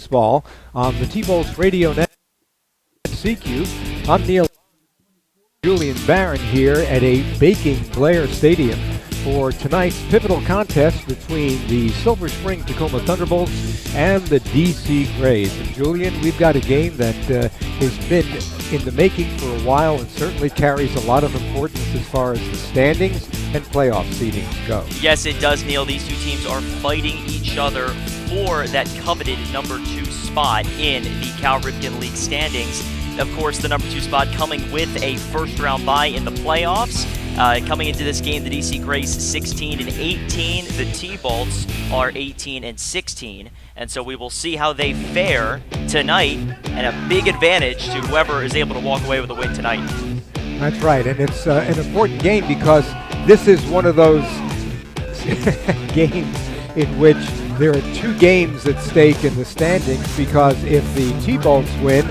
Baseball on the T-Bolts Radio Net CQ. I'm Neil Julian Barron here at a baking Blair Stadium for tonight's pivotal contest between the Silver Spring Takoma Thunderbolts and the DC Grays. And Julian, we've got a game that has been in the making for a while and certainly carries a lot of importance as far as the standings and playoff seedings go. Yes, it does, Neil. These two teams are fighting each other for that coveted number 2 spot in the Cal Ripken League standings. Of course, the number 2 spot coming with a first-round bye in the playoffs. Coming into this game, the DC Grays 16 and 18. The T-Bolts are 18 and 16. And so we will see how they fare tonight, and a big advantage to whoever is able to walk away with a win tonight. That's right, and it's an important game because this is one of those games in which there are 2 games at stake in the standings, because if the T-Bolts win,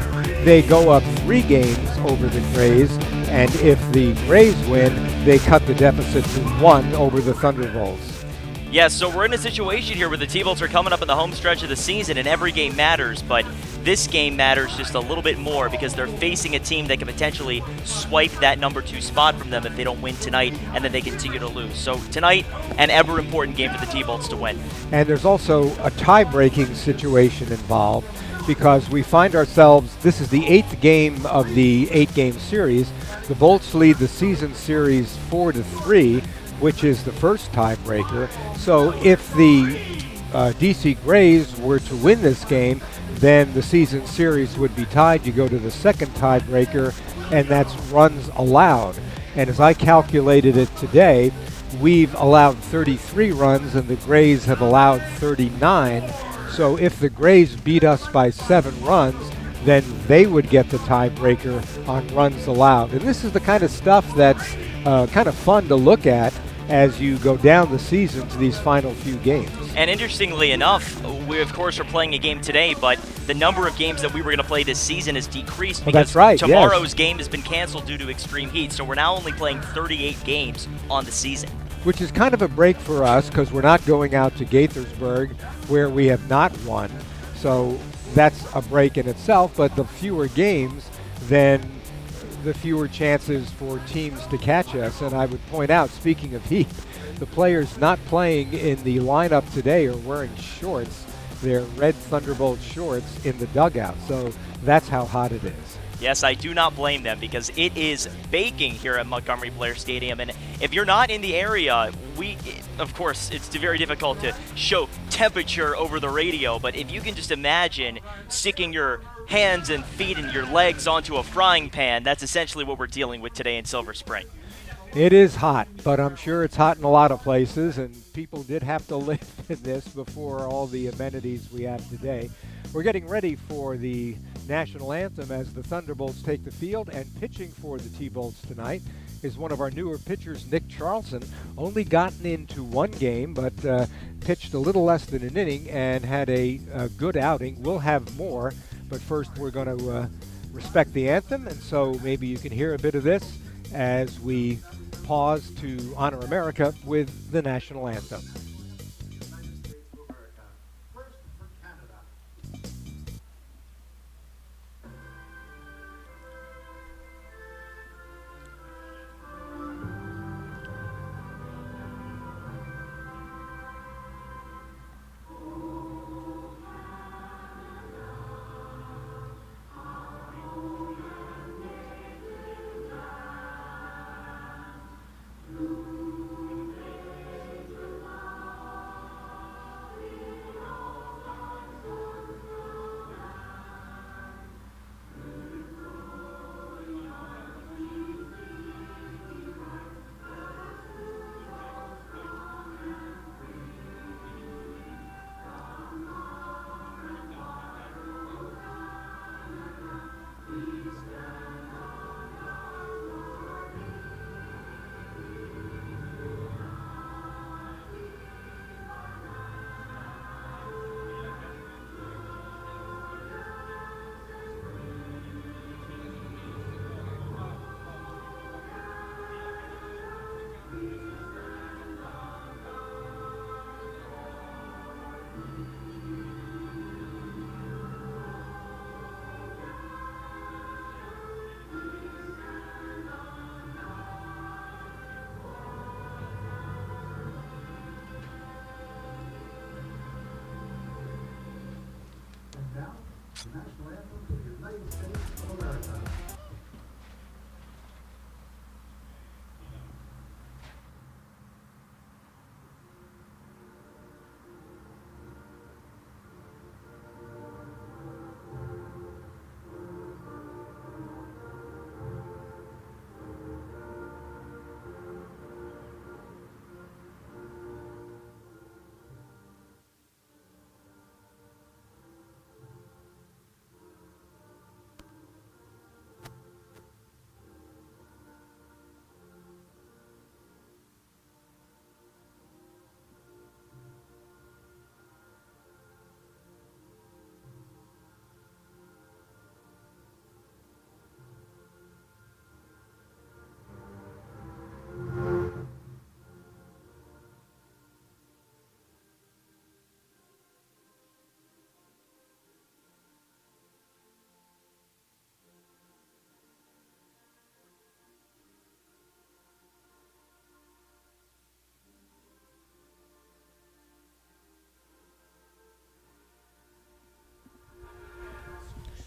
they go up 3 games over the Grays, and if the Grays win, they cut the deficit to 1 over the Thunderbolts. Yeah, so we're in a situation here where the T-Bolts are coming up in the home stretch of the season, and every game matters, but this game matters just a little bit more because they're facing a team that can potentially swipe that number 2 spot from them if they don't win tonight, and then they continue to lose. So tonight, an ever-important game for the T-Bolts to win. And there's also a tie-breaking situation involved, because we find ourselves, this is the 8th game of the 8-game series. The Bolts lead the season series 4-3, which is the first tiebreaker. So if the DC Grays were to win this game, then the season series would be tied. You go to the second tiebreaker, and that's runs allowed. And as I calculated it today, we've allowed 33 runs, and the Grays have allowed 39. So if the Grays beat us by 7 runs, then they would get the tiebreaker on runs allowed. And this is the kind of stuff that's kind of fun to look at as you go down the season to these final few games. And interestingly enough, we of course are playing a game today, but the number of games that we were going to play this season has decreased because that's right, tomorrow's game has been canceled due to extreme heat. So we're now only playing 38 games on the season. Which is kind of a break for us because we're not going out to Gaithersburg where we have not won. So that's a break in itself, but the fewer games, then the fewer chances for teams to catch us. And I would point out, speaking of heat, the players not playing in the lineup today are wearing shorts. They're red Thunderbolt shorts in the dugout. So that's how hot it is. Yes, I do not blame them because it is baking here at Montgomery Blair Stadium. And if you're not in the area, of course, it's very difficult to show temperature over the radio. But if you can just imagine sticking your hands and feet and your legs onto a frying pan, that's essentially what we're dealing with today in Silver Spring. It is hot, but I'm sure it's hot in a lot of places, and people did have to live in this before all the amenities we have today. We're getting ready for the national anthem as the Thunderbolts take the field, and pitching for the T-Bolts tonight is one of our newer pitchers, Nick Charlson. Only gotten into 1 game, but pitched a little less than an inning and had a good outing. We'll have more, but first we're going to respect the anthem, and so maybe you can hear a bit of this as we pause to honor America with the national anthem.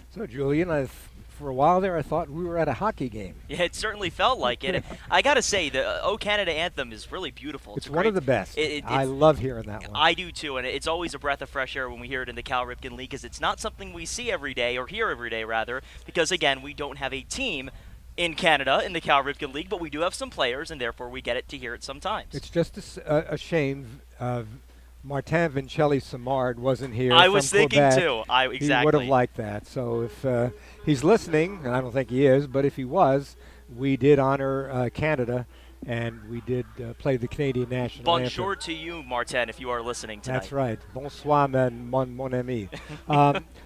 So, Julian, for a while there, I thought we were at a hockey game. Yeah, it certainly felt like it. I got to say, the O Canada anthem is really beautiful. It's one of the best. I love hearing that one. I do too, and it's always a breath of fresh air when we hear it in the Cal Ripken League, because it's not something we see every day, or hear every day rather, because again, we don't have a team in Canada in the Cal Ripken League, but we do have some players, and therefore we get to hear it sometimes. It's just a shame Martin Vincelli-Samard wasn't here. I was thinking Quebec. too. Exactly. He would have liked that. So if he's listening, and I don't think he is, but if he was, we did honor Canada, and we did play the Canadian national Bonjour anthem. to you, Martin, if you are listening tonight. That's right. Bonsoir, mon ami.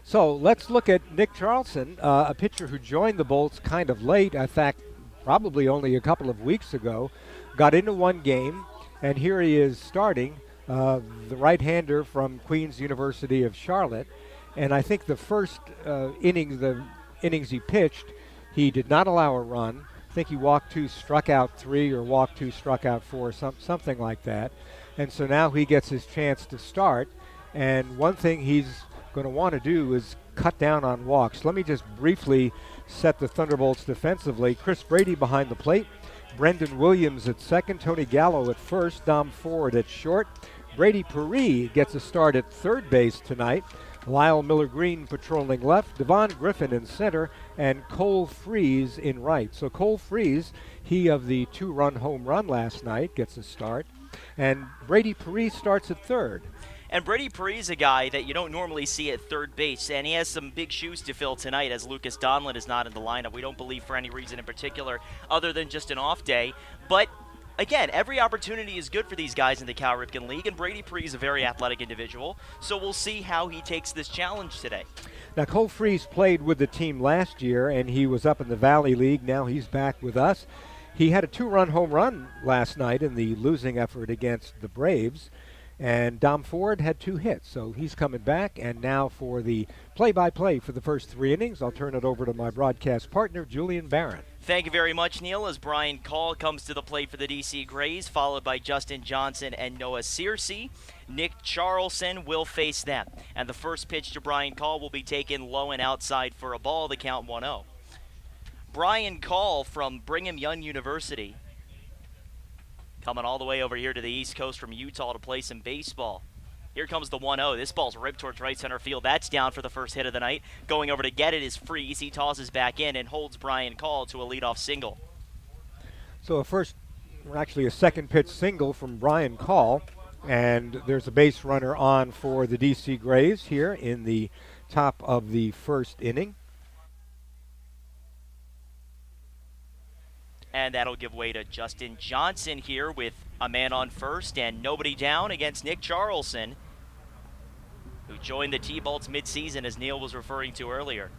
So let's look at Nick Charlson, a pitcher who joined the Bolts kind of late. In fact, probably only a couple of weeks ago. Got into one game, and here he is starting. The right-hander from Queen's University of Charlotte. And I think the first innings he pitched, he did not allow a run. I think he walked 2, struck out 3, or walked 2, struck out 4, something like that. And so now he gets his chance to start. And one thing he's going to want to do is cut down on walks. Let me just briefly set the Thunderbolts defensively. Chris Brady behind the plate. Brendan Williams at second. Tony Gallo at first. Dom Ford at short. Brady Perry gets a start at third base tonight. Lyle Miller-Green patrolling left. Devon Griffin in center. And Cole Freeze in right. So Cole Freeze, he of the 2-run home run last night, gets a start. And Brady Perry starts at third. And Brady Perry is a guy that you don't normally see at third base, and he has some big shoes to fill tonight as Lucas Donlin is not in the lineup. We don't believe for any reason in particular other than just an off day. But again, every opportunity is good for these guys in the Cal Ripken League, and Brady Perry is a very athletic individual, so we'll see how he takes this challenge today. Now, Cole Freeze played with the team last year, and he was up in the Valley League. Now he's back with us. He had a 2-run home run last night in the losing effort against the Braves. And Dom Ford had 2 hits, so he's coming back. And now for the play-by-play for the first 3 innings, I'll turn it over to my broadcast partner, Julian Barron. Thank you very much, Neil, as Brian Call comes to the plate for the DC Grays, followed by Justin Johnson and Noah Searcy. Nick Charlson will face them. And the first pitch to Brian Call will be taken low and outside for a ball, the count 1-0. Brian Call from Brigham Young University, coming all the way over here to the East Coast from Utah to play some baseball. Here comes the 1-0. This ball's ripped towards right center field. That's down for the first hit of the night. Going over to get it is Freeze. He tosses back in and holds Brian Call to a leadoff single. So a second pitch single from Brian Call. And there's a base runner on for the DC Grays here in the top of the first inning. And that'll give way to Justin Johnson here with a man on first and nobody down against Nick Charlson, who joined the T-Bolts midseason, as Neil was referring to earlier.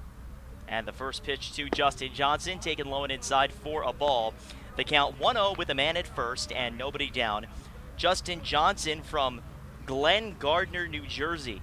And the first pitch to Justin Johnson, taken low and inside for a ball. The count 1-0 with a man at first and nobody down. Justin Johnson from Glen Gardner, New Jersey.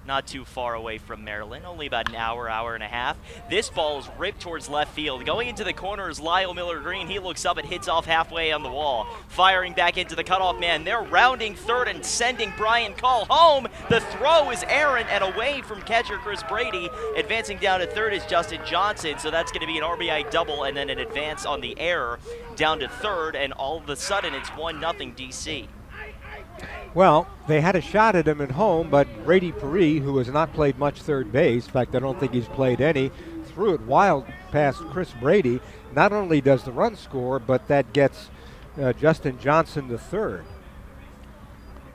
Not too far away from Maryland, only about an hour and a half. This ball is ripped towards left field. Going into the corner is Lyle Miller-Green. He looks up and hits off halfway on the wall. Firing back into the cutoff man. They're rounding third and sending Brian Call home. The throw is errant and away from catcher Chris Brady. Advancing down to third is Justin Johnson, so that's going to be an RBI double and then an advance on the error down to third, and all of a sudden it's 1-0 DC. Well, they had a shot at him at home, but Brady Perry, who has not played much third base, in fact, I don't think he's played any, threw it wild past Chris Brady. Not only does the run score, but that gets Justin Johnson to third.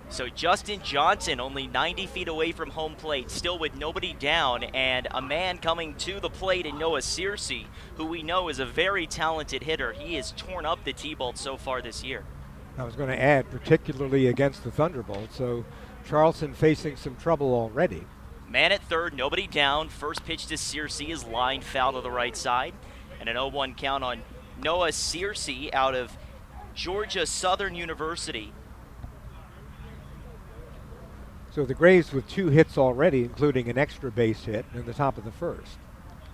So Justin Johnson only 90 feet away from home plate, still with nobody down, and a man coming to the plate in Noah Searcy, who we know is a very talented hitter. He has torn up the T-Bolt so far this year. I was going to add, particularly against the Thunderbolts, so Charleston facing some trouble already. Man at third, nobody down. First pitch to Searcy is lined foul to the right side, and an 0-1 count on Noah Searcy out of Georgia Southern University. So the Grays with 2 hits already, including an extra base hit in the top of the first.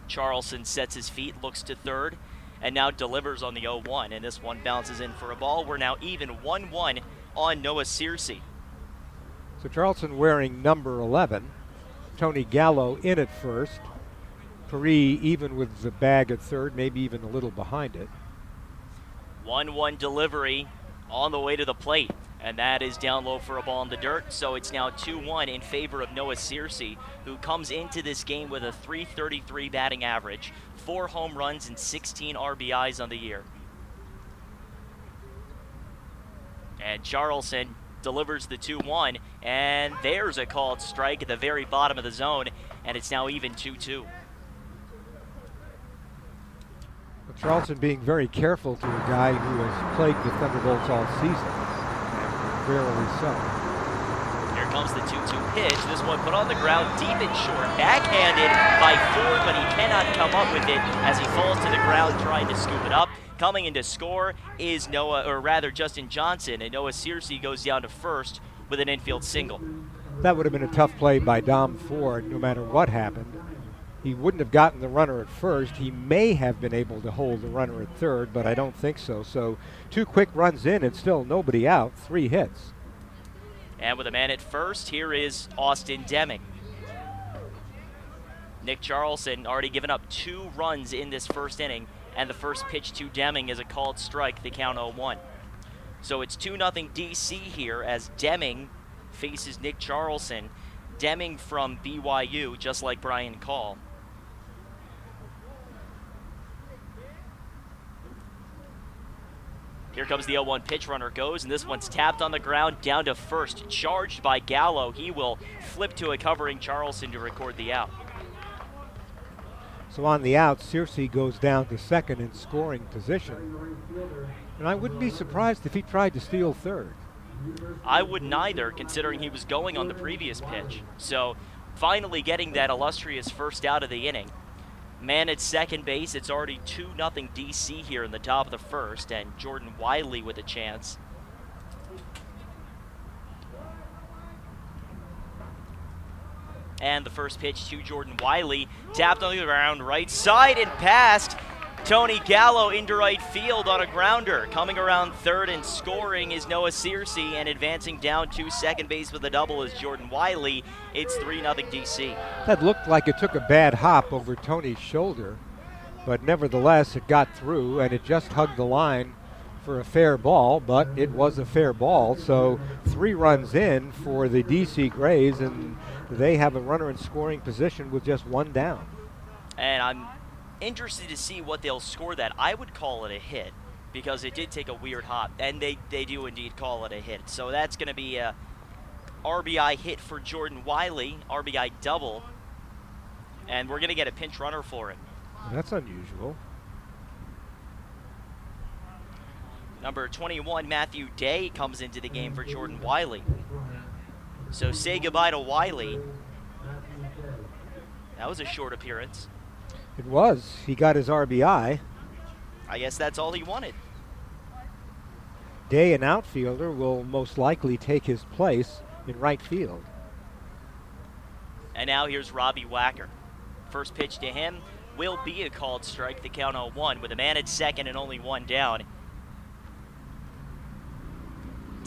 Charleston sets his feet, looks to third, and now delivers on the 0-1, and this one bounces in for a ball. We're now even 1-1 on Noah Searcy. So Charleston wearing number 11. Tony Gallo in at first. Perry even with the bag at third, maybe even a little behind it. 1-1 delivery on the way to the plate, and that is down low for a ball in the dirt. So it's now 2-1 in favor of Noah Searcy, who comes into this game with a .333 batting average, 4 home runs and 16 RBIs on the year. And Charleston delivers the 2-1, and there's a called strike at the very bottom of the zone, and it's now even 2-2. Charleston being very careful to a guy who has plagued the Thunderbolts all season, and rarely so. Here comes the 2-2 pitch. This one put on the ground deep and short, backhanded by Ford, but he cannot come up with it as he falls to the ground trying to scoop it up. Coming in to score is Justin Johnson, and Noah Searcy goes down to first with an infield single. That would have been a tough play by Dom Ford, no matter what happened. He wouldn't have gotten the runner at first. He may have been able to hold the runner at third, but I don't think so. So 2 quick runs in and still nobody out, 3 hits. And with a man at first, here is Austin Deming. Nick Charleston already given up 2 runs in this first inning, and the first pitch to Deming is a called strike, the count 0-1. So it's 2-0 DC here as Deming faces Nick Charleston. Deming from BYU, just like Brian Call. Here comes the 0-1 pitch, runner goes, and this one's tapped on the ground down to first, charged by Gallo. He will flip to a covering Charleston to record the out. So on the out, Searcy goes down to second in scoring position. And I wouldn't be surprised if he tried to steal third. I wouldn't either, considering he was going on the previous pitch. So finally getting that illustrious first out of the inning. Man at second base, it's already 2-0 DC here in the top of the first, and Jordan Wiley with a chance. And the first pitch to Jordan Wiley, tapped on the ground, right side and past. Tony Gallo into right field on a grounder. Coming around third and scoring is Noah Searcy, and advancing down to second base with a double is Jordan Wiley. It's 3-0 DC. That looked like it took a bad hop over Tony's shoulder, but nevertheless it got through and it just hugged the line for a fair ball, but it was a fair ball. So 3 runs in for the DC Grays, and they have a runner in scoring position with just 1 down. And I'm interested to see what they'll score that. I would call it a hit because it did take a weird hop, and they do indeed call it a hit. So that's going to be a RBI hit for Jordan Wiley, RBI double, and we're going to get a pinch runner for him. That's unusual. Number 21, Matthew Day, comes into the game for Jordan Wiley. So say goodbye to Wiley. That was a short appearance. It was. He got his RBI. I guess that's all he wanted. Day, an outfielder, will most likely take his place in right field. And now here's Robbie Wacker. First pitch to him will be a called strike, the count 0-1, with a man at second and only 1 down.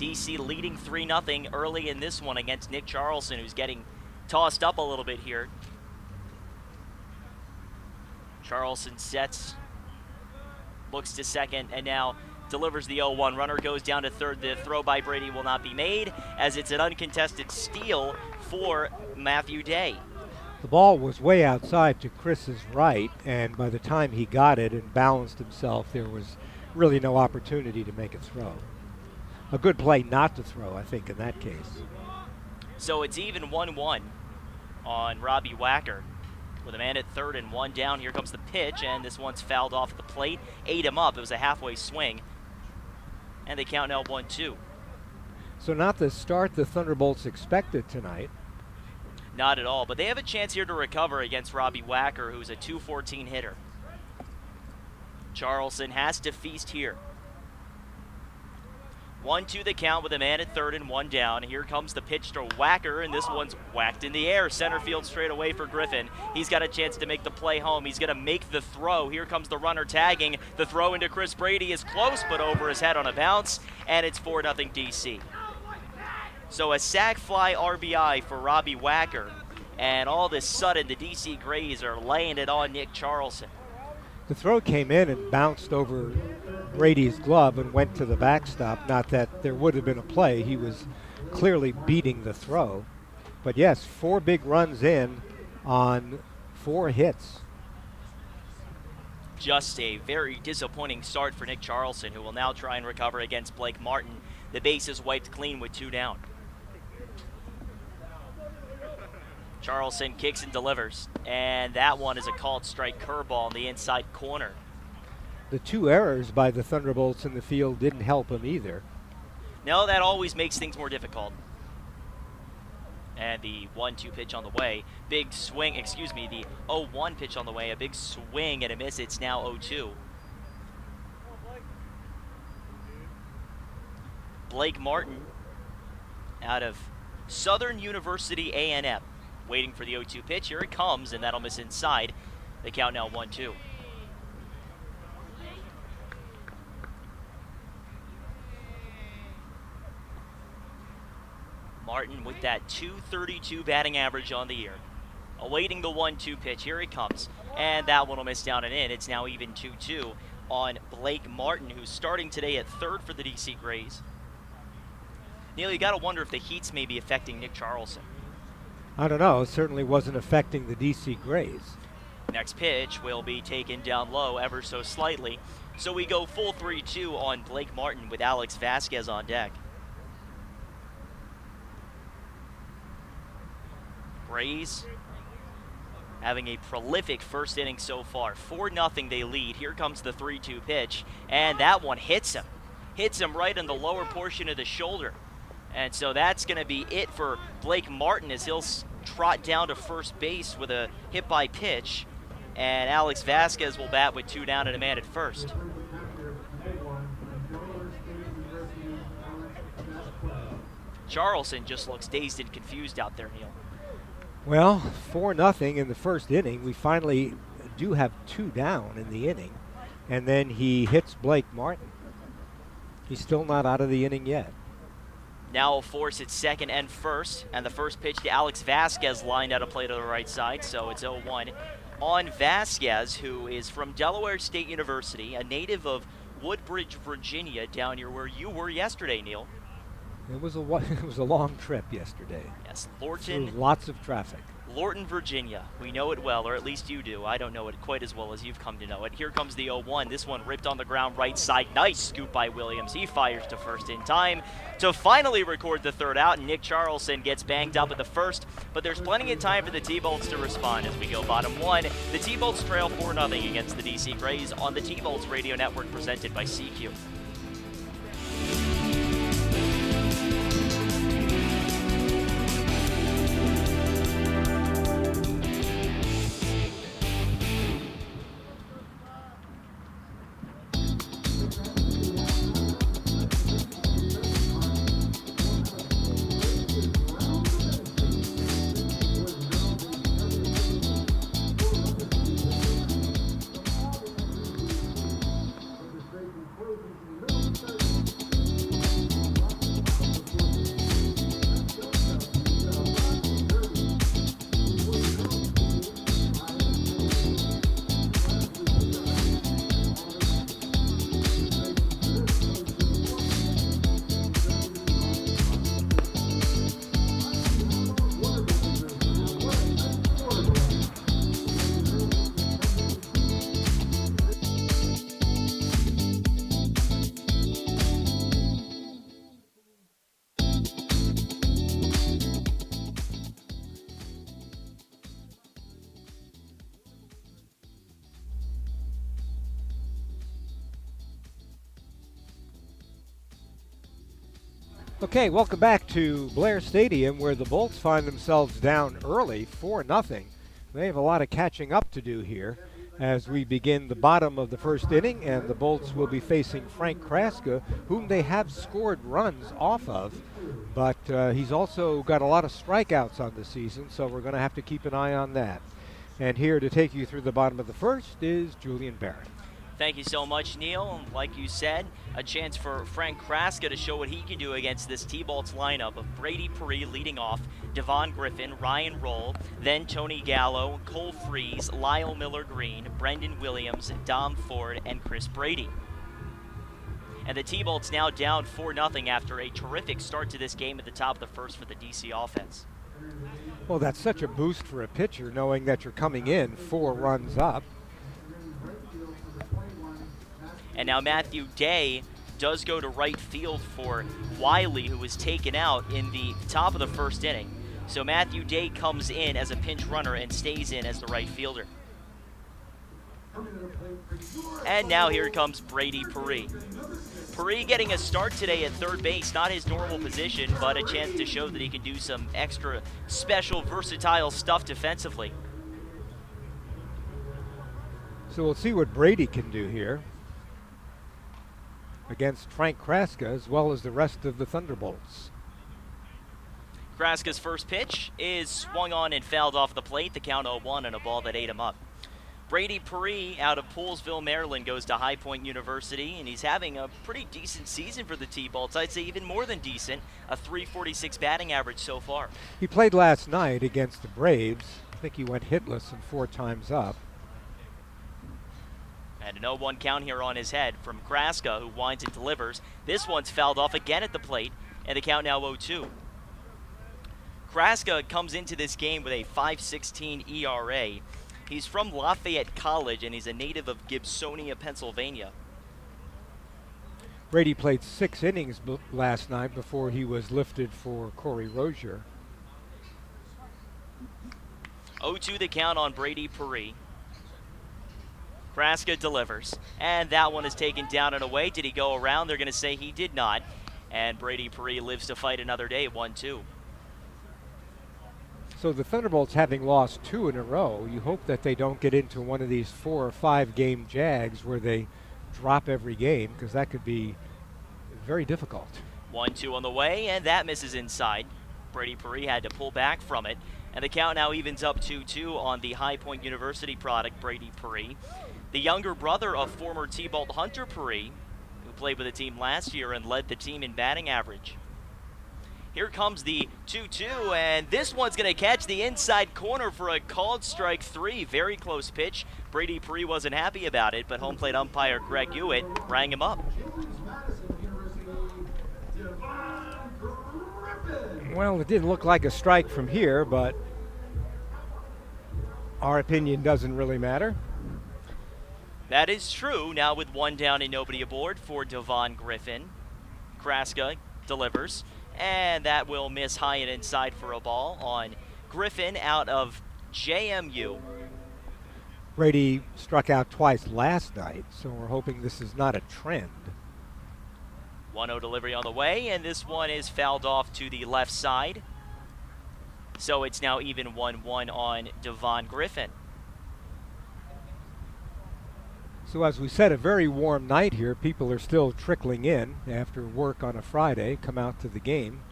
DC leading 3-0 early in this one against Nick Charleston, who's getting tossed up a little bit here. Charleston sets, looks to second, and now delivers the 0-1. Runner goes down to third. The throw by Brady will not be made, as it's an uncontested steal for Matthew Day. The ball was way outside to Chris's right, and by the time he got it and balanced himself, there was really no opportunity to make a throw. A good play not to throw, I think, in that case. So it's even 1-1 on Robbie Wacker. With a man at third and one down, here comes the pitch, and this one's fouled off the plate. Ate him up. It was a halfway swing. And they count now 1-2. So not the start the Thunderbolts expected tonight. Not at all, but they have a chance here to recover against Robbie Wacker, who's a .214 hitter. Charleston has to feast here. 1-2 the count with a man at third and one down. Here comes the pitch to Wacker, and this one's whacked in the air. Center field straight away for Griffin. He's got a chance to make the play home. He's going to make the throw. Here comes the runner tagging. The throw into Chris Brady is close, but over his head on a bounce, and it's 4-0 DC. So a sac fly RBI for Robbie Wacker, and all of a sudden the DC Grays are laying it on Nick Charleston. The throw came in and bounced over Brady's glove and went to the backstop. Not that there would have been a play. He was clearly beating the throw. But yes, 4 big runs in on 4 hits. Just a very disappointing start for Nick Charleston, who will now try and recover against Blake Martin. The base is wiped clean with 2 down. Charleston kicks and delivers, and that one is a called strike curveball in the inside corner. The 2 errors by the Thunderbolts in the field didn't help him either. No, that always makes things more difficult. And the 1-2 pitch on the way. Big swing, the 0-1 pitch on the way. A big swing and a miss. It's now 0-2. Blake Martin out of Southern University A&M. Waiting for the 0-2 pitch. Here it comes, and that'll miss inside. The count now 1-2. Martin with that .232 batting average on the year. Awaiting the 1-2 pitch. Here it comes. And that one will miss down and in. It's now even 2-2 on Blake Martin, who's starting today at third for the DC Grays. Neil, you got to wonder if the heat's maybe affecting Nick Charleston. I don't know. It certainly wasn't affecting the DC Grays. Next pitch will be taken down low ever so slightly. So we go full 3-2 on Blake Martin with Alex Vasquez on deck. Grays having a prolific first inning so far. 4-0 they lead. Here comes the 3-2 pitch, and that one hits him. Hits him right in the lower portion of the shoulder. And so that's going to be it for Blake Martin as he'll trot down to first base with a hit by pitch. And Alex Vasquez will bat with 2 down and a man at first. Charleston just looks dazed and confused out there, Neil. Well, 4-0 in the first inning. We finally do have 2 down in the inning. And then he hits Blake Martin. He's still not out of the inning yet. Now will force it second and first, and the first pitch to Alex Vasquez lined out a play to the right side, so it's 0-1 on Vasquez, who is from Delaware State University, a native of Woodbridge, Virginia, down here where you were yesterday, Neil. It was a long trip yesterday. Yes, Lorton. Through lots of traffic. Lorton, Virginia. We know it well, or at least you do. I don't know it quite as well as you've come to know it. Here comes the 0-1. This one ripped on the ground right side. Nice scoop by Williams. He fires to first in time to finally record the third out. And Nick Charleston gets banged up at the first, but there's plenty of time for the T-Bolts to respond as we go bottom 1. The T-Bolts trail 4-0 against the DC Grays on the T-Bolts Radio Network presented by CQ. Okay, welcome back to Blair Stadium, where the Bolts find themselves down early, 4-0. They have a lot of catching up to do here as we begin the bottom of the first inning, and the Bolts will be facing Frank Kraska, whom they have scored runs off of, but he's also got a lot of strikeouts on the season, so we're going to have to keep an eye on that. And here to take you through the bottom of the first is Julian Barrett. Thank you so much, Neil. Like you said, a chance for Frank Kraska to show what he can do against this T-Bolts lineup of Brady Perry leading off, Devon Griffin, Ryan Roll, then Tony Gallo, Cole Freese, Lyle Miller-Green, Brendan Williams, Dom Ford, and Chris Brady. And the T-Bolts now down 4-0 after a terrific start to this game at the top of the first for the DC offense. Well, that's such a boost for a pitcher, knowing that you're coming in 4 runs up. And now Matthew Day does go to right field for Wiley, who was taken out in the top of the first inning. So Matthew Day comes in as a pinch runner and stays in as the right fielder. And now here comes Brady Perry. Perry getting a start today at third base, not his normal position, but a chance to show that he can do some extra special, versatile stuff defensively. So we'll see what Brady can do here against Frank Kraska as well as the rest of the Thunderbolts. Kraska's first pitch is swung on and fouled off the plate. The count 0-1 and a ball that ate him up. Brady Perry out of Poolesville, Maryland, goes to High Point University, and he's having a pretty decent season for the T-Bolts. I'd say even more than decent, a .346 batting average so far. He played last night against the Braves. I think he went hitless and 4 times up. And an 0-1 count here on his head from Kraska, who winds and delivers. This one's fouled off again at the plate, and the count now 0-2. Kraska comes into this game with a .516 ERA. He's from Lafayette College, and he's a native of Gibsonia, Pennsylvania. Brady played 6 innings last night before he was lifted for Corey Rozier. 0-2 the count on Brady Perry. Kraska delivers, and that one is taken down and away. Did he go around? They're going to say he did not, and Brady Perry lives to fight another day, 1-2. So the Thunderbolts, having lost 2 in a row, you hope that they don't get into one of these 4 or 5 game jags where they drop every game, because that could be very difficult. 1-2 on the way, and that misses inside. Brady Perry had to pull back from it, and the count now evens up 2-2 on the High Point University product, Brady Perry. The younger brother of former T-Bolt Hunter Perry, who played with the team last year and led the team in batting average. Here comes the 2-2, and this one's going to catch the inside corner for a called strike 3. Very close pitch. Brady Perry wasn't happy about it, but home plate umpire Greg Hewitt rang him up. Well, it didn't look like a strike from here, but our opinion doesn't really matter. That is true. Now with 1 down and nobody aboard for Devon Griffin. Kraska delivers, and that will miss high and inside for a ball on Griffin out of JMU. Brady struck out twice last night, so we're hoping this is not a trend. 1-0 delivery on the way, and this one is fouled off to the left side. So it's now even 1-1 on Devon Griffin. So as we said, a very warm night here. People are still trickling in after work on a Friday, come out to the game.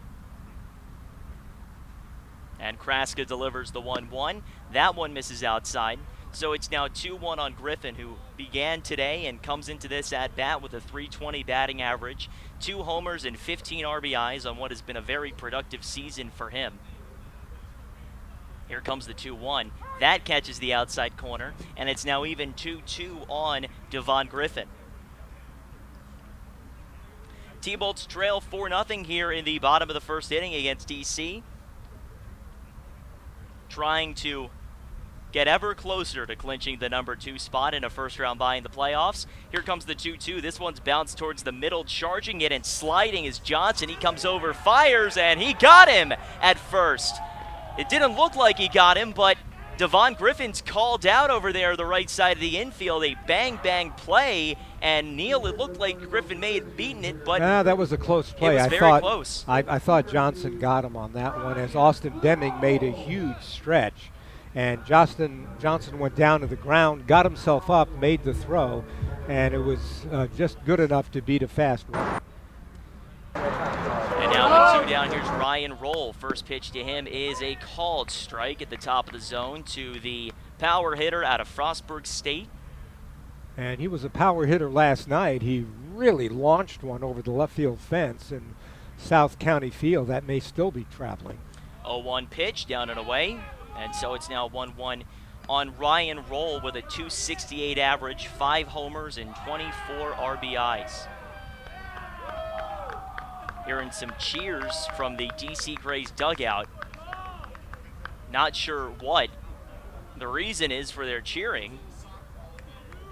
And Kraska delivers the 1-1. That one misses outside. So it's now 2-1 on Griffin, who began today and comes into this at-bat with a .320 batting average, 2 homers and 15 RBIs on what has been a very productive season for him. Here comes the 2-1. That catches the outside corner, and it's now even 2-2 on Devon Griffin. T-Bolts trail 4-0 here in the bottom of the first inning against DC. Trying to get ever closer to clinching the number 2 spot in a first-round bye in the playoffs. Here comes the 2-2. This one's bounced towards the middle. Charging it and sliding is Johnson. He comes over, fires, and he got him at first. It didn't look like he got him, but Devon Griffin's called out over there, the right side of the infield. A bang play, and Neil, it looked like Griffin may have beaten it, but that was a close play. It was very close. I thought Johnson got him on that one, as Austin Deming made a huge stretch, and Johnson went down to the ground, got himself up, made the throw, and it was just good enough to beat a fast one. And now 1-2 down. Here's Ryan Roll. First pitch to him is a called strike at the top of the zone to the power hitter out of Frostburg State. And he was a power hitter last night. He really launched one over the left field fence in South County Field. That may still be traveling. 0-1 pitch down and away. And so it's now 1-1 on Ryan Roll with a .268 average, 5 homers, and 24 RBIs. Hearing some cheers from the DC Grays dugout. Not sure what the reason is for their cheering.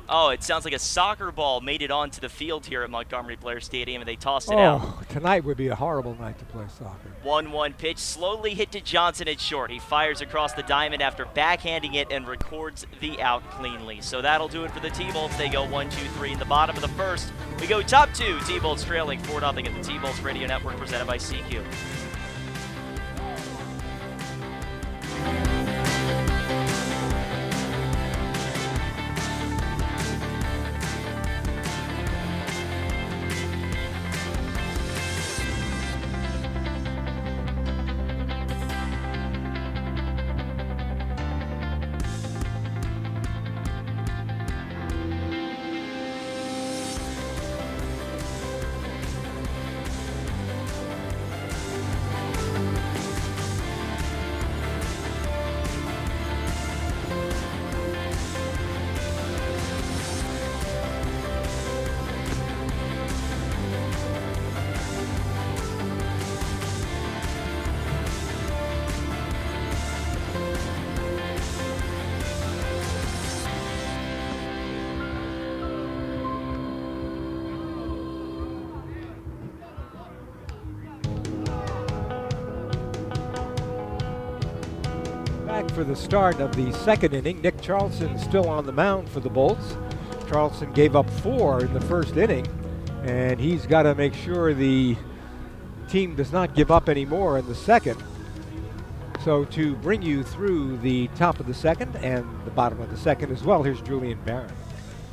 Oh, it sounds like a soccer ball made it onto the field here at Montgomery Blair Stadium, and they tossed it out. Tonight would be a horrible night to play soccer. 1-1 pitch, slowly hit to Johnson at short. He fires across the diamond after backhanding it and records the out cleanly. So that'll do it for the T-Bolts. They go 1-2-3 in the bottom of the first. We go top 2. T-Bolts trailing 4-0 at the T-Bolts Radio Network, presented by CQ. For the start of the second inning, Nick Charlson still on the mound for the Bolts. Charlson gave up 4 in the first inning, and he's got to make sure the team does not give up any more in the second. So to bring you through the top of the second and the bottom of the second as well, here's Julian Barron.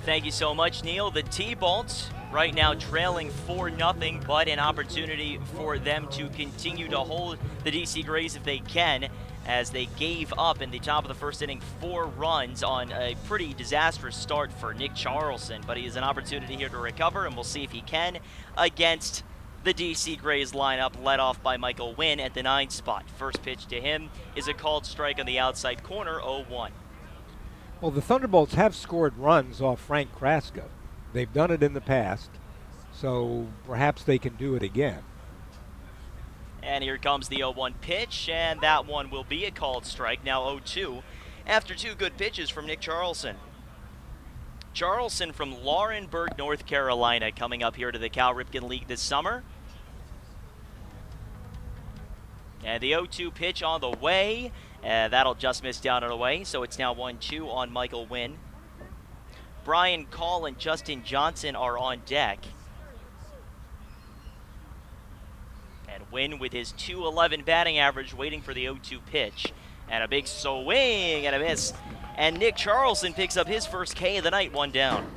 Thank you so much, Neil. The T-Bolts right now trailing 4-0, but an opportunity for them to continue to hold the DC Grays if they can, as they gave up in the top of the first inning 4 runs on a pretty disastrous start for Nick Charlson. But he has an opportunity here to recover, and we'll see if he can against the DC Grays lineup, led off by Michael Wynn at the 9 spot. First pitch to him is a called strike on the outside corner, 0-1. Well, the Thunderbolts have scored runs off Frank Kraska. They've done it in the past, so perhaps they can do it again. And here comes the 0-1 pitch, and that one will be a called strike, now 0-2, after 2 good pitches from Nick Charlson. Charlson from Laurinburg, North Carolina, coming up here to the Cal Ripken League this summer. And the 0-2 pitch on the way, that'll just miss down and away, so it's now 1-2 on Michael Wynn. Brian Call and Justin Johnson are on deck. And Wynn with his .211 batting average waiting for the 0-2 pitch. And a big swing and a miss. And Nick Charlson picks up his first K of the night, 1 down.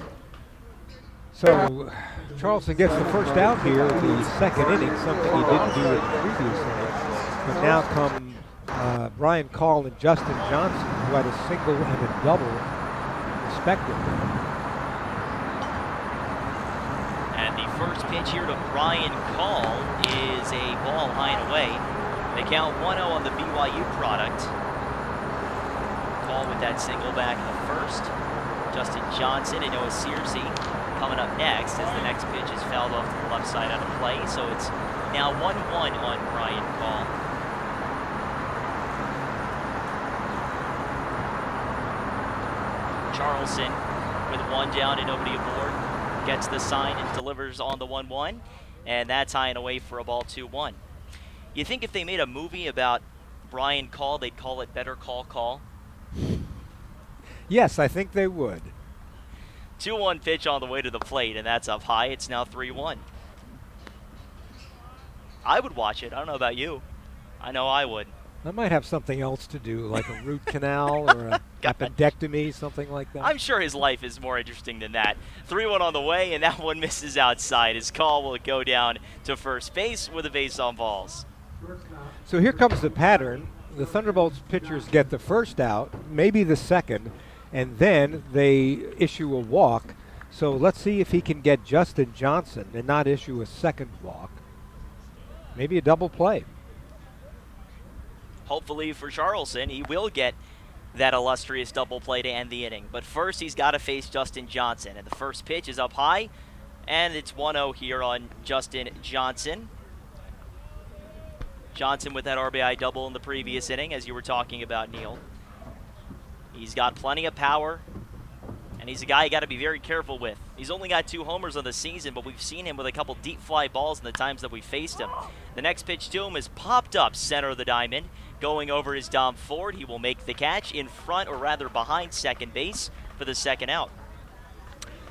So Charlson gets the first out here in the second inning, something he didn't do in the previous inning. But now come Brian Call and Justin Johnson, who had a single and a double, respectively. And the first pitch here to Brian Call is a ball high and away. They count 1-0 on the BYU product. Call with that single back in the first. Justin Johnson and Noah Searcy coming up next as the next pitch is fouled off to the left side out of play. So it's now 1-1 on Brian Call. Charlson with 1 down and nobody aboard gets the sign and delivers on the 1-1, and that's high and away for a ball, 2-1. You think if they made a movie about Brian Call, they'd call it Better Call Call? Yes, I think they would. 2-1 pitch on the way to the plate, and that's up high. It's now 3-1. I would watch it. I don't know about you. I know I would. I might have something else to do, like a root canal or a appendectomy, something like that. I'm sure his life is more interesting than that. 3-1 on the way, and that one misses outside. His call will go down to first base with a base on balls. So here comes the pattern. The Thunderbolts pitchers get the first out, maybe the second, and then they issue a walk. So let's see if he can get Justin Johnson and not issue a second walk. Maybe a double play. Hopefully for Charleston, he will get that illustrious double play to end the inning. But first, he's got to face Justin Johnson. And the first pitch is up high, and it's 1-0 here on Justin Johnson. Johnson with that RBI double in the previous inning, as you were talking about, Neil. He's got plenty of power, and he's a guy you got to be very careful with. He's only got 2 homers on the season, but we've seen him with a couple deep fly balls in the times that we faced him. The next pitch to him is popped up center of the diamond. Going over is Dom Ford. He will make the catch in front, or rather behind second base for the second out.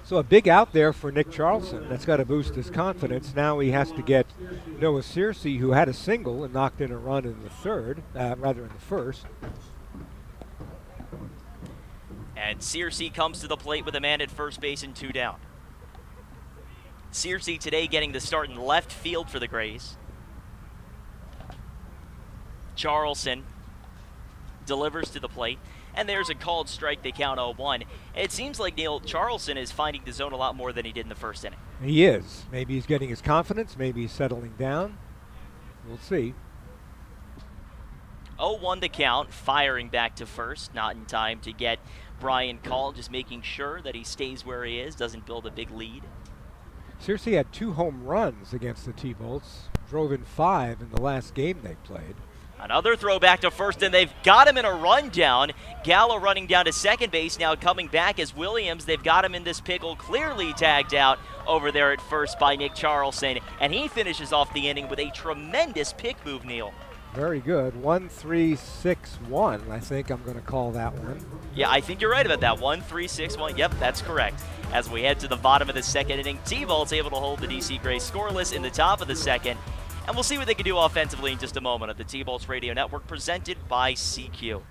So a big out there for Nick Charleston. That's got to boost his confidence. Now he has to get Noah Searcy, who had a single and knocked in a run in the first. And Searcy comes to the plate with a man at first base and 2 down. Searcy today getting the start in left field for the Grays. Charleston delivers to the plate, and there's a called strike. They count 0-1. It seems like, Neil, Charleston is finding the zone a lot more than he did in the first inning. He is. Maybe he's getting his confidence. Maybe he's settling down. We'll see. 0-1 to count, firing back to first. Not in time to get Brian Call, just making sure that he stays where he is, doesn't build a big lead. Searcy had 2 home runs against the T-Bolts. Drove in 5 in the last game they played. Another throw back to first, and they've got him in a rundown. Gallo running down to second base, now coming back as Williams. They've got him in this pickle, clearly tagged out over there at first by Nick Charleston, and he finishes off the inning with a tremendous pick move, Neil. Very good. 1-3-6-1, I think I'm going to call that one. Yeah, I think you're right about that. 1-3-6-1. Yep, that's correct. As we head to the bottom of the second inning, T-Bolt's able to hold the DC Grays scoreless in the top of the second. And we'll see what they can do offensively in just a moment at the T-Bolts Radio Network, presented by CQ.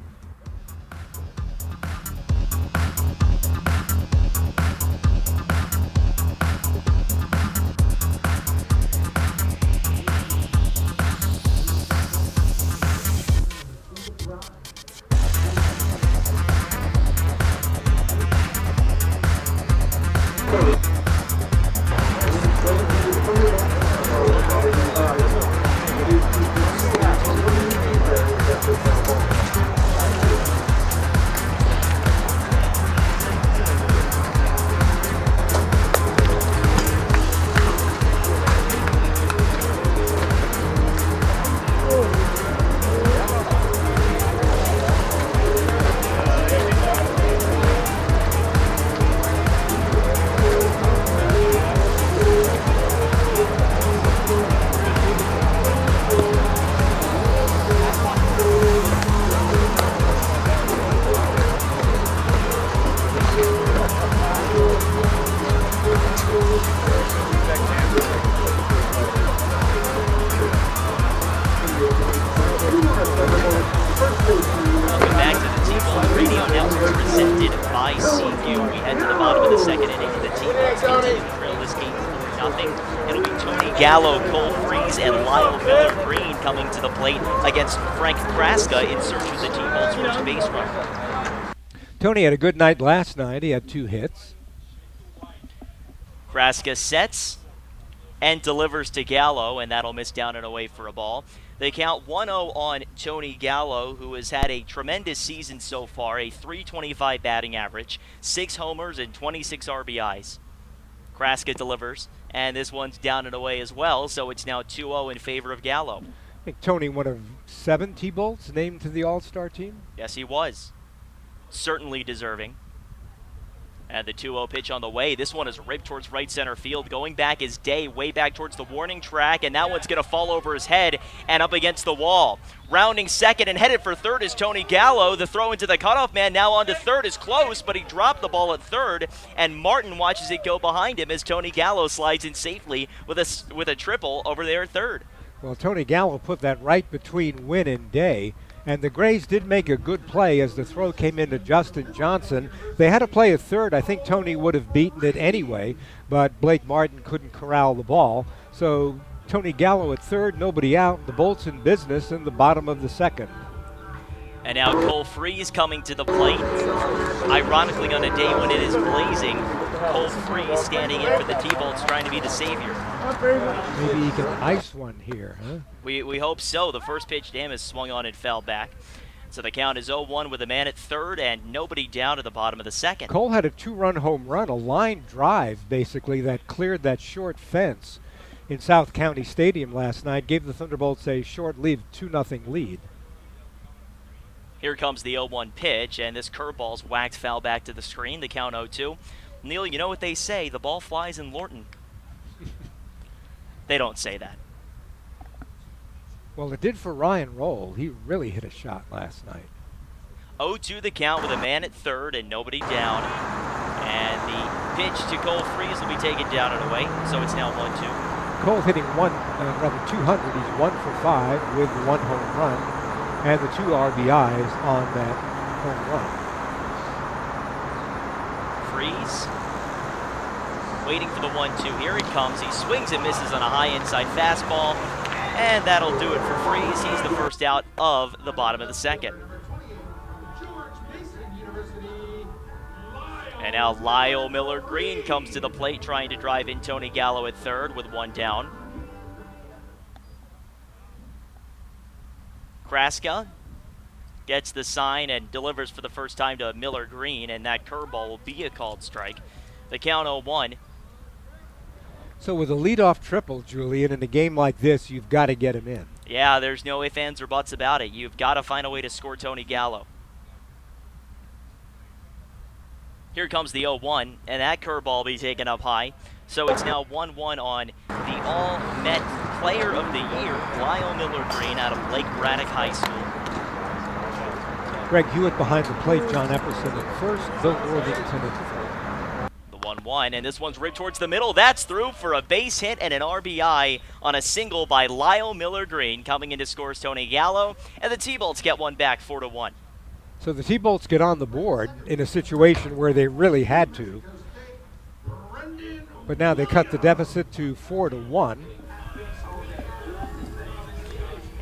Gallo, Cole Freeze, and Lyle Miller-Green coming to the plate against Frank Kraska in search of the T-Bolt's first base runner. Tony had a good night last night. He had 2 hits. Kraska sets and delivers to Gallo, and that'll miss down and away for a ball. They count 1-0 on Tony Gallo, who has had a tremendous season so far, a .325 batting average, 6 homers and 26 RBIs. Kraska delivers, and this one's down and away as well, so it's now 2-0 in favor of Gallo. I think Tony, one of 7 T-Bolts named to the All-Star team. Yes, he was. Certainly deserving. And the 2-0 pitch on the way. This one is ripped towards right center field. Going back is Day, way back towards the warning track, and that one's going to fall over his head and up against the wall. Rounding second and headed for third is Tony Gallo. The throw into the cutoff man now on to third is close, but he dropped the ball at third, and Martin watches it go behind him as Tony Gallo slides in safely with a triple over there at third. Well, Tony Gallo put that right between Wynn and Day. And the Grays did make a good play as the throw came into Justin Johnson. They had to play a third. I think Tony would have beaten it anyway, but Blake Martin couldn't corral the ball. So Tony Gallo at third, nobody out. The Bolts in business in the bottom of the second. And now Cole Freeze coming to the plate. Ironically, on a day when it is blazing, Cole Freeze standing in for the T-Bolts, trying to be the savior. Maybe he can ice one here, huh? We hope so. The first pitch to him is swung on and fell back. So the count is 0-1 with a man at third and nobody down at the bottom of the second. Cole had a 2-run home run, a line drive, basically, that cleared that short fence in South County Stadium last night, gave the Thunderbolts a short-lived 2-0 lead. Here comes the 0-1 pitch, and this curveball's whacked foul back to the screen. The count 0-2. Neil, you know what they say, the ball flies in Lorton. They don't say that. Well, it did for Ryan Roll. He really hit a shot last night. 0-2 the count with a man at third and nobody down. And the pitch to Cole Freeze will be taken down and away, so it's now 1-2. Cole hitting 200. He's 1 for 5 with 1 home run and the 2 RBIs on that home run. Freeze waiting for the 1-2. Here he comes. He swings and misses on a high inside fastball, and that'll do it for Freeze. He's the first out of the bottom of the second. And now Lyle Miller Green comes to the plate, trying to drive in Tony Gallo at third with 1 down. Kraska gets the sign and delivers for the first time to Miller Green, and that curveball will be a called strike. The count 0-1. So with a leadoff triple, Julian, in a game like this, you've got to get him in. Yeah, there's no ifs, ands, or buts about it. You've got to find a way to score Tony Gallo. Here comes the 0-1, and that curveball will be taken up high. So it's now 1-1 on the All-Met Player of the Year, Lyle Miller Green, out of Lake Braddock High School. Greg Hewitt behind the plate, John Epperson at first, Bill Worthington at third. The 1-1, and this one's ripped towards the middle. That's through for a base hit and an RBI on a single by Lyle Miller Green. Coming in to scores Tony Gallo, and the T-Bolts get one back, 4-1. So the T-Bolts get on the board in a situation where they really had to. But now they cut the deficit to 4-1.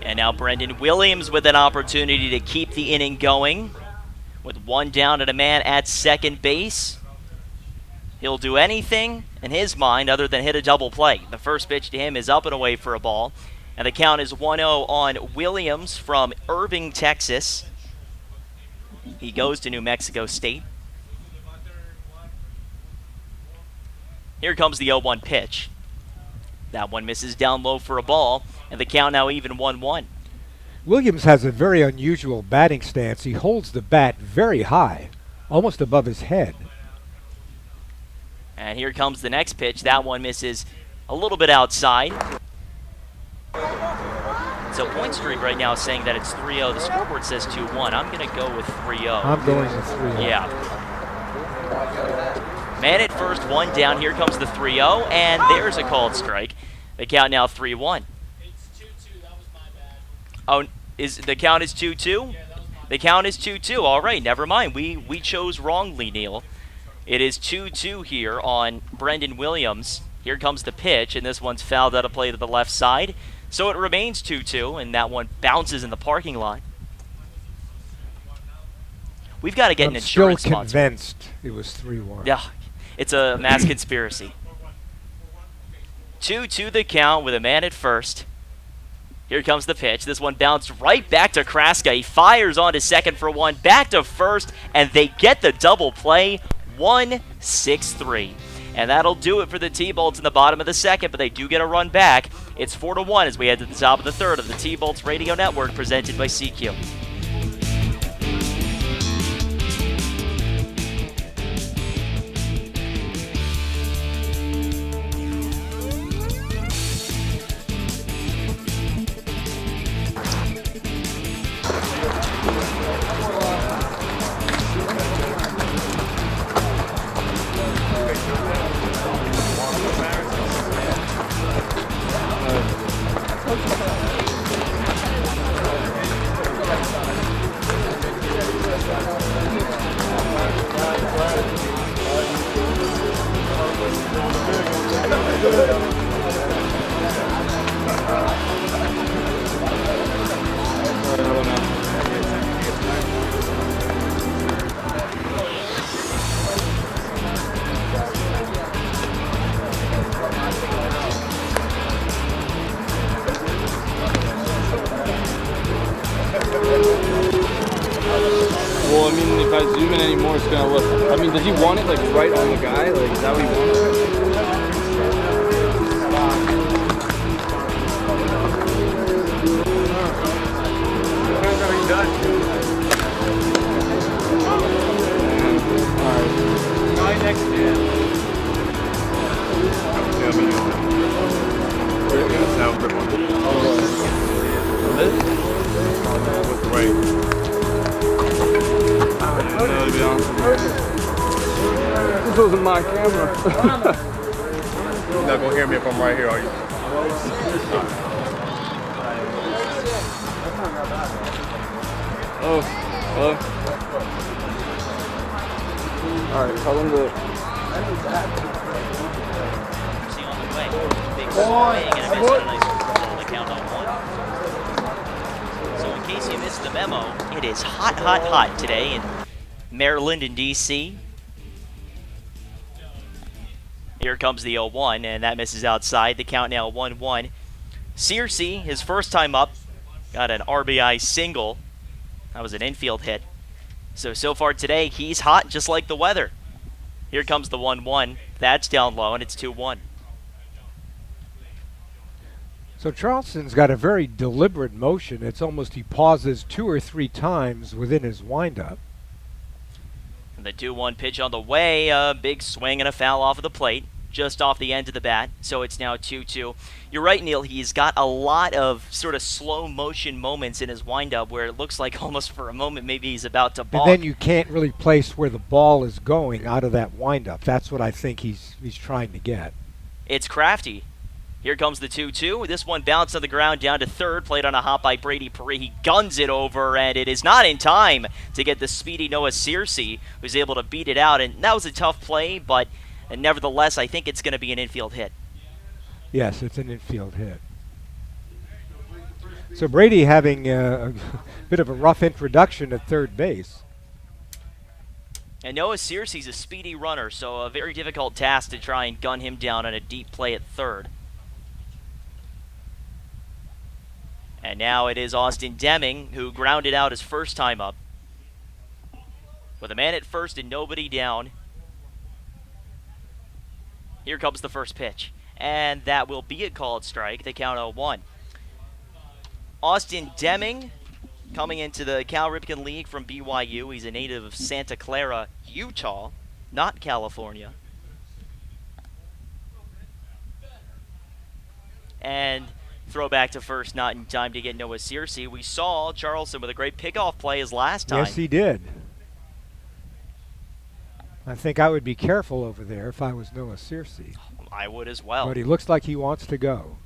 And now Brendan Williams with an opportunity to keep the inning going. With 1 down and a man at second base. He'll do anything in his mind other than hit a double play. The first pitch to him is up and away for a ball. And the count is 1-0 on Williams from Irving, Texas. He goes to New Mexico State. Here comes the 0-1 pitch. That one misses down low for a ball, and the count now even 1-1. Williams has a very unusual batting stance. He holds the bat very high, almost above his head. And here comes the next pitch. That one misses a little bit outside. So Point Streak right now is saying that it's 3-0. The scoreboard says 2-1. I'm going to go with 3-0. I'm going with 3-0. Yeah. Man at first, 1 down. Here comes the 3-0, and there's a called strike. The count now 3-1. It's 2-2. That was my bad. Oh, the count is 2-2? The count is 2-2. All right, never mind. We chose wrongly, Neil. It is 2-2 here on Brendan Williams. Here comes the pitch, and this one's fouled out of play to the left side. So it remains 2-2, and that one bounces in the parking lot. We've got to get an insurance sponsor. I'm still convinced it was 3-1. Yeah, it's a mass conspiracy. 2-2 the count with a man at first. Here comes the pitch. This one bounced right back to Kraska. He fires on to second for 1, back to first, and they get the double play, 1-6-3. And that'll do it for the T-Bolts in the bottom of the second, but they do get a run back. It's 4-1 as we head to the top of the third of the T-Bolts Radio Network, presented by CQ. I mean, if I zoom in anymore, it's gonna look. I mean, does he want it like right on the guy? Like, is that what he wants? Guy next to him. No, to be honest with you. This wasn't my camera. You're not gonna hear me if I'm right here, are you? Oh, hello. All right, tell them to. See on the way. Big swing and a miss. A nice roll to count on one. So in case you missed the memo, it is hot, hot, hot today in Maryland and D.C. Here comes the 0-1, and that misses outside. The count now 1-1. Searcy, his first time up, got an RBI single. That was an infield hit. So far today, he's hot just like the weather. Here comes the 1-1. That's down low, and it's 2-1. So Charleston's got a very deliberate motion. It's almost he pauses 2 or 3 times within his windup. And the 2-1 pitch on the way, a big swing and a foul off of the plate, just off the end of the bat. So it's now 2-2. You're right, Neil. He's got a lot of sort of slow motion moments in his windup where it looks like almost for a moment maybe he's about to balk. And then you can't really place where the ball is going out of that windup. That's what I think he's trying to get. It's crafty. Here comes the 2-2. This one bounced on the ground down to third, played on a hop by Brady Perry. He guns it over, and it is not in time to get the speedy Noah Searcy, who's able to beat it out. And that was a tough play, but nevertheless, I think it's going to be an infield hit. Yes, it's an infield hit. So Brady having a bit of a rough introduction at third base. And Noah Searcy's a speedy runner, so a very difficult task to try and gun him down on a deep play at third. And now it is Austin Deming, who grounded out his first time up. With a man at first and nobody down. Here comes the first pitch. And that will be a called strike. The count 0-1. Austin Deming, coming into the Cal Ripken League from BYU. He's a native of Santa Clara, Utah, not California. And throw back to first, not in time to get Noah Searcy. We saw Charleston with a great pickoff play his last time. Yes, he did. I think I would be careful over there if I was Noah Searcy. I would as well. But he looks like he wants to go.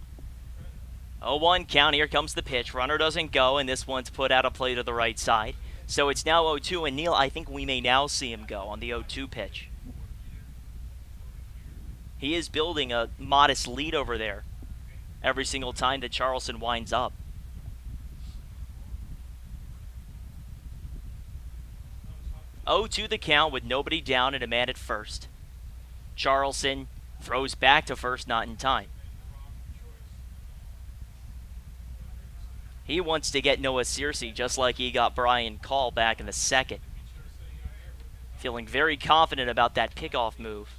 0-1 count. Here comes the pitch. Runner doesn't go, and this one's put out a play to the right side. So it's now 0-2, and Neil, I think we may now see him go on the 0-2 pitch. He is building a modest lead over there every single time that Charleston winds up. To the count with nobody down and a man at first. Charleston throws back to first, not in time. He wants to get Noah Searcy just like he got Brian Call back in the second. Feeling very confident about that pickoff move.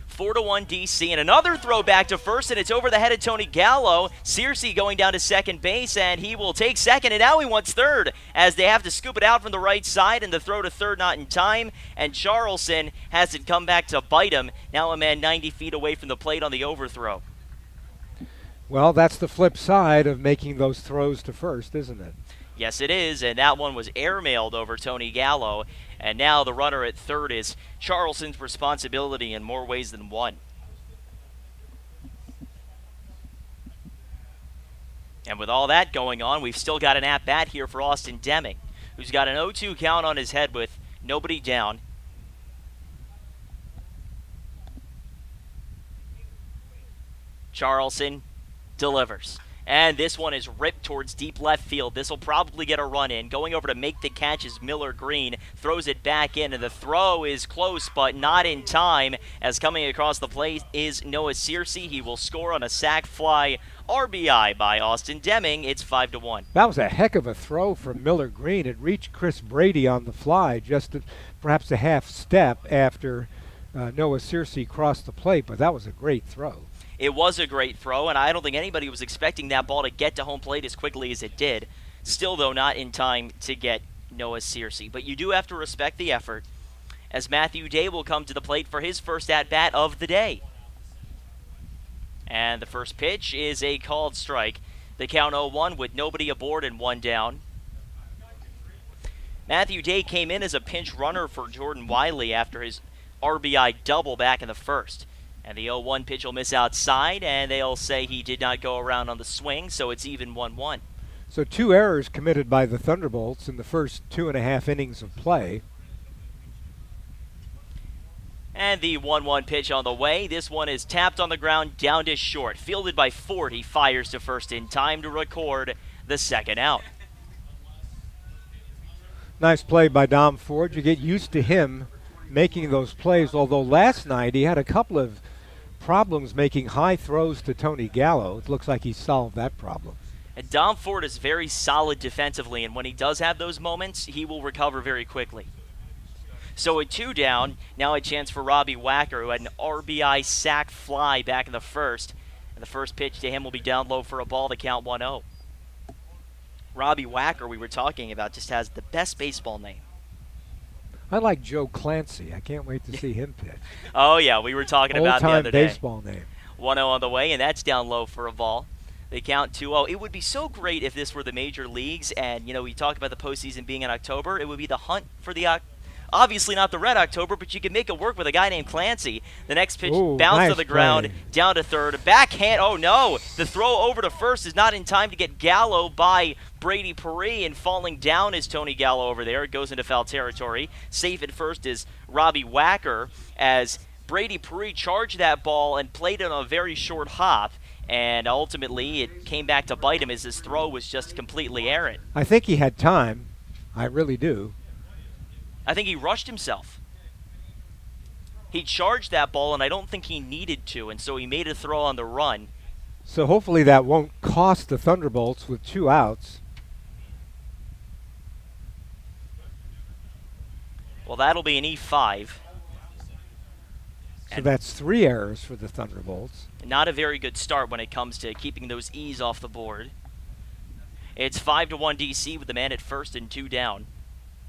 4-1 DC, and another throw back to first, and it's over the head of Tony Gallo. Searcy going down to second base, and he will take second, and now he wants third, as they have to scoop it out from the right side, and the throw to third not in time, and Charleston has it come back to bite him. Now a man 90 feet away from the plate on the overthrow. Well, that's the flip side of making those throws to first, isn't it? Yes, it is, and that one was airmailed over Tony Gallo. And now the runner at third is Charleston's responsibility in more ways than one. And with all that going on, we've still got an at-bat here for Austin Deming, who's got an 0-2 count on his head with nobody down. Charleston delivers. And this one is ripped towards deep left field. This will probably get a run in. Going over to make the catch is Miller Green. Throws it back in, and the throw is close, but not in time. As coming across the plate is Noah Searcy. He will score on a sac fly RBI by Austin Deming. It's 5-1. That was a heck of a throw from Miller Green. It reached Chris Brady on the fly, perhaps a half step after Noah Searcy crossed the plate, but that was a great throw. It was a great throw, and I don't think anybody was expecting that ball to get to home plate as quickly as it did. Still, though, not in time to get Noah Searcy. But you do have to respect the effort, as Matthew Day will come to the plate for his first at-bat of the day. And the first pitch is a called strike. The count 0-1 with nobody aboard and one down. Matthew Day came in as a pinch runner for Jordan Wiley after his RBI double back in the first. And the 0-1 pitch will miss outside, and they'll say he did not go around on the swing, so it's even 1-1. So 2 errors committed by the Thunderbolts in the first 2.5 innings of play. And the 1-1 pitch on the way. This one is tapped on the ground down to short. Fielded by Ford, he fires to first in time to record the second out. Nice play by Dom Ford. You get used to him making those plays, although last night he had a couple of problems making high throws to Tony Gallo. It looks like he solved that problem. And Dom Ford is very solid defensively, and when he does have those moments, he will recover very quickly. So at 2 down, now a chance for Robbie Wacker, who had an RBI sac fly back in the first. And the first pitch to him will be down low for a ball to count 1-0. Robbie Wacker, we were talking about, just has the best baseball name. I like Joe Clancy. I can't wait to see him pitch. Oh, yeah, we were talking about the other day. Old-time baseball name. 1-0 on the way, and that's down low for a ball. They count 2-0. It would be so great if this were the major leagues, and, we talk about the postseason being in October. It would be the hunt for the obviously not the Red October, but you can make it work with a guy named Clancy. The next pitch bounced to the ground, down to third. Backhand, oh no! The throw over to first is not in time to get Gallo by Brady Perry, and falling down is Tony Gallo over there. It goes into foul territory. Safe at first is Robbie Wacker, as Brady Perry charged that ball and played it on a very short hop, and ultimately it came back to bite him as his throw was just completely errant. I think he had time. I really do. I think he rushed himself. He charged that ball, and I don't think he needed to, and so he made a throw on the run. So hopefully that won't cost the Thunderbolts with 2 outs. Well, that'll be an E5. So that's 3 errors for the Thunderbolts. Not a very good start when it comes to keeping those E's off the board. It's 5-1 DC with the man at first and 2 down.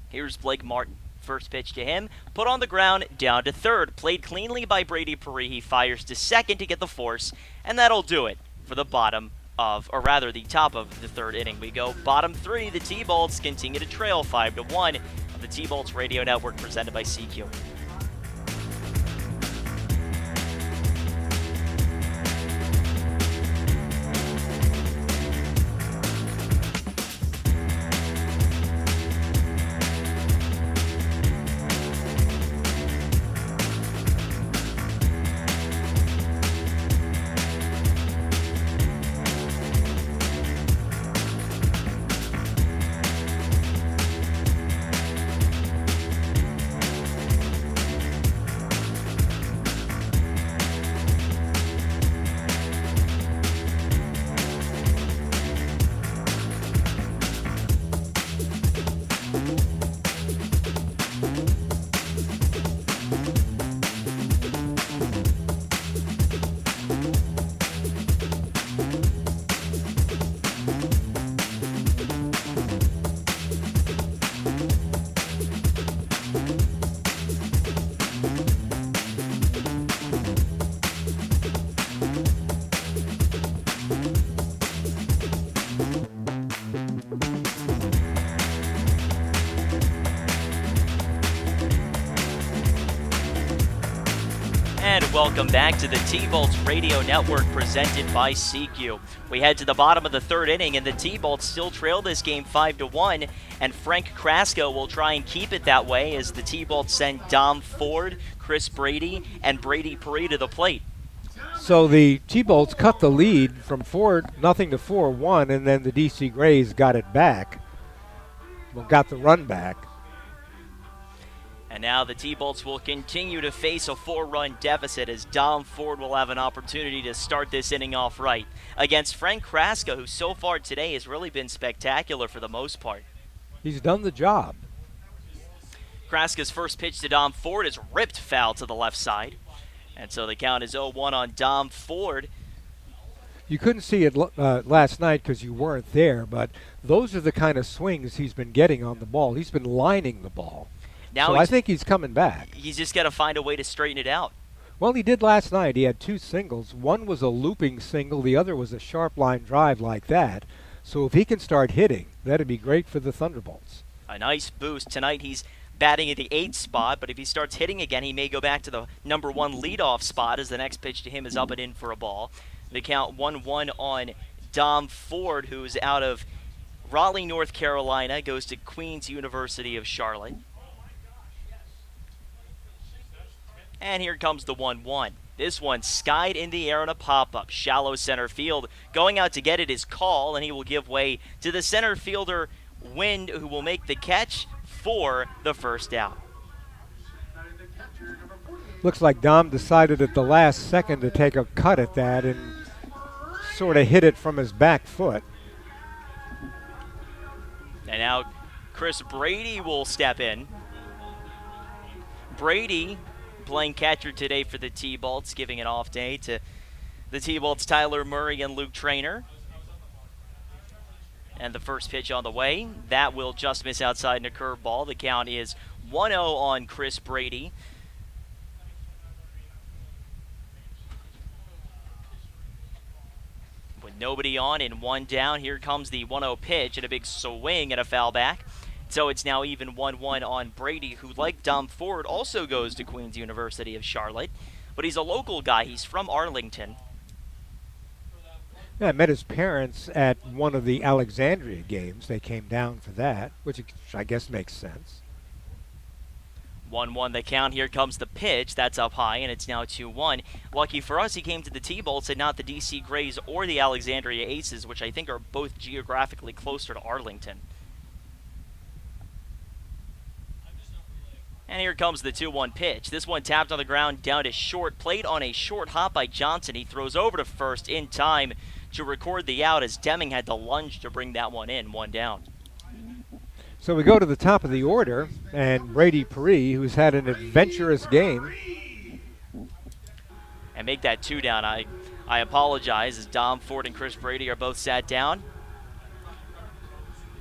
Here's Blake Martin. First pitch to him, put on the ground, down to third. Played cleanly by Brady Perry. He fires to second to get the force, and that'll do it for the the top of the third inning. We go bottom 3. The T-Bolts continue to trail 5-1 of the T-Bolts Radio Network presented by CQ. And welcome back to the T-Bolts Radio Network presented by CQ. We head to the bottom of the third inning, and the T-Bolts still trail this game 5-1, and Frank Krasko will try and keep it that way as the T-Bolts send Dom Ford, Chris Brady, and Brady Perry to the plate. So the T-Bolts cut the lead from 4-0 to 4-1, and then the DC Grays got it back. Well, got the run back. And now the T-Bolts will continue to face a 4-run deficit as Dom Ford will have an opportunity to start this inning off right against Frank Kraska, who so far today has really been spectacular for the most part. He's done the job. Kraska's first pitch to Dom Ford is ripped foul to the left side. And so the count is 0-1 on Dom Ford. You couldn't see it last night because you weren't there, but those are the kind of swings he's been getting on the ball. He's been lining the ball. Now so I think he's coming back. He's just got to find a way to straighten it out. Well, he did last night. He had 2 singles. One was a looping single. The other was a sharp line drive like that. So if he can start hitting, that'd be great for the Thunderbolts. A nice boost. Tonight he's batting at the 8th spot, but if he starts hitting again, he may go back to the number 1 leadoff spot as the next pitch to him is up and in for a ball. The count 1-1 on Dom Ford, who's out of Raleigh, North Carolina, goes to Queen's University of Charlotte. And here comes the 1-1. This one skied in the air on a pop-up, shallow center field. Going out to get it is Call, and he will give way to the center fielder, Wind, who will make the catch for the first out. Looks like Dom decided at the last second to take a cut at that and sort of hit it from his back foot. And now Chris Brady will step in. Brady playing catcher today for the T-Bolts, giving an off day to the T-Bolts' Tyler Murray and Luke Traynor. And the first pitch on the way. That will just miss outside in a curveball. The count is 1-0 on Chris Brady. With nobody on and 1 down, here comes the 1-0 pitch and a big swing and a foul back. So it's now even 1-1 on Brady, who, like Dom Ford, also goes to Queen's University of Charlotte. But he's a local guy. He's from Arlington. Yeah, I met his parents at one of the Alexandria games. They came down for that, which I guess makes sense. 1-1 the count. Here comes the pitch. That's up high, and it's now 2-1. Lucky for us, he came to the T-Bolts and not the DC Grays or the Alexandria Aces, which I think are both geographically closer to Arlington. And here comes the 2-1 pitch. This one tapped on the ground down to short. Played on a short hop by Johnson. He throws over to first in time to record the out as Deming had to lunge to bring that one in. 1 down. So we go to the top of the order, and Brady Paree, who's had an adventurous game. And make that 2 down. I apologize as Dom Ford and Chris Brady are both sat down.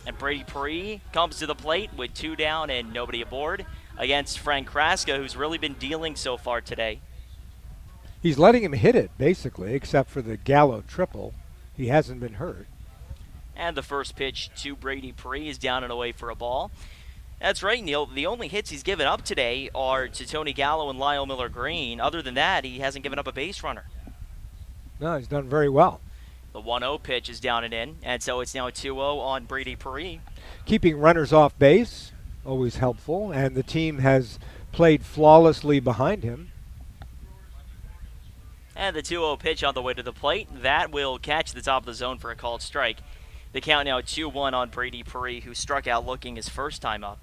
And Brady Paree comes to the plate with 2 down and nobody aboard against Frank Kraska, who's really been dealing so far today. He's letting him hit it, basically, except for the Gallo triple. He hasn't been hurt. And the first pitch to Brady Paree is down and away for a ball. That's right, Neil. The only hits he's given up today are to Tony Gallo and Lyle Miller Green. Other than that, he hasn't given up a base runner. No, he's done very well. The 1-0 pitch is down and in, and so it's now 2-0 on Brady Paree. Keeping runners off base, always helpful, and the team has played flawlessly behind him. And the 2-0 pitch on the way to the plate. That will catch the top of the zone for a called strike. The count now 2-1 on Brady Paree, who struck out looking his first time up.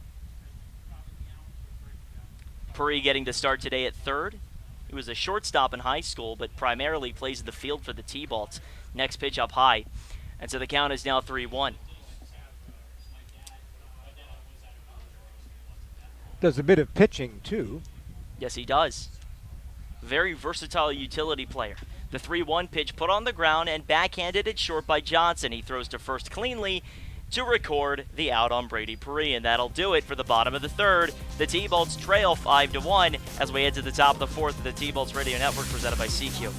Paree getting to start today at third. He was a shortstop in high school, but primarily plays the field for the T-Bolts. Next pitch up high. And so the count is now 3-1. Does a bit of pitching, too. Yes, he does. Very versatile utility player. The 3-1 pitch put on the ground and backhanded it short by Johnson. He throws to first cleanly to record the out on Brady Paree, and that'll do it for the bottom of the third. The T-Bolts trail 5-1 as we head to the top of the fourth of the T-Bolts Radio Network presented by CQ.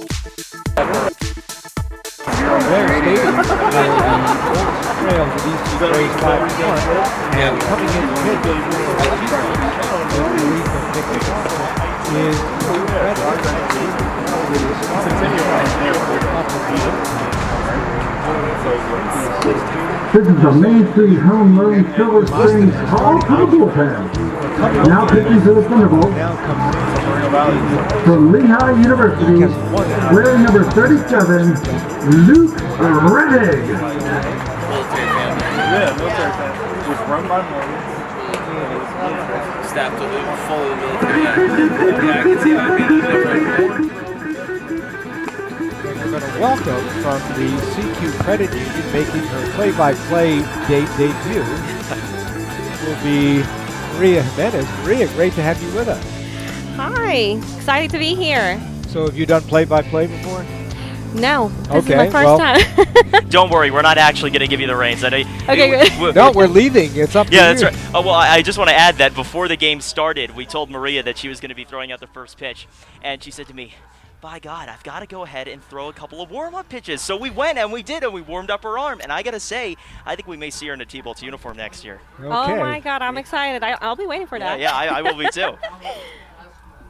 Their stadium where the Bulls trail the DC Rays 5-1, and coming in to hit the relief of Victor is This is a Main Street home run, Silver Springs, Hall Thunderbolts fans. Now pitching to the Thunderbolts from Lehigh University, wearing number 37, Luke Reddick. Yeah, military fan. Was run by Morgan. Staff to Luke, fully military. Yeah, I can see that being a difference. We're going to welcome from the CQ Credit Union making her play-by-play debut will be Maria Jimenez. Maria, great to have you with us. Hi, excited to be here. So have you done play-by-play before? No, this Okay, is my first time. Don't worry, we're not actually going to give you the reins. Okay, good. No, we're leaving. It's up to you. Yeah, that's right. Oh, well, I just want to add that before the game started, we told Maria that she was going to be throwing out the first pitch, and she said to me, by God, I've got to go ahead and throw a couple of warm-up pitches. So we went, and we did, and we warmed up her arm. And I got to say, I think we may see her in a T-Bolts uniform next year. Okay. Oh, my God, I'm excited. I'll be waiting for that. Yeah, I will be too.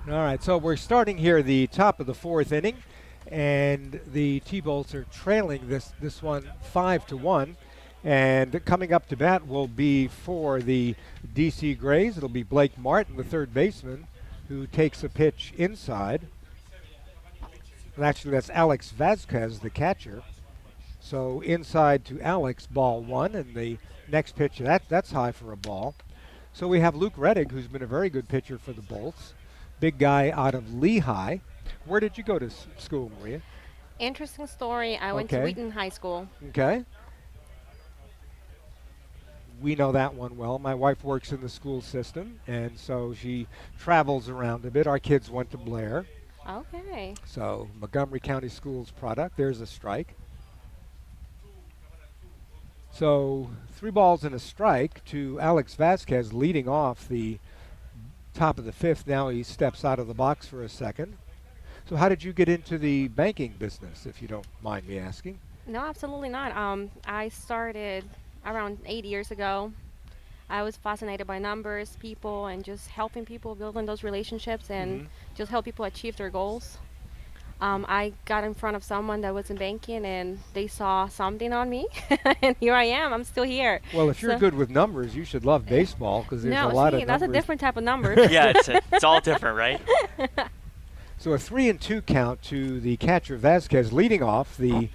All right, so we're starting here the top of the fourth inning, and the T-Bolts are trailing this one 5-1. And coming up to bat will be for the DC Grays. It'll be Blake Martin, the third baseman, who takes a pitch inside. And actually, that's Alex Vasquez, the catcher. So inside to Alex, ball one, and the next pitch, that's high for a ball. So we have Luke Reddick, who's been a very good pitcher for the Bolts. Big guy out of Lehigh. Where did you go to school, Maria? Interesting story. I went to Wheaton High School. Okay. We know that one well. My wife works in the school system, and so she travels around a bit. Our kids went to Blair. Okay. So Montgomery County Schools product. There's a strike. So 3 balls and a strike to Alex Vasquez leading off the top of the fifth. Now he steps out of the box for a second. So how did you get into the banking business, if you don't mind me asking? No, absolutely not. I started around 8 years ago. I was fascinated by numbers, people, and just helping people, building those relationships, and just help people achieve their goals. I got in front of someone that was in banking, and they saw something on me, and here I am. I'm still here. Well, if you're good with numbers, you should love baseball because there's a lot of numbers. That's a different type of number. Yeah, it's all different, right? So a 3-2 count to the catcher Vasquez leading off the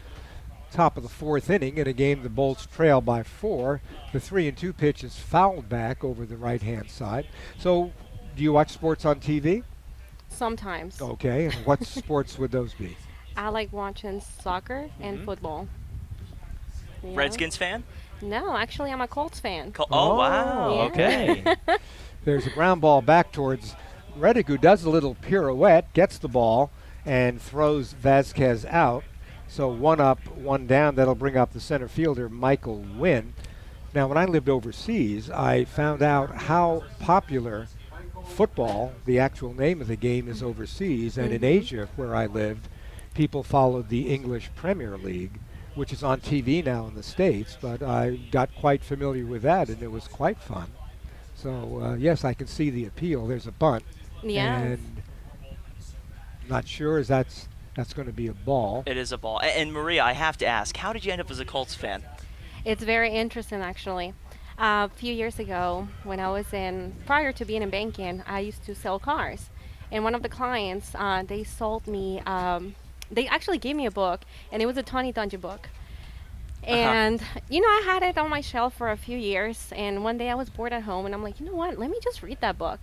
top of the fourth inning in a game the Bolts trail by 4. The 3-2 pitch is fouled back over the right-hand side. So do you watch sports on TV? Sometimes. Okay, and what sports would those be? I like watching soccer and football. Yeah. Redskins fan? No, actually, I'm a Colts fan. Oh, wow. Yeah. Okay. There's a ground ball back towards Reddick, who does a little pirouette, gets the ball, and throws Vasquez out. So 1 up, 1 down. That'll bring up the center fielder, Michael Wynn. Now, when I lived overseas, I found out how popular football, the actual name of the game, is overseas. And in Asia, where I lived, people followed the English Premier League, which is on TV now in the States. But I got quite familiar with that, and it was quite fun. So, yes, I can see the appeal. There's a bunt. Yeah. And not sure as that's going to be a ball. It is a ball. And Maria, I have to ask, how did you end up as a Colts fan? It's very interesting, actually. A few years ago, when I was prior to being in banking, I used to sell cars. And one of the clients, they sold me, they actually gave me a book, and it was a Tony Dungy book. And, I had it on my shelf for a few years, and one day I was bored at home, and I'm like, you know what, let me just read that book.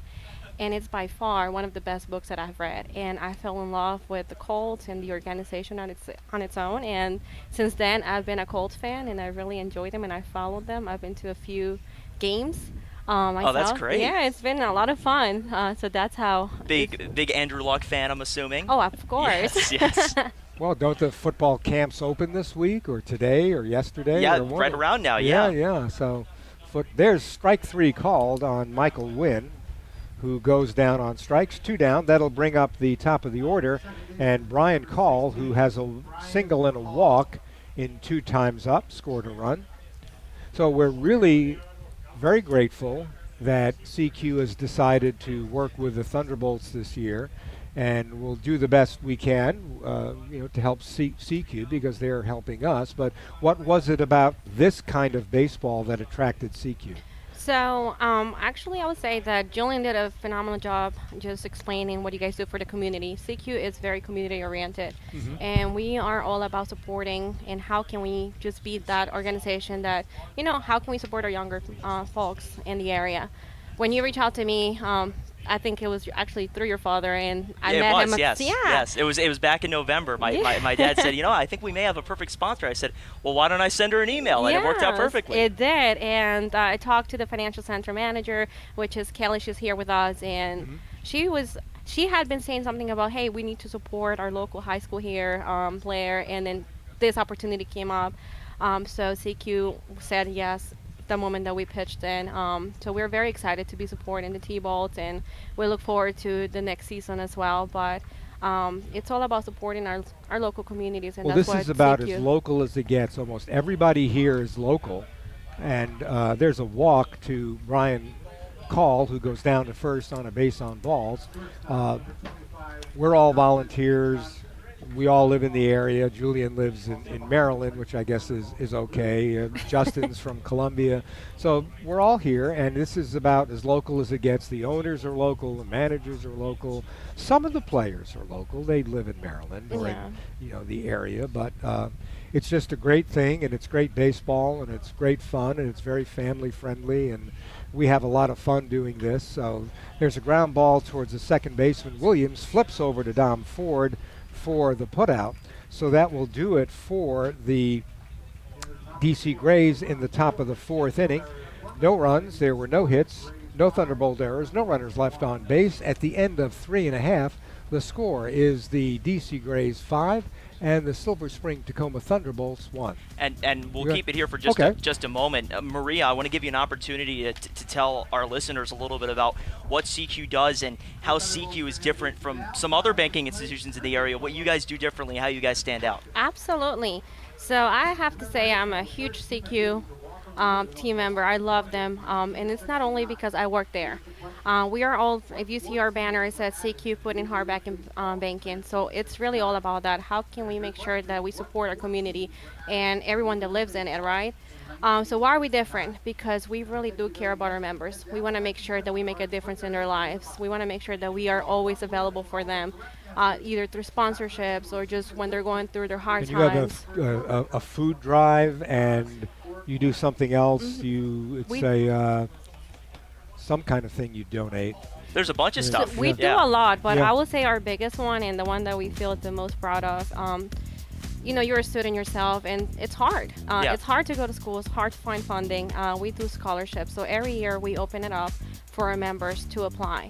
And it's by far one of the best books that I've read. And I fell in love with the Colts and the organization on its own. And since then, I've been a Colts fan, and I really enjoyed them, and I followed them. I've been to a few games myself. Oh, that's great. Yeah, it's been a lot of fun. So that's how. Big Andrew Luck fan, I'm assuming. Oh, of course. Yes. Well, don't the football camps open this week or today or yesterday? Yeah, or right around now, Yeah. So there's strike 3 called on Michael Wynn, who goes down on strikes, 2 down. That'll bring up the top of the order. And Brian Call, who has a single and a walk in 2 times up, scored a run. So we're really very grateful that CQ has decided to work with the Thunderbolts this year, and we'll do the best we can, to help CQ because they're helping us. But what was it about this kind of baseball that attracted CQ? So, actually, I would say that Julian did a phenomenal job just explaining what you guys do for the community. CQ is very community-oriented, and we are all about supporting and how can we just be that organization that, how can we support our younger folks in the area. When you reach out to me, I think it was actually through your father, and I met him. Yes. It was back in November. My dad said, I think we may have a perfect sponsor. I said, well, why don't I send her an email? And it worked out perfectly. It did, and I talked to the financial center manager, which is Kelly. She's here with us, and she had been saying something about, hey, we need to support our local high school here, Blair, and then this opportunity came up. So CQ said yes the moment that we pitched in. So we're very excited to be supporting the T-Bolts, and we look forward to the next season as well. But it's all about supporting our local communities, and this is about as local as it gets. Almost everybody here is local, and there's a walk to Brian Call, who goes down to first on a base on balls. We're all volunteers. We all live in the area. Julian lives in Maryland, which I guess is okay. Justin's from Columbia. So we're all here, and this is about as local as it gets. The owners are local. The managers are local. Some of the players are local. They live in Maryland or in the area. But it's just a great thing, and it's great baseball, and it's great fun, and it's very family-friendly, and we have a lot of fun doing this. So there's a ground ball towards the second baseman. Williams flips over to Dom Ford for the putout. So that will do it for the DC Grays in the top of the 4th inning. No runs, there were no hits, no Thunderbolt errors, no runners left on base. At the end of 3.5, the score is the DC Grays 5 and the Silver Spring Takoma Thunderbolts 1. And we'll keep it here for just a moment. Maria, I want to give you an opportunity to tell our listeners a little bit about what CQ does and how CQ is different from some other banking institutions in the area, what you guys do differently, how you guys stand out. Absolutely. So I have to say I'm a huge CQ team member. I love them, and it's not only because I work there. We are all, if you see our banner, it says CQ putting hard back in banking. So it's really all about that. How can we make sure that we support our community and everyone that lives in it, right? So why are we different? Because we really do care about our members. We want to make sure that we make a difference in their lives. We want to make sure that we are always available for them, either through sponsorships or just when they're going through their hard times. You have a food drive, and you do something else. Some kind of thing you donate. There's a bunch of stuff. So we do a lot, but I will say our biggest one and the one that we feel the most proud of, you're a student yourself, and it's hard. It's hard to go to school. It's hard to find funding. We do scholarships. So every year we open it up for our members to apply.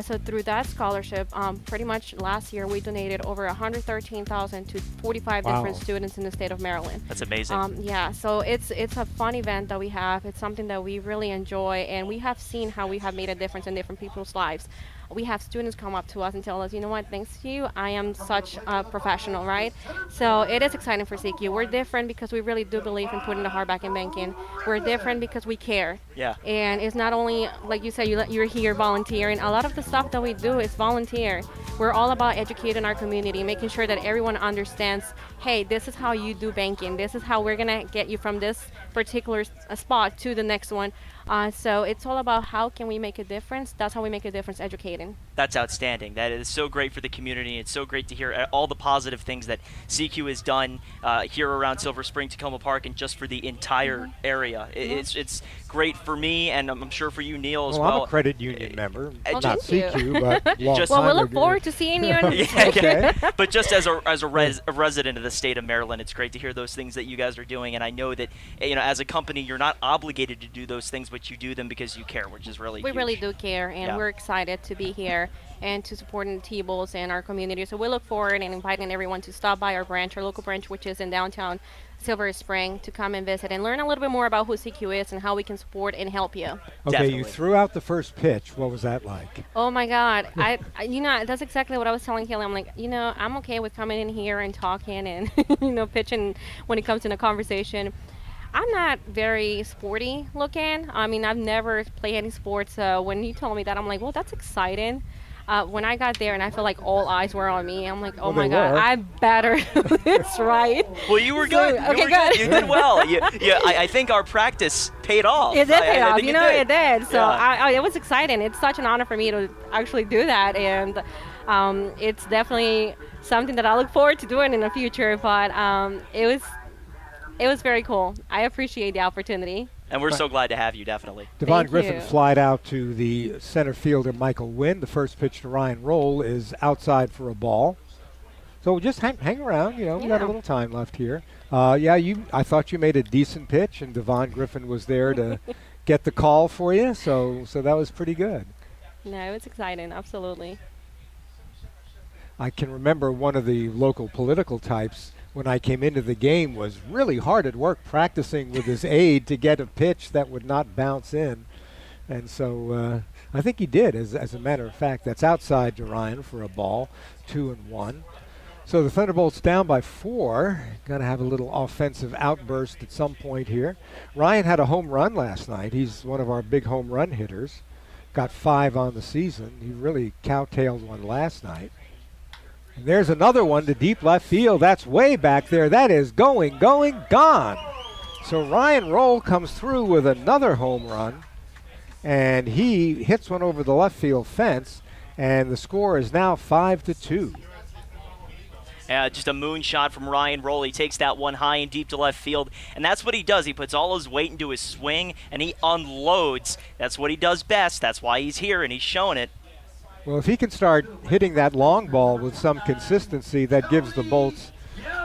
So through that scholarship, pretty much last year we donated over $113,000 to 45 different students in the state of Maryland. That's amazing. So it's a fun event that we have. It's something that we really enjoy, and we have seen how we have made a difference in different people's lives. We have students come up to us and tell us, you know what, thanks to you, I am such a professional, right? So it is exciting for CQ. We're different because we really do believe in putting the heart back in banking. We're different because we care. Yeah. And it's not only, like you said, you're here volunteering. A lot of the stuff that we do is volunteer. We're all about educating our community, making sure that everyone understands, hey, this is how you do banking. This is how we're going to get you from this particular spot to the next one. So it's all about how can we make a difference. That's how we make a difference, educating. That's outstanding. That is so great for the community. It's so great to hear all the positive things that CQ has done here around Silver Spring, Takoma Park, and just for the entire area. It's great for me, and I'm sure for you, Neil, as well. I'm a credit union member. Well, not CQ, but long well, we look forward to seeing you. But just as a resident of the state of Maryland, it's great to hear those things that you guys are doing, and I know that as a company, you're not obligated to do those things, but you do them because you care, which is really huge. We really do care, and we're excited to be here and to support the T-Bolts and our community. So we look forward and inviting everyone to stop by our branch, our local branch, which is in downtown Silver Spring to come and visit and learn a little bit more about who CQ is and how we can support and help you. Okay, Definitely. you threw out the first pitch. What was that like? Oh my God, that's exactly what I was telling Haley. I'm like, I'm okay with coming in here and talking and, pitching when it comes in a conversation. I'm not very sporty looking. I mean, I've never played any sports. So when you told me that, I'm like, well, that's exciting. When I got there and I felt like all eyes were on me, I'm like, oh my God, I better do this right. Well, you were good. Okay, good. You did well. I think our practice paid off. It did pay I off. think It did. So Yeah. it was exciting. It's such an honor for me to actually do that. And it's definitely something that I look forward to doing in the future. But it was very cool. I appreciate the opportunity. And we're so glad to have you, definitely. Devon Thank Griffin you. flied out to the center fielder, Michael Wynn. The first pitch to Ryan Roll is outside for a ball. So just hang around. We got a Yeah. little time left here. I thought you made a decent pitch, and Devon Griffin was there to get the call for you. So that was pretty good. No, it was exciting. Absolutely. I can remember one of the local political types when I came into the game was really hard at work practicing with his aide to get a pitch that would not bounce in. And so I think he did, as a matter of fact. That's outside to Ryan for a ball, 2-1. So the Thunderbolts down by 4. Got to have a little offensive outburst at some point here. Ryan had a home run last night. He's one of our big home run hitters. Got 5 on the season. He really cowtailed one last night. And there's another one to deep left field. That's way back there. That is going, gone. So Ryan Roll comes through with another home run, and he hits one over the left field fence, and the score is now 5-2. Just a moonshot from Ryan Roll. He takes that one high and deep to left field, and that's what he does. He puts all his weight into his swing, and he unloads. That's what he does best. That's why he's here, and he's showing it. Well, if he can start hitting that long ball with some consistency, that gives the Bolts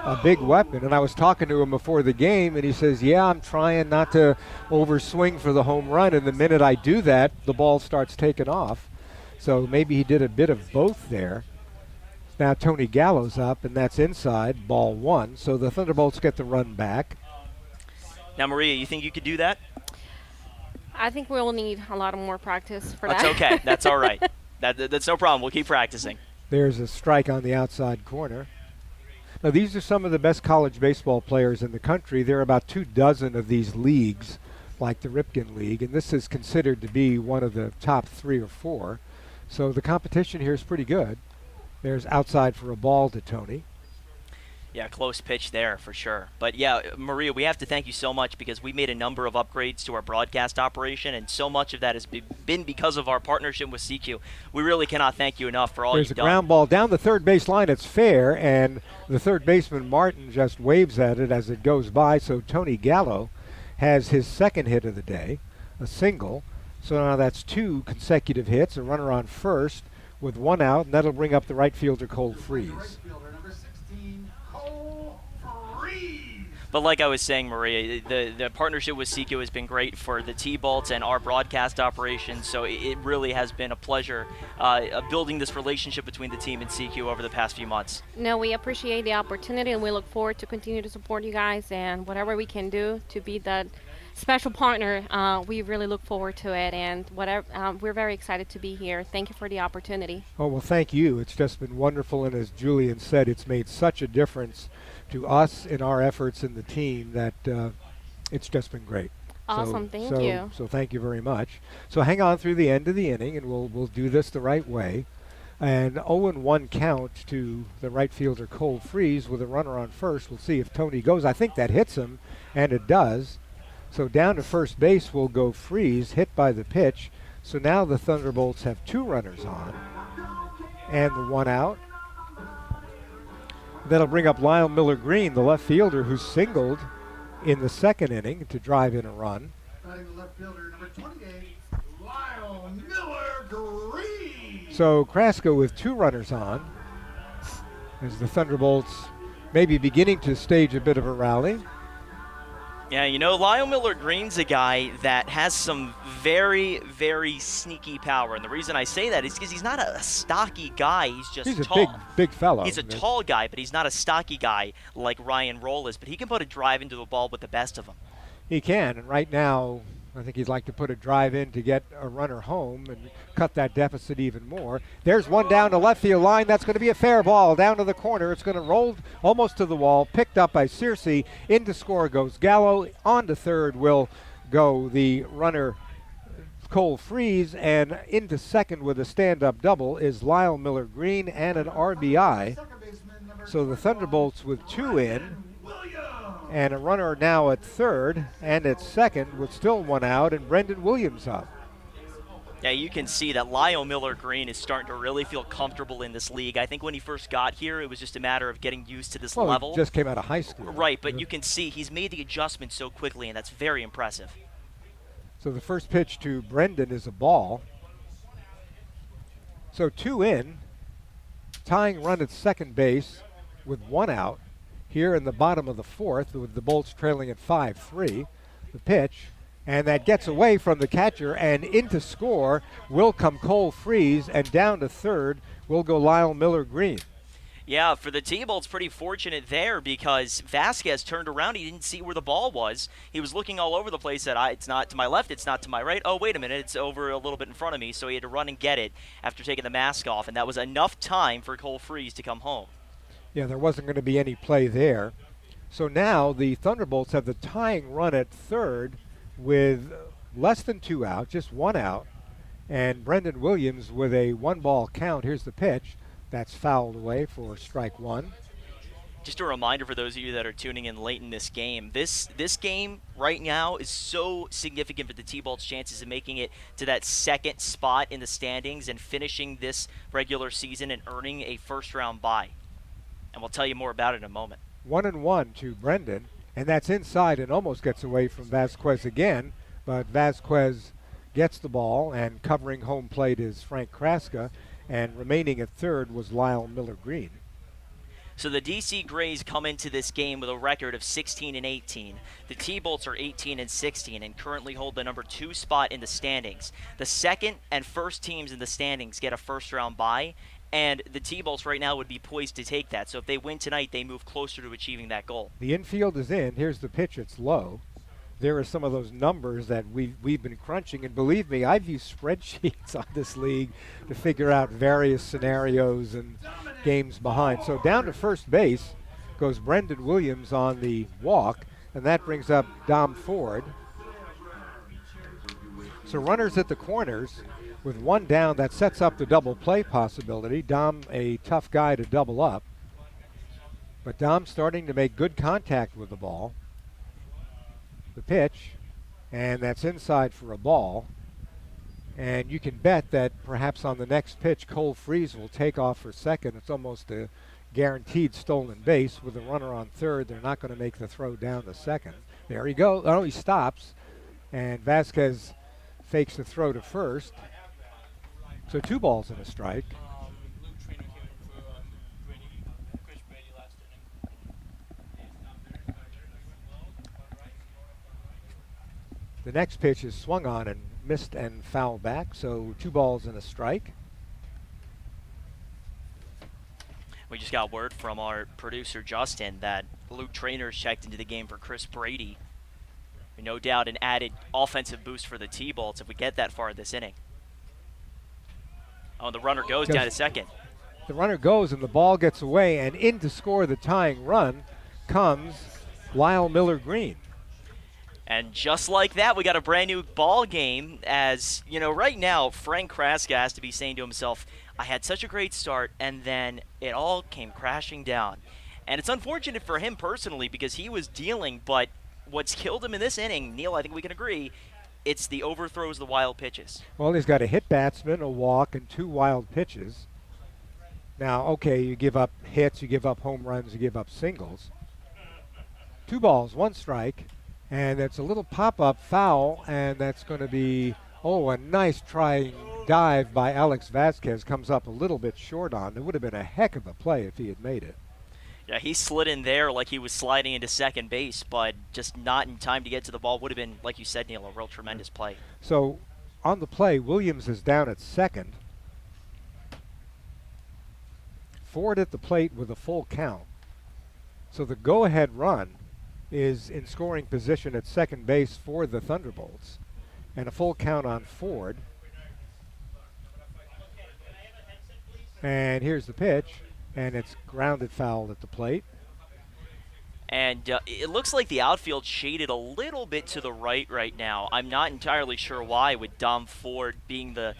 a big weapon. And I was talking to him before the game, and he says, yeah, I'm trying not to overswing for the home run, and the minute I do that, the ball starts taking off. So maybe he did a bit of both there. Now Tony Gallo's up, and that's inside, ball 1. So the Thunderbolts get the run back. Now, Maria, you think you could do that? I think we'll need a lot of more practice for that. That's okay. That's all right. That's no problem. We'll keep practicing. There's a strike on the outside corner. Now, these are some of the best college baseball players in the country. There are about 24 of these leagues, like the Ripken League, and this is considered to be one of the top 3 or 4. So the competition here is pretty good. There's outside for a ball to Tony. Yeah, close pitch there for sure. But yeah, Maria, we have to thank you so much because we made a number of upgrades to our broadcast operation, and so much of that has been because of our partnership with CQ. We really cannot thank you enough for all There's you've a done. ground ball down the third base line. It's fair, and the third baseman, Martin, just waves at it as it goes by. So Tony Gallo has his second hit of the day, a single. So now that's 2 consecutive hits, a runner on first with 1 out, and that'll bring up the right fielder, Cole Freeze. But like I was saying, Maria, the partnership with CQ has been great for the T-Bolts and our broadcast operations, so it really has been a pleasure building this relationship between the team and CQ over the past few months. No, we appreciate the opportunity, and we look forward to continue to support you guys and whatever we can do to be that special partner. We really look forward to it, and we're very excited to be here. Thank you for the opportunity. Oh, well, thank you. It's just been wonderful, and as Julian said, it's made such a difference to us in our efforts in the team that it's just been great. Awesome, thank you. So thank you very much. So hang on through the end of the inning, and we'll do this the right way. And 0-1 count to the right fielder, Cole Freeze, with a runner on first. We'll see if Tony goes. I think that hits him, and it does. So down to first base will go Freeze, hit by the pitch. So now the Thunderbolts have 2 runners on, and the 1 out. That'll bring up Lyle Miller-Green, the left fielder, who singled in the second inning to drive in a run. Batting the left fielder, number 28, Lyle Miller-Green. So Krasko with 2 runners on, as the Thunderbolts maybe beginning to stage a bit of a rally. Yeah, you know, Lyle Miller Green's a guy that has some very, very sneaky power. And the reason I say that is because he's not a stocky guy. He's just He's a tall. big fellow. He's a tall guy, but he's not a stocky guy like Ryan Roll is. But he can put a drive into the ball with the best of them. He can, and right now, I think he'd like to put a drive in to get a runner home and cut that deficit even more. There's one down to left field line. That's going to be a fair ball down to the corner. It's going to roll almost to the wall, picked up by Searcy. Into score goes Gallo. On to third will go the runner Cole Freeze, and into second with a stand-up double is Lyle Miller Green and an RBI. So the Thunderbolts with 2 in. And a runner now at third and at second with still 1 out, and Brendan Williams up. Yeah, you can see that Lyle Miller Green is starting to really feel comfortable in this league. I think when he first got here, it was just a matter of getting used to this level. He just came out of high school. Right, but you can see he's made the adjustment so quickly, and that's very impressive. So the first pitch to Brendan is a ball. So 2 in, tying run at second base with 1 out. Here in the bottom of the fourth, with the Bolts trailing at 5-3, the pitch, and that gets away from the catcher, and into score will come Cole Freeze, and down to third will go Lyle Miller Green. Yeah, for the T-Bolts, pretty fortunate there because Vasquez turned around. He didn't see where the ball was. He was looking all over the place, said, it's not to my left, it's not to my right. Oh, wait a minute, it's over a little bit in front of me, so he had to run and get it after taking the mask off, and that was enough time for Cole Freeze to come home. Yeah, there wasn't going to be any play there. So now the Thunderbolts have the tying run at third with less than 2 out, just 1 out. And Brendan Williams with a 1-ball count. Here's the pitch. That's fouled away for strike 1. Just a reminder for those of you that are tuning in late in this game, this game right now is so significant for the T-Bolts' chances of making it to that second spot in the standings and finishing this regular season and earning a first-round bye. And we'll tell you more about it in a moment. 1-1 to Brendan, and that's inside and almost gets away from Vasquez again, but Vasquez gets the ball, and covering home plate is Frank Kraska, and remaining at third was Lyle Miller Green. So the DC Grays come into this game with a record of 16-18. The T-Bolts are 18-16 and currently hold the number 2 spot in the standings. The second and first teams in the standings get a first-round bye, and the T-Bolts right now would be poised to take that. So if they win tonight, they move closer to achieving that goal. The infield is in. Here's the pitch. It's low. There are some of those numbers that we've been crunching, and believe me, I've used spreadsheets on this league to figure out various scenarios and games behind. So down to first base goes Brendan Williams on the walk, and that brings up Dom Ford. So runners at the corners with 1 down. That sets up the double play possibility. Dom, a tough guy to double up, but Dom's starting to make good contact with the ball. The pitch, and that's inside for a ball. And you can bet that perhaps on the next pitch, Cole Freeze will take off for second. It's almost a guaranteed stolen base with a runner on third. They're not going to make the throw down to second. There he goes. Oh, he stops, and Vasquez fakes the throw to first. So 2 balls and a strike. The next pitch is swung on and missed and fouled back, so 2 balls and a strike. We just got word from our producer, Justin, that Luke Trainer's checked into the game for Chris Brady. No doubt an added offensive boost for the T-Bolts if we get that far this inning. Oh, the runner goes down to second. The runner goes and the ball gets away, and in to score the tying run comes Lyle Miller Green. And just like that, we got a brand new ball game. As you know, right now, Frank Kraska has to be saying to himself, I had such a great start, and then it all came crashing down. And it's unfortunate for him personally because he was dealing, but what's killed him in this inning, Neil, I think we can agree, it's the overthrows, the wild pitches. Well, he's got a hit batsman, a walk, and 2 wild pitches. Now, okay, you give up hits, you give up home runs, you give up singles. 2 balls, 1 strike. And it's a little pop-up foul, and that's going to be, a nice trying dive by Alex Vasquez. Comes up a little bit short on. It would have been a heck of a play if he had made it. Yeah, he slid in there like he was sliding into second base, but just not in time to get to the ball. Would have been, like you said, Neil, a real tremendous play. So on the play, Williams is down at second. Ford at the plate with a full count. So the go-ahead run is in scoring position at second base for the Thunderbolts. And a full count on Ford. And here's the pitch, and it's grounded foul at the plate. And it looks like the outfield shaded a little bit to the right now. I'm not entirely sure why, with Dom Ford being the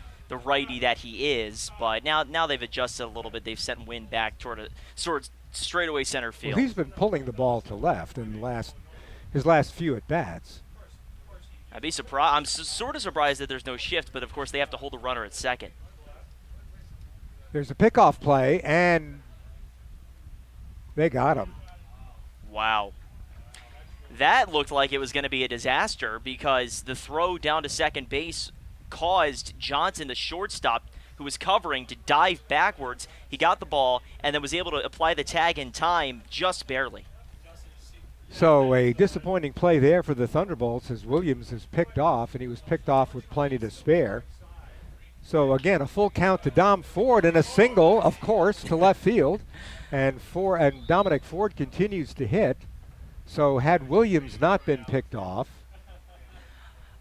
righty that he is, but now they've adjusted a little bit. They've sent wind back toward straightaway center field. Well, he's been pulling the ball to left in his last few at bats. I'd be surprised. I'm sort of surprised that there's no shift, but of course they have to hold the runner at second. There's a pickoff play, and they got him. Wow. That looked like it was going to be a disaster because the throw down to second base caused Johnson, the shortstop, who was covering, to dive backwards. He got the ball and then was able to apply the tag in time, just barely. So a disappointing play there for the Thunderbolts as Williams is picked off, and he was picked off with plenty to spare. So again, a full count to Dom Ford and a single, of course, to left field. And Dominic Ford continues to hit. So had Williams not been picked off,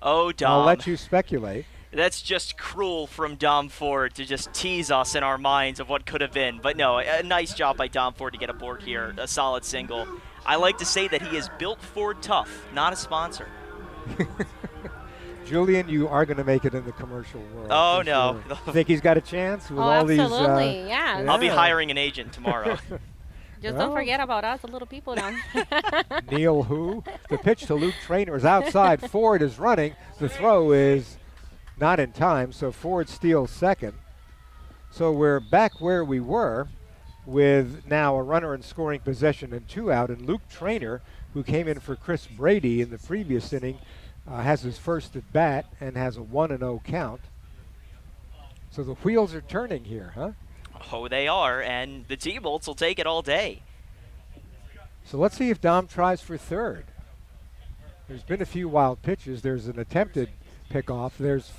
oh, Dom, I'll let you speculate. That's just cruel from Dom Ford to just tease us in our minds of what could have been. But no, a nice job by Dom Ford to get aboard here, a solid single. I like to say that he is built Ford tough, not a sponsor. Julian, you are going to make it in the commercial world. Oh, no. Sure. Think he's got a chance with all absolutely, these? yeah. I'll be hiring an agent tomorrow. Just don't forget about us, the little people down. Neil who? The pitch to Luke Traynor is outside. Ford is running. The throw is not in time, so Ford steals second. So we're back where we were with now a runner in scoring possession and 2 out. And Luke Traynor, who came in for Chris Brady in the previous inning, has his first at bat and has a 1-0 count. So the wheels are turning here, huh? Oh, they are, and the T-Bolts will take it all day. So let's see if Dom tries for third. There's been a few wild pitches. There's an attempted pickoff. There's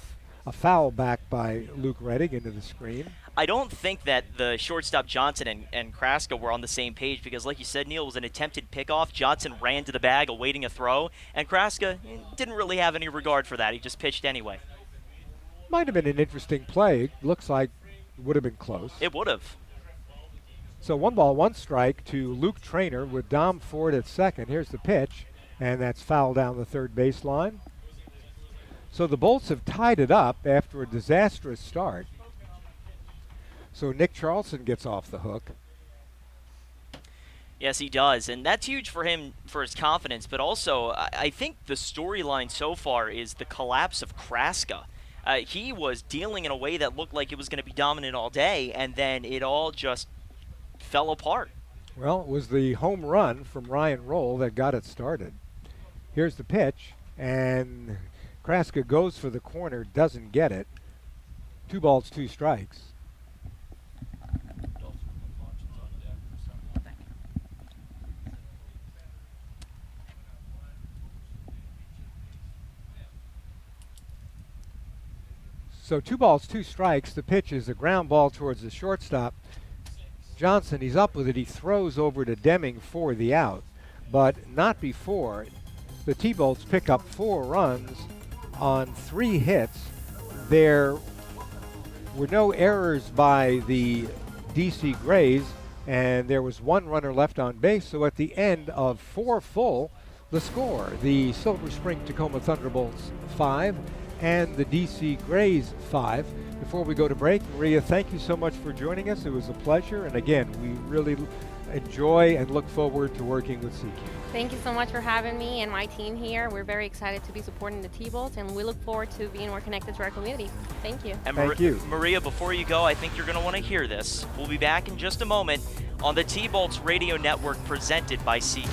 a foul back by Luke Redding into the screen. I don't think that the shortstop Johnson and Kraska were on the same page because, like you said, Neil, it was an attempted pickoff. Johnson ran to the bag awaiting a throw, and Kraska didn't really have any regard for that. He just pitched anyway. Might have been an interesting play. Looks like it would have been close. It would have. So 1 ball, 1 strike to Luke Traynor with Dom Ford at second. Here's the pitch, and that's foul down the third baseline. So the Bolts have tied it up after a disastrous start. So Nick Charlson gets off the hook. Yes, he does, and that's huge for him, for his confidence, but also I think the storyline so far is the collapse of Kraska. He was dealing in a way that looked like it was going to be dominant all day, and then it all just fell apart. Well, it was the home run from Ryan Roll that got it started. Here's the pitch, and Kraska goes for the corner, doesn't get it. 2 balls, 2 strikes. So 2 balls, 2 strikes. The pitch is a ground ball towards the shortstop. Johnson, he's up with it. He throws over to Deming for the out, but not before. The T-Bolts pick up 4 runs on 3 hits. There were no errors by the DC Grays, and there was 1 runner left on base. So at the end of 4 full, the score, the Silver Spring Takoma Thunderbolts 5 and the DC Grays 5. Before we go to break, Maria, thank you so much for joining us. It was a pleasure, and again, we really enjoy and look forward to working with CQ. Thank you so much for having me and my team here. We're very excited to be supporting the T-Bolts, and we look forward to being more connected to our community. Thank you. And Thank you. Maria, before you go, I think you're going to want to hear this. We'll be back in just a moment on the T-Bolts Radio Network presented by CQ.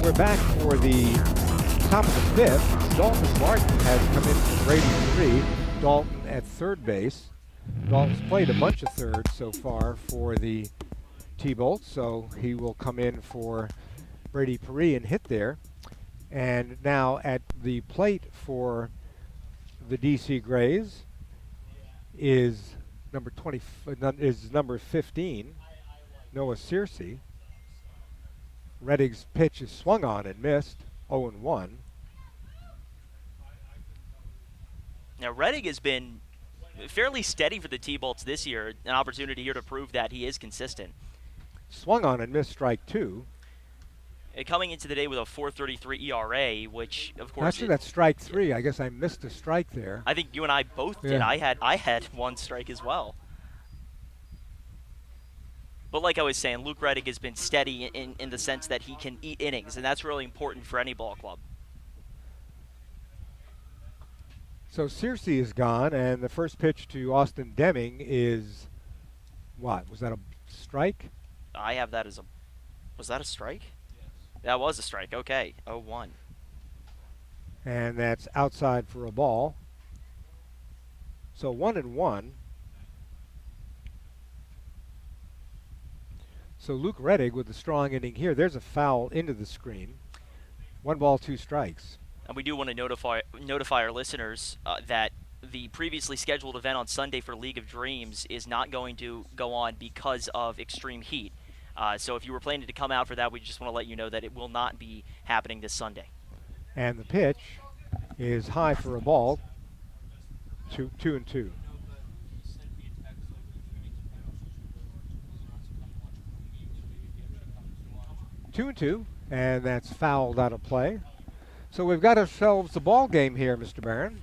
we're back for the top of the fifth. Dalton Martin has come in from Brady 3. Dalton at third base. Dalton's played a bunch of thirds so far for the T-Bolts, so he will come in for Brady Perry and hit there. And now at the plate for the DC Grays is number 15, Noah Searcy. Redig's pitch is swung on and missed, 0-1. Now, Redig has been fairly steady for the T-Bolts this year. An opportunity here to prove that he is consistent. Swung on and missed, strike 2. Coming into the day with a 4.33 ERA, which of course actually that's strike 3. I guess I missed a strike there. I think you and I both did. I had one strike as well. But like I was saying, Luke Redig has been steady in the sense that he can eat innings, and that's really important for any ball club. So Searcy is gone, and the first pitch to Austin Deming is what? Was that a strike? I have that as a... Was that a strike? Yes. That was a strike. Okay. 0-1. And that's outside for a ball. So 1-1. So Luke Redig with the strong inning here. There's a foul into the screen. 1 ball, 2 strikes. And we do want to notify our listeners that the previously scheduled event on Sunday for League of Dreams is not going to go on because of extreme heat. So if you were planning to come out for that, we just want to let you know that it will not be happening this Sunday. And the pitch is high for a ball. 2-2. Two and two, and that's fouled out of play. So we've got ourselves a ball game here, Mr. Barron.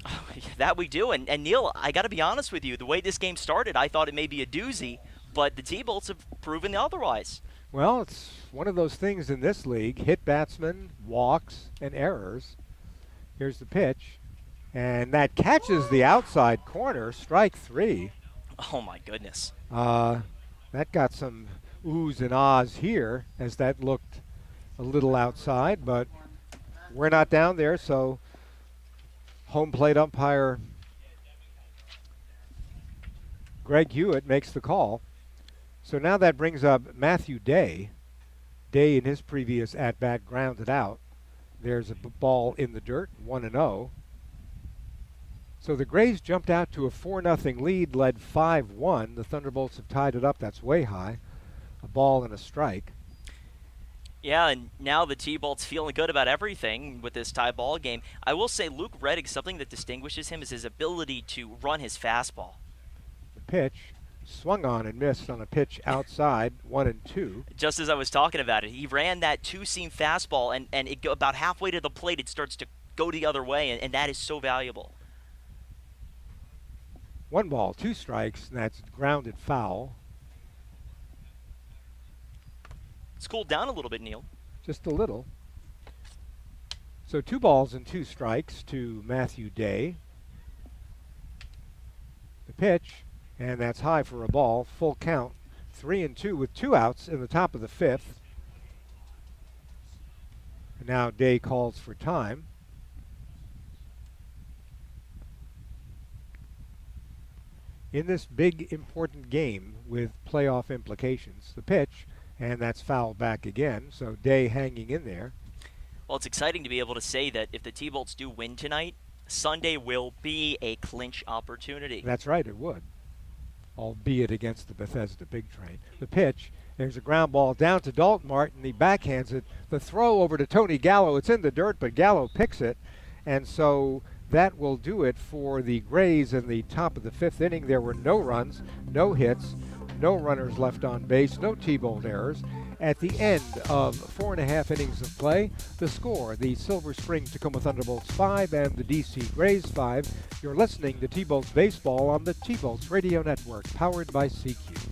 That we do, and Neil, I got to be honest with you. The way this game started, I thought it may be a doozy, but the T-Bolts have proven otherwise. Well, it's one of those things in this league: hit batsmen, walks, and errors. Here's the pitch, and that catches the outside corner. Strike 3. Oh my goodness. That got some oohs and ahs here as that looked a little outside, but we're not down there, so home plate umpire Greg Hewitt makes the call. So now that brings up Matthew Day. Day in his previous at-bat grounded out. There's a ball in the dirt, 1-0. So the Grays jumped out to a 4-0 lead, led 5-1. The Thunderbolts have tied it up. That's way high. A ball and a strike. Yeah, and now the T-Bolts feeling good about everything with this tie ball game. I will say Luke Redig, something that distinguishes him is his ability to run his fastball. The pitch swung on and missed on a pitch outside, 1-2. Just as I was talking about it, he ran that two-seam fastball, and it about halfway to the plate, it starts to go the other way, and that is so valuable. 1 ball, 2 strikes, and that's grounded foul. It's cooled down a little bit, Neil. Just a little. So 2 balls and 2 strikes to Matthew Day. The pitch, and that's high for a ball. Full count, 3-2 with 2 outs in the top of the 5th. And now Day calls for time. In this big, important game with playoff implications, the pitch, and that's fouled back again, so Day hanging in there. Well, it's exciting to be able to say that if the T-Bolts do win tonight, Sunday will be a clinch opportunity. That's right, it would, albeit against the Bethesda Big Train. The pitch, there's a ground ball down to Dalton Martin. He backhands it. The throw over to Tony Gallo. It's in the dirt, but Gallo picks it, and so that will do it for the Grays in the top of the 5th inning. There were no runs, no hits, no runners left on base, no T-Bolt errors. At the end of 4.5 innings of play, the score, the Silver Spring Takoma Thunderbolts 5 and the DC Grays 5. You're listening to T-Bolts Baseball on the T-Bolts Radio Network, powered by CQ.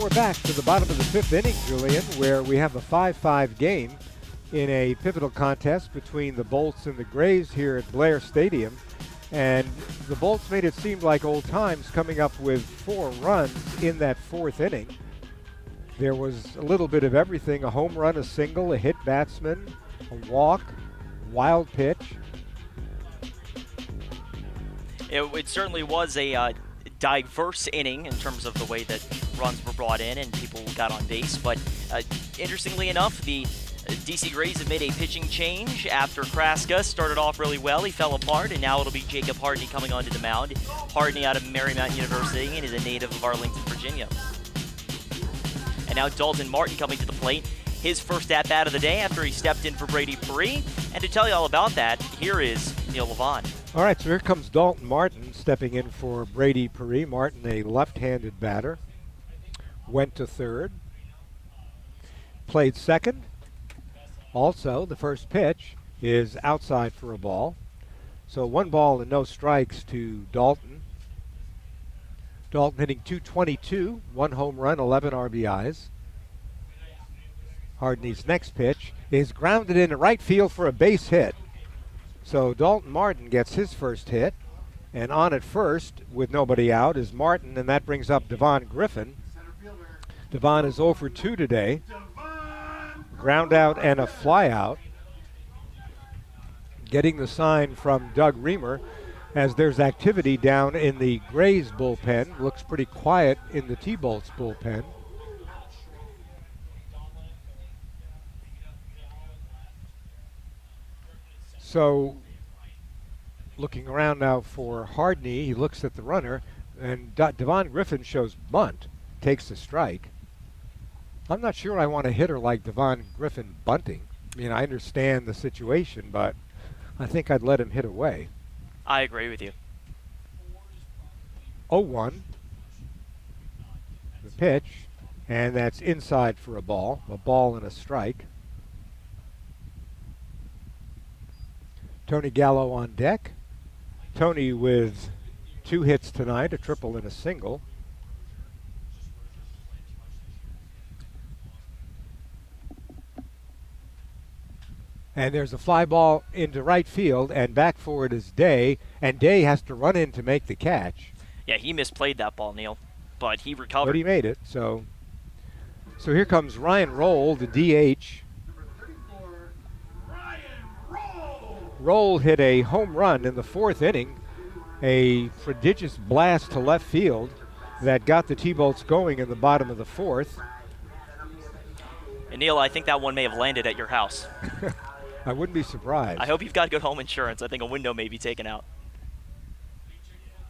So we're back to the bottom of the 5th inning, Julian, where we have a 5-5 game in a pivotal contest between the Bolts and the Grays here at Blair Stadium. And the Bolts made it seem like old times, coming up with 4 runs in that 4th inning. There was a little bit of everything: a home run, a single, a hit batsman, a walk, wild pitch. It certainly was a diverse inning in terms of the way that runs were brought in and people got on base. But interestingly enough, the DC Grays have made a pitching change after Kraska started off really well. He fell apart, and now it'll be Jacob Hardney coming onto the mound. Hardney out of Marymount University and is a native of Arlington, Virginia. And now Dalton Martin coming to the plate. His first at-bat of the day after he stepped in for Brady Perry. And to tell you all about that, here is Neil Levon. All right, so here comes Dalton Martin stepping in for Brady Perry. Martin, a left-handed batter, went to third, played second. Also, the first pitch is outside for a ball. So 1 ball and no strikes to Dalton. Dalton hitting .222, 1 home run, 11 RBIs. Hardney's next pitch is grounded into right field for a base hit. So Dalton Martin gets his first hit, and on at first with nobody out is Martin, and that brings up Devon Griffin. Devon is 0 for 2 today. Ground out and a fly out. Getting the sign from Doug Reamer as there's activity down in the Grays bullpen. Looks pretty quiet in the T-Bolts bullpen. So looking around now for Hardney, he looks at the runner, and Devon Griffin shows bunt, takes the strike. I'm not sure I want a hitter like Devon Griffin bunting. I mean, I understand the situation, but I think I'd let him hit away. I agree with you. 0-1. The pitch, and that's inside for a ball and a strike. Tony Gallo on deck. Tony with 2 hits tonight, a triple and a single. And there's a fly ball into right field, and back for it is Day, and Day has to run in to make the catch. Yeah, he misplayed that ball, Neil, but he recovered. But he made it, so here comes Ryan Roll, the DH. Roll hit a home run in the 4th inning, a prodigious blast to left field that got the T-Bolts going in the bottom of the 4th. And Neil, I think that one may have landed at your house. I wouldn't be surprised. I hope you've got good home insurance. I think a window may be taken out.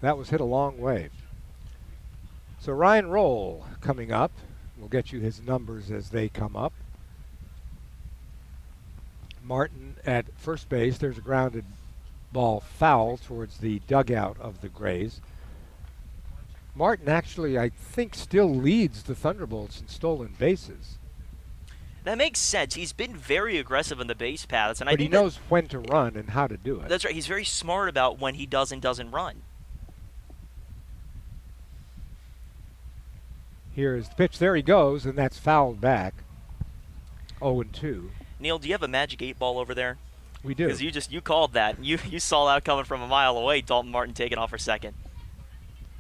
That was hit a long way. So Ryan Roll coming up. We'll get you his numbers as they come up. Martin at first base. There's a grounded ball foul towards the dugout of the Grays. Martin actually, I think, still leads the Thunderbolts in stolen bases. That makes sense. He's been very aggressive in the base paths, and but he knows when to run and how to do it. That's right. He's very smart about when he does and doesn't run. Here's the pitch. There he goes, and that's fouled back. 0-2. Neil, do you have a magic 8-ball over there? We do. Because you called that. You saw that coming from a mile away. Dalton Martin taking off for second.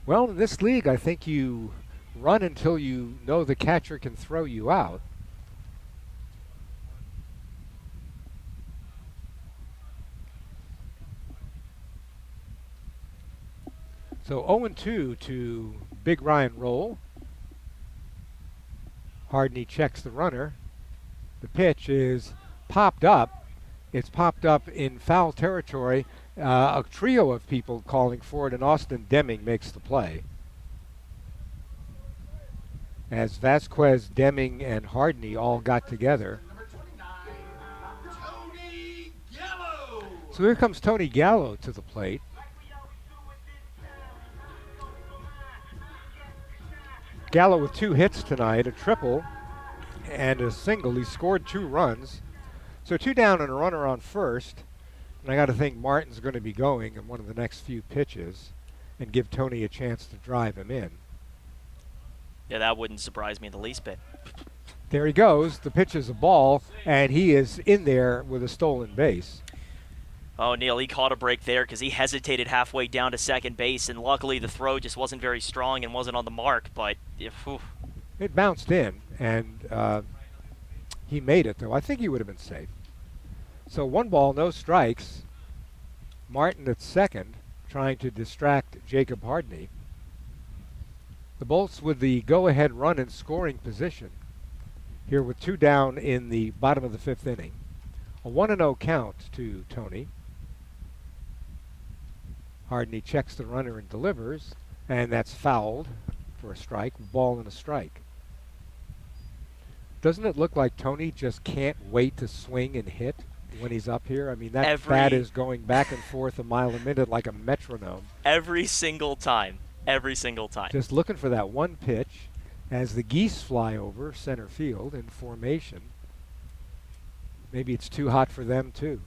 Well, in this league, I think you run until you know the catcher can throw you out. So 0-2 to Big Ryan Roll. Hardney checks the runner. The pitch is popped up. It's popped up in foul territory. A trio of people calling for it, and Austin Deming makes the play. As Vasquez, Deming, and Hardney all got together. So here comes Tony Gallo to the plate. Gallo with 2 hits tonight, a triple and a single. He scored 2 runs. So 2 down and a runner on first. And I got to think Martin's going to be going in one of the next few pitches and give Tony a chance to drive him in. Yeah, that wouldn't surprise me in the least bit. There he goes. The pitch is a ball, and he is in there with a stolen base. Oh, Neil, he caught a break there because he hesitated halfway down to second base, and luckily the throw just wasn't very strong and wasn't on the mark, but It bounced in, and he made it, though. I think he would have been safe. So 1 ball, no strikes. Martin at second, trying to distract Jacob Hardney. The Bolts with the go-ahead run in scoring position here with 2 down in the bottom of the 5th inning. A 1-0 count to Tony. Hardney checks the runner and delivers, and that's fouled for a strike. Ball and a strike. Doesn't it look like Tony just can't wait to swing and hit when he's up here? I mean, that bat is going back and forth a mile a minute like a metronome. Every single time. Every single time. Just looking for that one pitch as the geese fly over center field in formation. Maybe it's too hot for them, too.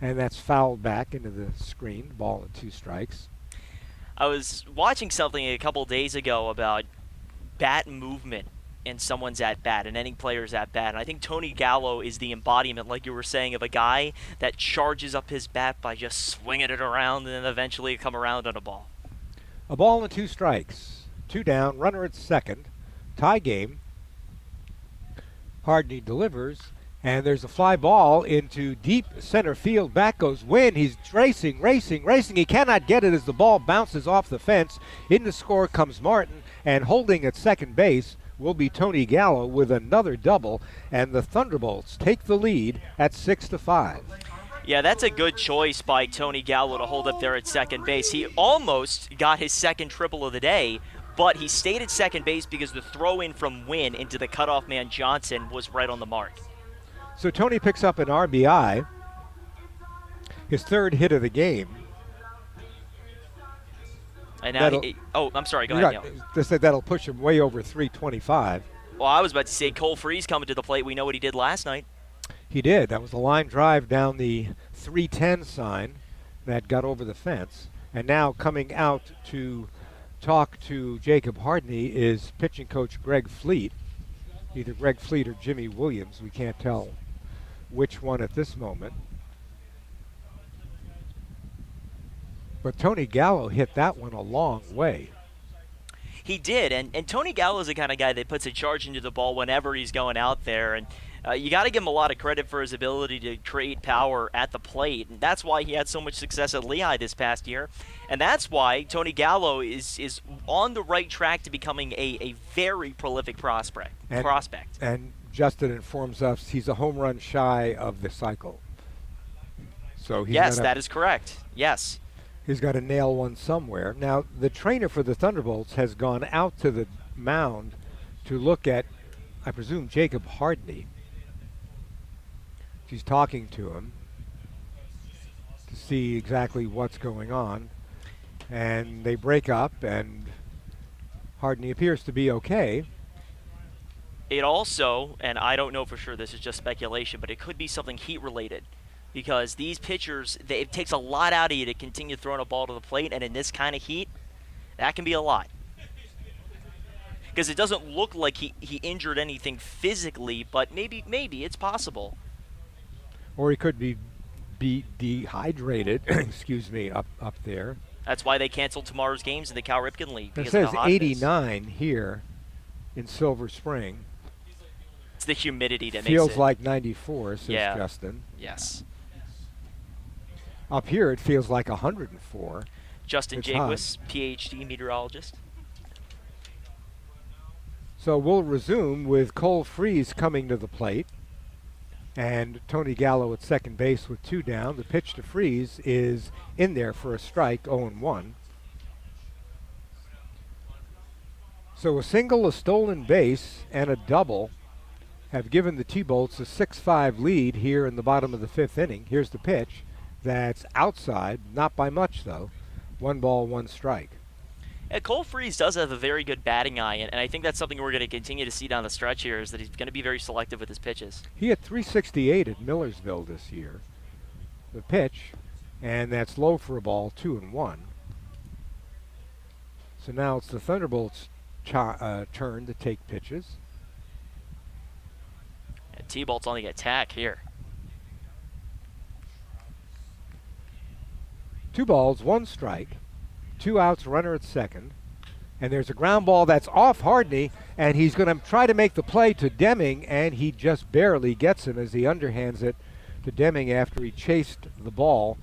And that's fouled back into the screen. Ball and 2 strikes. I was watching something a couple days ago about bat movement in someone's at-bat, an inning player's at-bat. And I think Tony Gallo is the embodiment, like you were saying, of a guy that charges up his bat by just swinging it around and then eventually come around on a ball. A ball and 2 strikes. 2 down, runner at second. Tie game. Hardney delivers, and there's a fly ball into deep center field. Back goes Wynn. He's racing. He cannot get it as the ball bounces off the fence. In to score comes Martin, and holding at second base will be Tony Gallo with another double, and the Thunderbolts take the lead at 6-5. Yeah, that's a good choice by Tony Gallo to hold up there at second base. He almost got his second triple of the day, but he stayed at second base because the throw-in from Wynn into the cutoff man Johnson was right on the mark. So Tony picks up an RBI, his 3rd hit of the game. And now I'm sorry, go ahead, Neil. They said that'll push him way over 325. Well, I was about to say Cole Freese coming to the plate. We know what he did last night. He did. That was a line drive down the 310 sign that got over the fence. And now coming out to talk to Jacob Hardney is pitching coach Greg Fleet. Either Greg Fleet or Jimmy Williams. We can't tell which one at this moment. But Tony Gallo hit that one a long way. He did, and Tony Gallo is the kind of guy that puts a charge into the ball whenever he's going out there, and you got to give him a lot of credit for his ability to create power at the plate, and that's why he had so much success at Lehigh this past year, and that's why Tony Gallo is on the right track to becoming a very prolific prospect. And Justin informs us he's a home run shy of the cycle. So yes, that is correct. Yes. He's got to nail one somewhere. Now, the trainer for the Thunderbolts has gone out to the mound to look at, I presume, Jacob Hardney. She's talking to him to see exactly what's going on. And they break up, and Hardney appears to be okay. It also, and I don't know for sure, this is just speculation, but it could be something heat-related. Because these pitchers, it takes a lot out of you to continue throwing a ball to the plate, and in this kind of heat, that can be a lot. Because it doesn't look like he injured anything physically, but maybe it's possible. Or he could be dehydrated, excuse me, up there. That's why they canceled tomorrow's games in the Cal Ripken League. It says 89 here in Silver Spring. It's the humidity that makes it. Feels like 94, says Justin. Yes. Up here, it feels like 104. Justin Jaquist, PhD meteorologist. So we'll resume with Cole Freese coming to the plate and Tony Gallo at second base with 2 down. The pitch to Freese is in there for a strike, 0-1. So a single, a stolen base, and a double have given the T-Bolts a 6-5 lead here in the bottom of the 5th inning. Here's the pitch. That's outside, not by much though. 1 ball, 1 strike. Yeah, Cole Freese does have a very good batting eye, and I think that's something we're going to continue to see down the stretch here, is that he's going to be very selective with his pitches. He had 368 at Millersville this year. The pitch, and that's low for a ball, 2-1. So now it's the Thunderbolts' turn to take pitches. And T-Bolt's on the attack here. 2 balls, 1 strike, 2 outs, runner at second. And there's a ground ball that's off Hardney, and he's going to try to make the play to Deming, and he just barely gets him as he underhands it to Deming after he chased the ball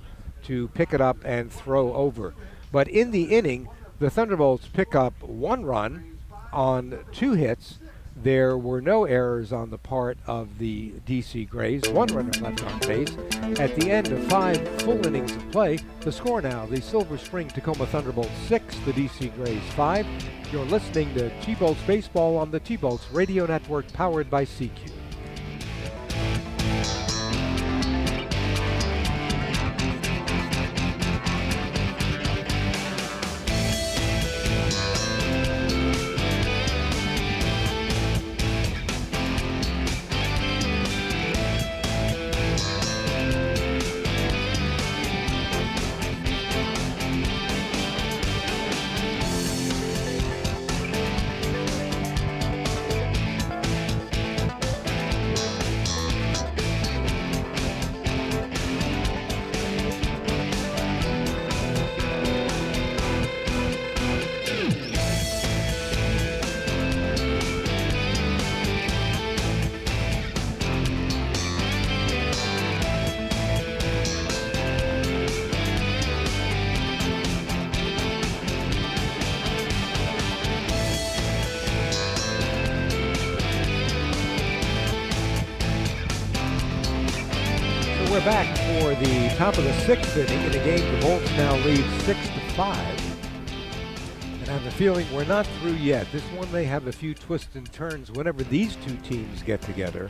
to pick it up and throw over. But in the inning, the Thunderbolts pick up 1 run on 2 hits. There were no errors on the part of the DC Grays. 1 runner left on base. At the end of 5 full innings of play, the score now, the Silver Spring Takoma Thunderbolts 6, the DC Grays 5. You're listening to T-Bolts Baseball on the T-Bolts Radio Network, powered by CQ. We're back for the top of the 6th inning in a game the Bolts now lead 6-5. And I have a feeling we're not through yet. This one may have a few twists and turns whenever these two teams get together.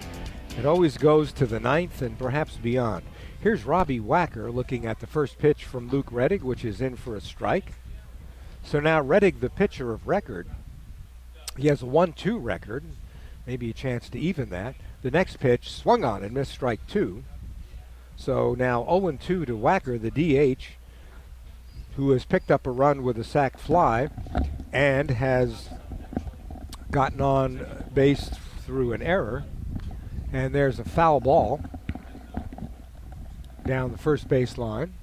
It always goes to the 9th and perhaps beyond. Here's Robbie Wacker looking at the first pitch from Luke Reddick, which is in for a strike. So now Reddick, the pitcher of record, he has a 1-2 record, maybe a chance to even that. The next pitch swung on and missed, strike 2. So now 0-2 to Wacker, the DH, who has picked up a run with a sac fly and has gotten on base through an error. And there's a foul ball down the first base line.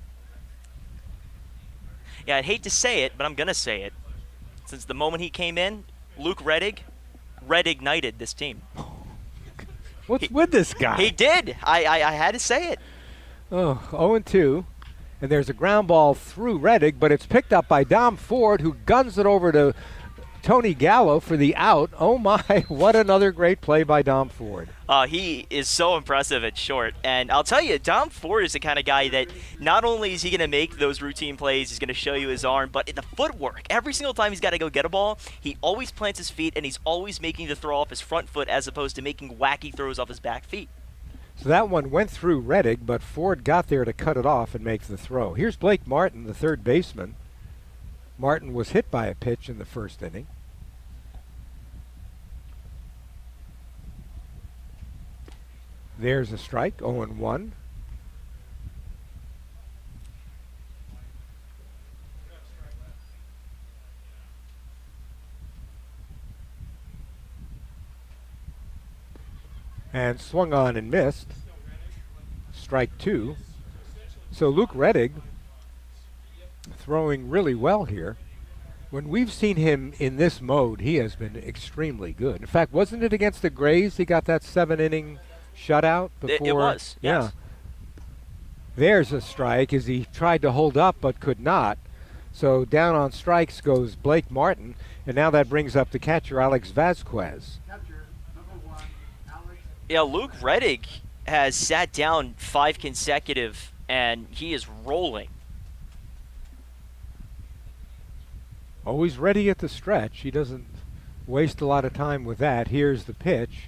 Yeah, I'd hate to say it, but I'm going to say it. Since the moment he came in, Luke Reddick ignited this team. What's with this guy? He did. I had to say it. Oh, 0-2. And there's a ground ball through Reddick, but it's picked up by Dom Ford, who guns it over to Tony Gallo for the out. Oh my, what another great play by Dom Ford. He is so impressive at short. And I'll tell you, Dom Ford is the kind of guy that not only is he going to make those routine plays, he's going to show you his arm, but the footwork. Every single time he's got to go get a ball, he always plants his feet, and he's always making the throw off his front foot as opposed to making wacky throws off his back feet. So that one went through Reddick, but Ford got there to cut it off and make the throw. Here's Blake Martin, the third baseman. Martin was hit by a pitch in the first inning. There's a strike, 0-1. And swung on and missed. Strike 2. So Luke Reddick throwing really well here. When we've seen him in this mode, he has been extremely good. In fact, wasn't it against the Grays he got that 7-inning shutout before? It was, yes. Yeah. There's a strike as he tried to hold up but could not. So down on strikes goes Blake Martin, and now that brings up the catcher, Alex Vasquez. Yeah, Luke Reddick has sat down 5 consecutive, and he is rolling. Always ready at the stretch. He doesn't waste a lot of time with that. Here's the pitch,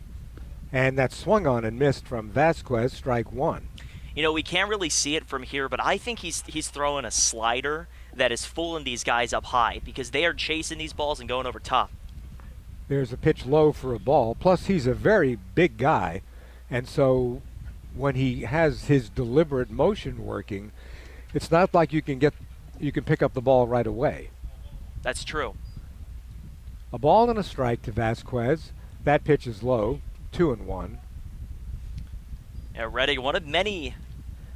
and that swung on and missed from Vasquez, strike 1. You know, we can't really see it from here, but I think he's throwing a slider that is fooling these guys up high because they are chasing these balls and going over top. There's a pitch low for a ball. Plus, he's a very big guy, and so when he has his deliberate motion working, it's not like you can pick up the ball right away. That's true. A ball and a strike to Vasquez. That pitch is low, 2-1. Yeah, Redding, one of many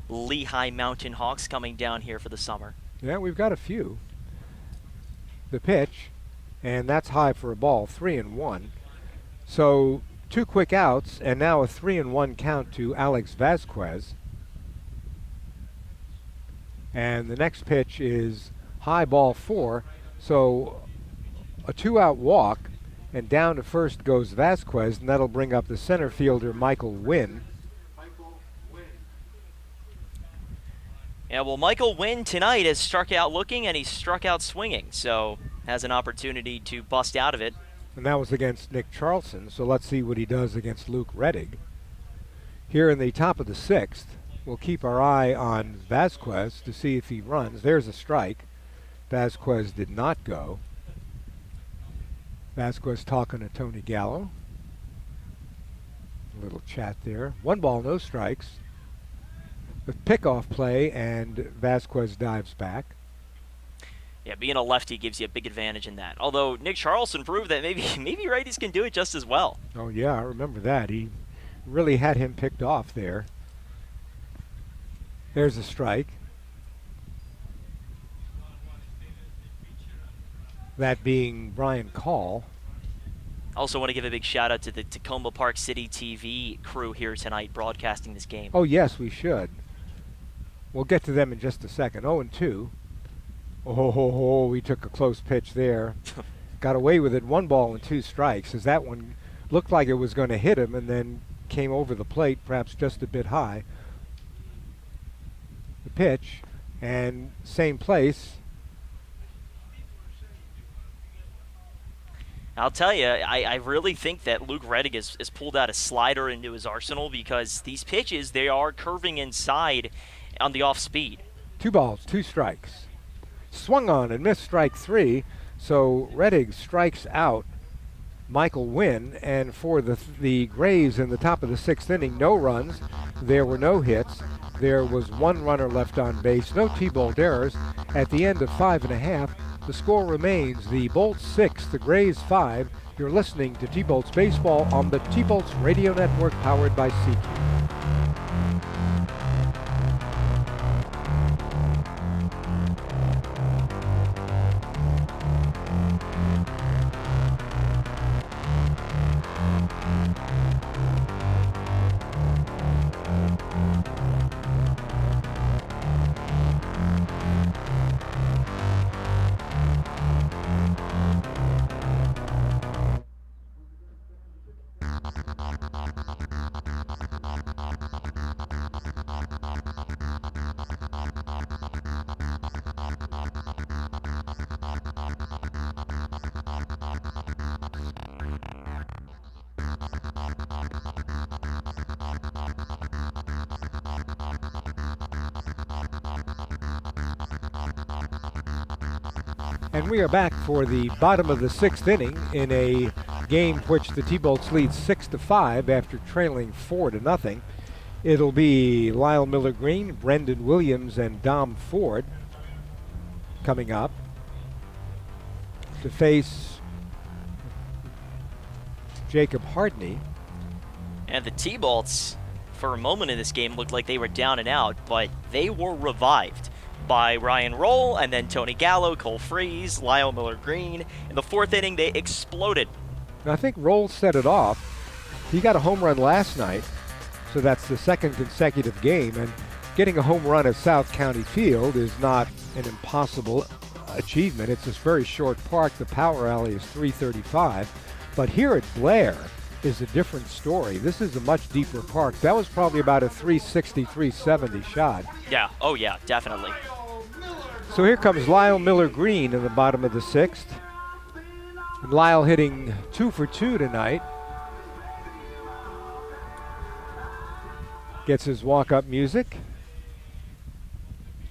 Lehigh Mountain Hawks coming down here for the summer. Yeah, we've got a few. The pitch, and that's high for a ball, 3-1. So 2 quick outs, and now a 3-1 count to Alex Vasquez. And the next pitch is high, ball 4. So a 2-out walk, and down to first goes Vasquez, and that'll bring up the center fielder Michael Wynn. Yeah, well, Michael Wynn tonight has struck out looking and he's struck out swinging, so has an opportunity to bust out of it. And that was against Nick Charlson, so let's see what he does against Luke Rettig. Here in the top of the 6th, we'll keep our eye on Vasquez to see if he runs. There's a strike. Vasquez did not go. Vasquez talking to Tony Gallo. A little chat there. 1 ball, no strikes. The pickoff play, and Vasquez dives back. Yeah, being a lefty gives you a big advantage in that. Although Nick Charlson proved that maybe righties can do it just as well. Oh yeah, I remember that. He really had him picked off there. There's a strike. That being Brian Call. Also want to give a big shout out to the Takoma Park City TV crew here tonight broadcasting this game. Oh yes, we should. We'll get to them in just a second. 0-2. Oh, we took a close pitch there. Got away with it. 1 ball and 2 strikes, as that one looked like it was going to hit him and then came over the plate, perhaps just a bit high. The pitch, and same place. I'll tell you, I really think that Luke Rettig has pulled out a slider into his arsenal, because these pitches, they are curving inside on the off speed. 2 balls, 2 strikes. Swung on and missed strike 3, so Rettig strikes out Michael Wynn, and for the Grays in the top of the 6th inning, no runs. There were no hits. There was 1 runner left on base, no T-balled errors. At the end of 5 1/2, the score remains the Bolts 6, the Grays 5. You're listening to T-Bolts Baseball on the T-Bolts Radio Network, powered by CQ. And we are back for the bottom of the 6th inning in a game which the T-Bolts lead 6-5 after trailing 4-0. It'll be Lyle Miller Green, Brendan Williams, and Dom Ford coming up to face Jacob Hardney. And the T-Bolts, for a moment in this game, looked like they were down and out, but they were revived by Ryan Roll, and then Tony Gallo, Cole Freeze, Lyle Miller Green. In the 4th inning, they exploded. And I think Roll set it off. He got a home run last night, so that's the 2nd consecutive game. And getting a home run at South County Field is not an impossible achievement. It's this very short park. The power alley is 335. But here at Blair is a different story. This is a much deeper park. That was probably about a 360, 370 shot. Yeah, oh yeah, definitely. So here comes Lyle Miller Green in the bottom of the 6th. And Lyle hitting 2 for 2 tonight. Gets his walk-up music.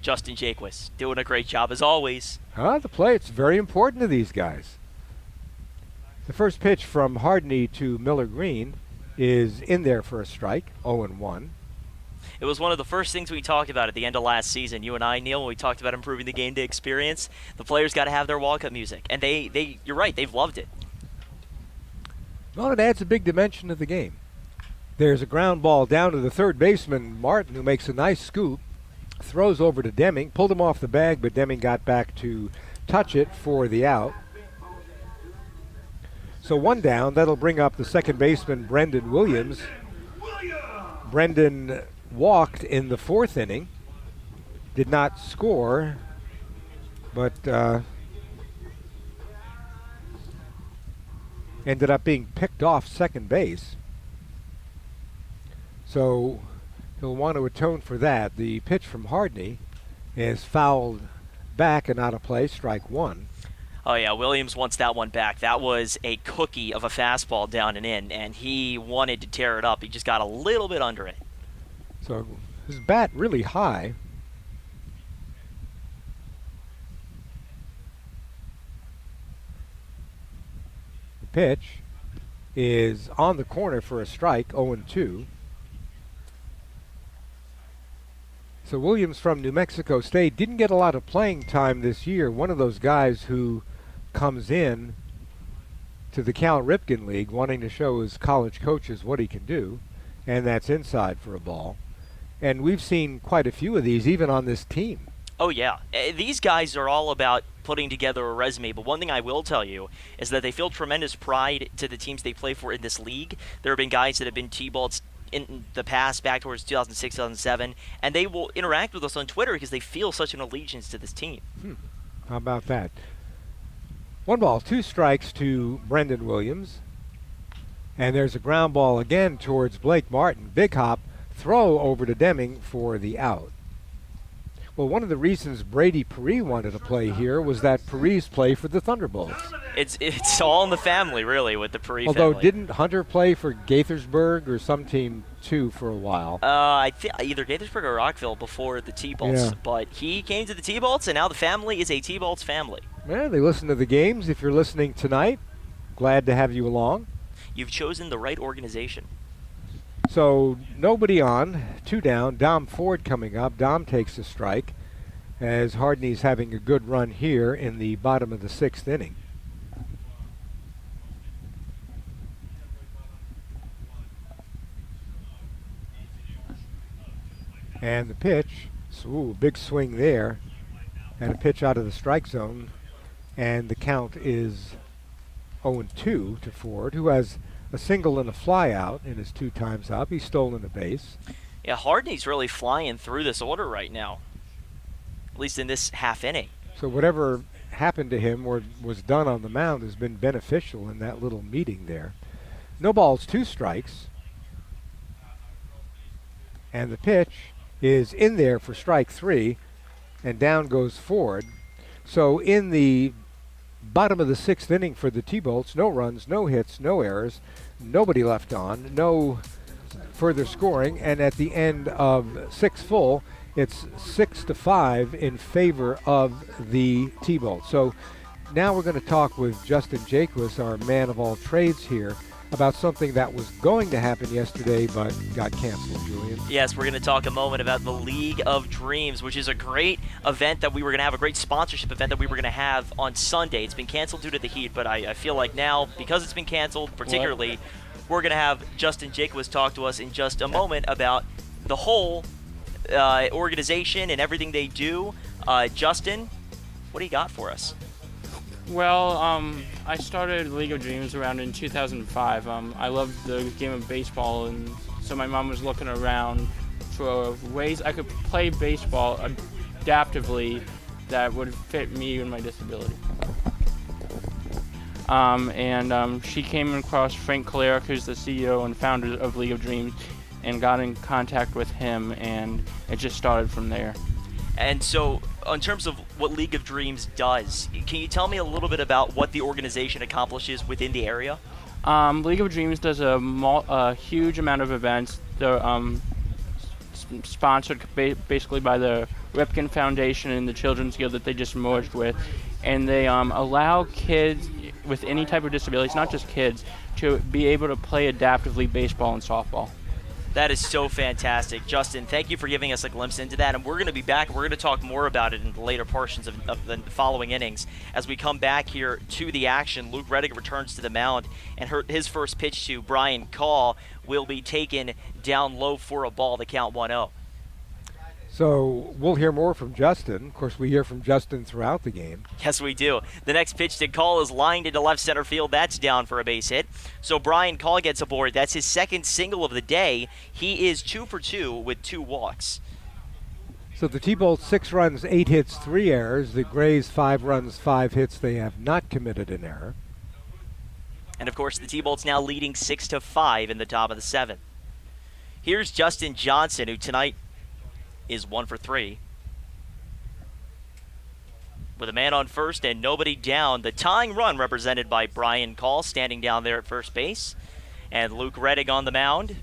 Justin Jaquist doing a great job as always. The play, it's very important to these guys. The first pitch from Hardney to Miller Green is in there for a strike, 0-1. It was one of the first things we talked about at the end of last season, you and I, Neil, when we talked about improving the game day experience. The players got to have their walk-up music, and they you're right, they've loved it. Well, it adds a big dimension to the game. There's a ground ball down to the third baseman, Martin, who makes a nice scoop, throws over to Deming, pulled him off the bag, but Deming got back to touch it for the out. So one down, that'll bring up the second baseman, Brendan Williams. Brendan walked in the fourth inning, did not score, but ended up being picked off second base. So he'll want to atone for that. The pitch from Hardney is fouled back and out of play, strike one. Oh, yeah, Williams wants that one back. That was a cookie of a fastball down and in, and he wanted to tear it up. He just got a little bit under it. So his bat really high. The pitch is on the corner for a strike, 0-2. So Williams from New Mexico State didn't get a lot of playing time this year. One of those guys who comes in to the Cal Ripken League wanting to show his college coaches what he can do, and that's inside for a ball. And we've seen quite a few of these even on this team. Oh, yeah. These guys are all about putting together a resume, but one thing I will tell you is that they feel tremendous pride to the teams they play for in this league. There have been guys that have been T-Balls in the past, back towards 2006, 2007, and they will interact with us on Twitter because they feel such an allegiance to this team. How about that? 1 ball, 2 strikes to Brendan Williams. And there's a ground ball again towards Blake Martin. Big hop, throw over to Deming for the out. Well, one of the reasons Brady Perry wanted to play here was that Perry's play for the Thunderbolts. It's all in the family, really, with the Perry Although, family. didn't Hunter play for Gaithersburg or some team, too, for a while? I think either Gaithersburg or Rockville before the T-Bolts. Yeah. But he came to the T-Bolts, and now the family is a T-Bolts family. Yeah, they listen to the games. If you're listening tonight, glad to have you along. You've chosen the right organization. So nobody on, 2 down. Dom Ford coming up. Dom takes a strike as Hardney's having a good run here in the bottom of the 6th inning. And the pitch, so big swing there, and a pitch out of the strike zone, and the count is 0-2 to Ford, who has a single and a fly out in his 2 times up. He's stolen a base. Yeah, Hardney's really flying through this order right now, at least in this half inning. So whatever happened to him or was done on the mound has been beneficial in that little meeting there. No balls, 2 strikes. And the pitch is in there for strike 3, and down goes Ford. So in the bottom of the 6th inning for the T-Bolts, no runs, no hits, no errors, nobody left on, no further scoring, and at the end of 6 full, it's 6-5 in favor of the T-Bolts. So now we're going to talk with Justin Jaquist, our man of all trades here, about something that was going to happen yesterday but got canceled, Julian. Yes, we're going to talk a moment about the League of Dreams, which is a great event that we were going to have, a great sponsorship event that we were going to have on Sunday. It's been canceled due to the heat, but I feel like now, because it's been canceled particularly, we're going to have Justin Jaquist talk to us in just a moment about the whole organization and everything they do. Justin, what do you got for us? Well, I started League of Dreams around in 2005. I loved the game of baseball, and so my mom was looking around for ways I could play baseball adaptively that would fit me and my disability. She came across Frank Calera, who's the CEO and founder of League of Dreams, and got in contact with him, and it just started from there. And so, in terms of what League of Dreams does, can you tell me a little bit about what the organization accomplishes within the area? League of Dreams does a huge amount of events. They're sponsored basically by the Ripken Foundation and the Children's Guild that they just merged with. And they allow kids with any type of disabilities, not just kids, to be able to play adaptively baseball and softball. That is so fantastic. Justin, thank you for giving us a glimpse into that, and we're going to be back. We're going to talk more about it in the later portions of the following innings. As we come back here to the action, Luke Reddick returns to the mound, and his first pitch to Brian Call will be taken down low for a ball to count 1-0. So we'll hear more from Justin. Of course, we hear from Justin throughout the game. Yes, we do. The next pitch to Call is lined into left center field. That's down for a base hit. So Brian Call gets aboard. That's his second single of the day. He is 2 for 2 with 2 walks. So the T-Bolts 6 runs, 8 hits, 3 errors. The Grays 5 runs, 5 hits. They have not committed an error. And of course, the T-Bolts now leading 6-5 in the top of the 7th. Here's Justin Johnson, who tonight is 1 for 3. With a man on first and nobody down, the tying run represented by Brian Call standing down there at first base. And Luke Reddick on the mound.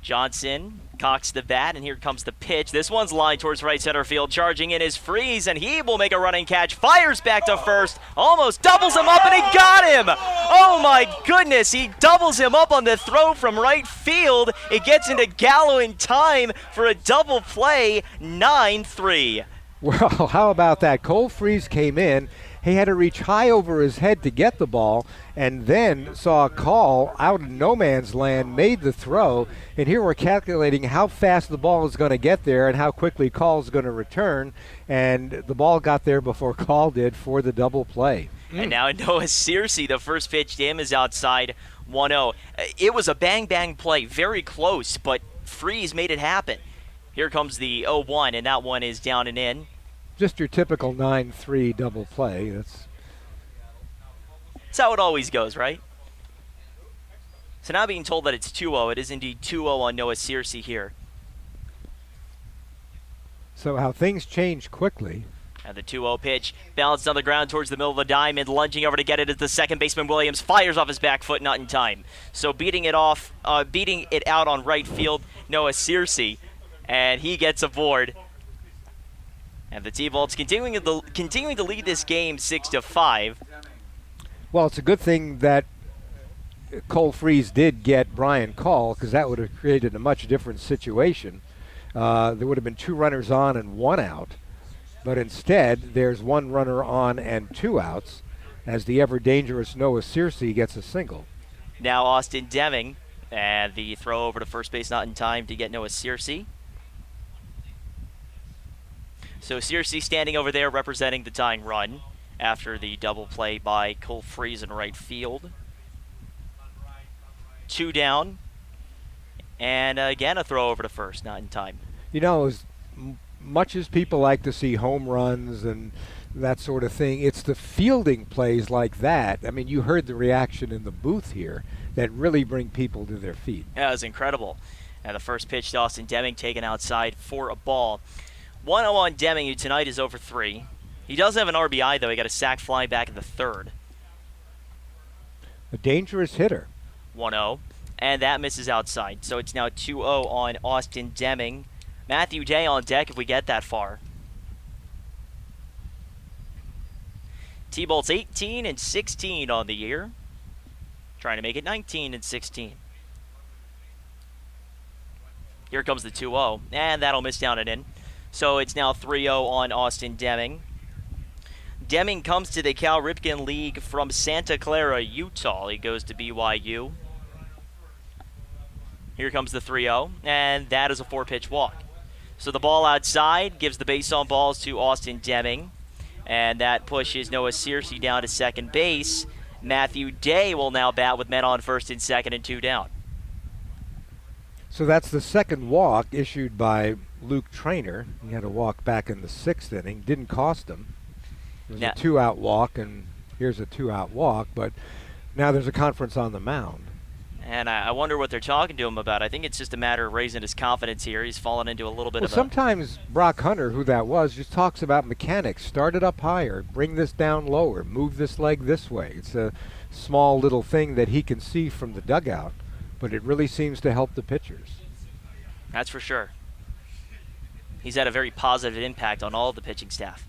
Johnson cocks the bat, and here comes the pitch. This one's lined towards right center field. Charging in is Freeze, and he will make a running catch. Fires back to first, almost doubles him up, and he got him! Oh my goodness, he doubles him up on the throw from right field. It gets into Gallo in time for a double play, 9-3. Well, how about that? Cole Freeze came in. He had to reach high over his head to get the ball, and then saw a Call out in no man's land, made the throw, and here we're calculating how fast the ball is going to get there and how quickly Call is going to return, and the ball got there before Call did for the double play. And now Noah Searcy, the first pitch to him is outside 1-0. It was a bang-bang play, very close, but Freeze made it happen. Here comes the 0-1, and that one is down and in. Just your typical 9-3 double play. That's how it always goes, right? So now being told that it's 2-0, it is indeed 2-0 on Noah Searcy here. so how things change quickly. And the 2-0 pitch bounced on the ground towards the middle of the diamond, lunging over to get it as the second baseman Williams fires off his back foot, not in time. So beating it out on right field, Noah Searcy, and he gets aboard. And the T-Bolts continuing to lead this game 6-5. Well, it's a good thing that Cole Freeze did get Brian Call, because that would have created a much different situation. There would have been 2 runners on and 1 out. But instead, there's 1 runner on and 2 outs, as the ever-dangerous Noah Searcy gets a single. Now Austin Deming, and the throw over to first base not in time to get Noah Searcy. So Searcy standing over there representing the tying run after the double play by Cole Freeze in right field. 2 down, and again a throw over to first, not in time. You know, as much as people like to see home runs and that sort of thing, it's the fielding plays like that. I mean, you heard the reaction in the booth here that really bring people to their feet. Yeah, it was incredible. And the first pitch to Austin Deming taken outside for a ball. 1-0 on Deming, who tonight is over 3. He does have an RBI, though. He got a sac fly back in the 3rd. A dangerous hitter. 1-0, and that misses outside. So it's now 2-0 on Austin Deming. Matthew Day on deck if we get that far. T-Bolts 18-16 on the year. Trying to make it 19-16. Here comes the 2-0, and that'll miss down and in. So it's now 3-0 on Austin Deming. Deming comes to the Cal Ripken League from Santa Clara, Utah. He goes to BYU. Here comes the 3-0, and that is a 4-pitch walk. So the ball outside gives the base on balls to Austin Deming, and that pushes Noah Searcy down to second base. Matthew Day will now bat with men on first and second and 2 down. So that's the second walk issued by Luke Trainer. He had a walk back in the 6th inning. Didn't cost him. It was a 2-out walk, and here's a 2-out walk, but now there's a conference on the mound. And I wonder what they're talking to him about. I think it's just a matter of raising his confidence here. He's fallen into a little bit of sometimes Brock Hunter, who that was, just talks about mechanics. Start it up higher, bring this down lower, move this leg this way. It's a small little thing that he can see from the dugout, but it really seems to help the pitchers. That's for sure. He's had a very positive impact on all of the pitching staff.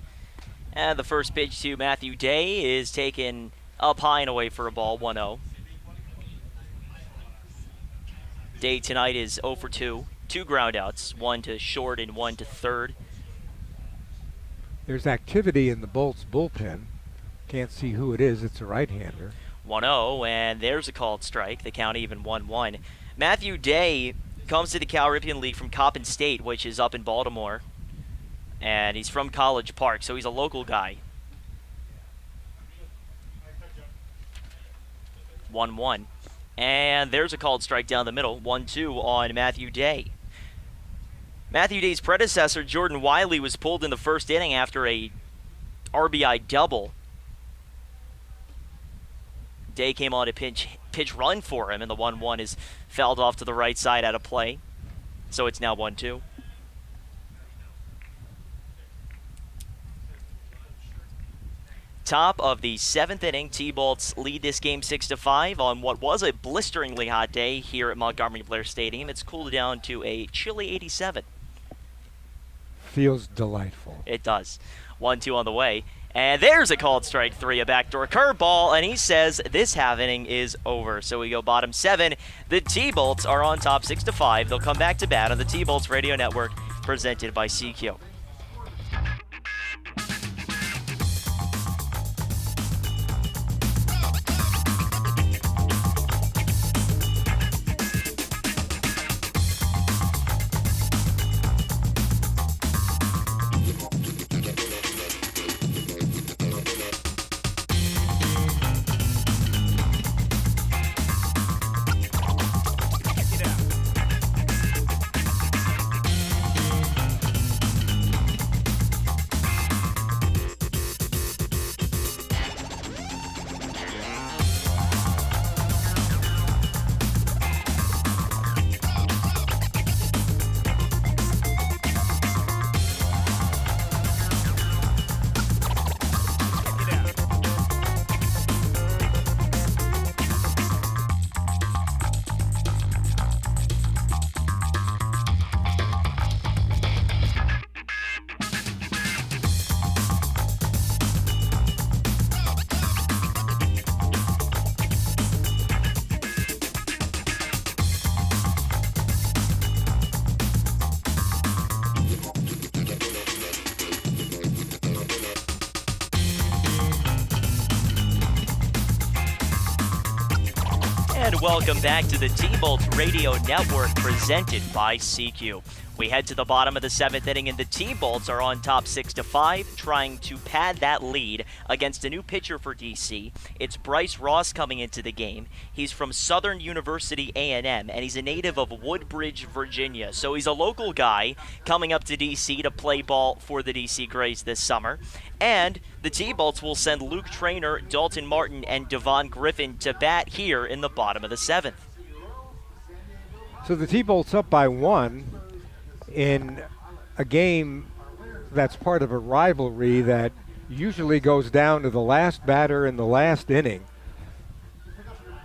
And the first pitch to Matthew Day is taken up high and away for a ball, 1-0. Day tonight is 0 for 2. 2 groundouts, 1 to short and 1 to third. There's activity in the Bolts bullpen. Can't see who it is. It's a right-hander. 1-0, and there's a called strike. The count even 1-1. Matthew Day comes to the Cal Ripken League from Coppin State, which is up in Baltimore. And he's from College Park, so he's a local guy. 1-1. And there's a called strike down the middle. 1-2 on Matthew Day. Matthew Day's predecessor, Jordan Wiley, was pulled in the first inning after a RBI double. Day came on to pitch run for him, and the 1-1 is fouled off to the right side out of play. So it's now 1-2. Top of the 7th inning, T-Bolts lead this game 6-5 on what was a blisteringly hot day here at Montgomery Blair Stadium. It's cooled down to a chilly 87. Feels delightful. It does. 1-2 on the way. And there's a called strike 3, a backdoor curveball, and he says this half inning is over. So we go bottom 7. The T-Bolts are on top 6-5. They'll come back to bat on the T-Bolts Radio Network, presented by CQ. Welcome back to the T-Bolts Radio Network, presented by CQ. We head to the bottom of the 7th inning, and the T-Bolts are on top 6-5, trying to pad that lead against a new pitcher for DC. It's Bryce Ross coming into the game. He's from Southern University A&M, and he's a native of Woodbridge, Virginia. So he's a local guy coming up to DC to play ball for the DC Grays this summer. And the T-Bolts will send Luke Traynor, Dalton Martin, and Devon Griffin to bat here in the bottom of the 7th. So the T-Bolts up by 1 in a game that's part of a rivalry that usually goes down to the last batter in the last inning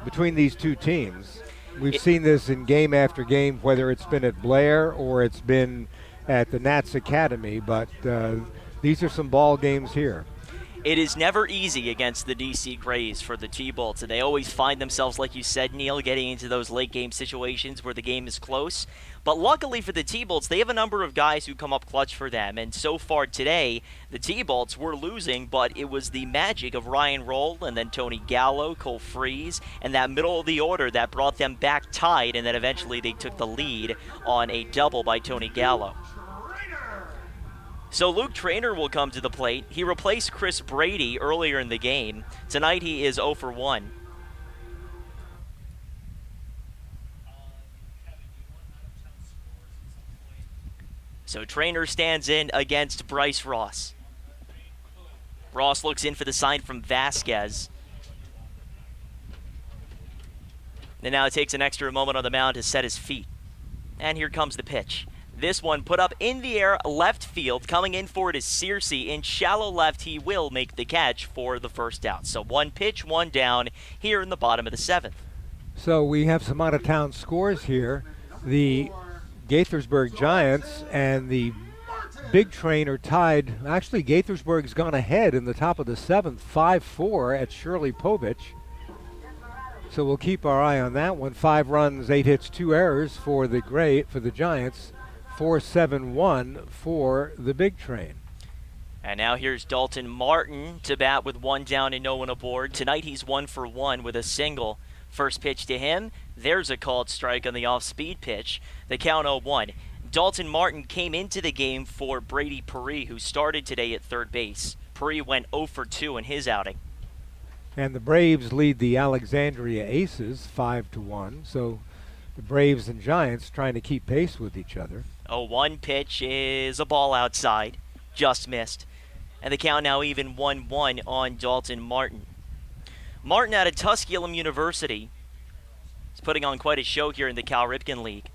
between these two teams. We've seen this in game after game, whether it's been at Blair or it's been at the Nats Academy, but these are some ball games here. It is never easy against the DC Grays for the T-Bolts, and they always find themselves, like you said, Neil, getting into those late game situations where the game is close. But luckily for the T-Bolts, they have a number of guys who come up clutch for them, and so far today, the T-Bolts were losing, but it was the magic of Ryan Roll and then Tony Gallo, Cole Freeze, and that middle of the order that brought them back tied, and then eventually they took the lead on a double by Tony Gallo. So Luke Traynor will come to the plate. He replaced Chris Brady earlier in the game. Tonight he is 0 for 1. So Traynor stands in against Bryce Ross. Ross looks in for the sign from Vasquez. And now it takes an extra moment on the mound to set his feet. And here comes the pitch. This one put up in the air, left field. Coming in for it is Searcy. In shallow left, he will make the catch for the first out. So one pitch, one down here in the bottom of the 7th. So we have some out-of-town scores here. The Gaithersburg Giants and the Big Train are tied. Actually, Gaithersburg's gone ahead in the top of the 7th, 5-4 at Shirley Povich. So we'll keep our eye on that one. 5 runs, 8 hits, 2 errors for the Giants. 4-7-1 for the Big Train. And now here's Dalton Martin to bat with 1 down and no one aboard. Tonight he's 1 for 1 with a single. First pitch to him. There's a called strike on the off-speed pitch. The count 0-1. Dalton Martin came into the game for Brady Perry, who started today at third base. Perry went 0 for 2 in his outing. And the Braves lead the Alexandria Aces 5-1. So the Braves and Giants trying to keep pace with each other. 0-1 pitch is a ball outside. Just missed. And the count now even 1-1 on Dalton Martin. Martin out of Tusculum University is putting on quite a show here in the Cal Ripken League.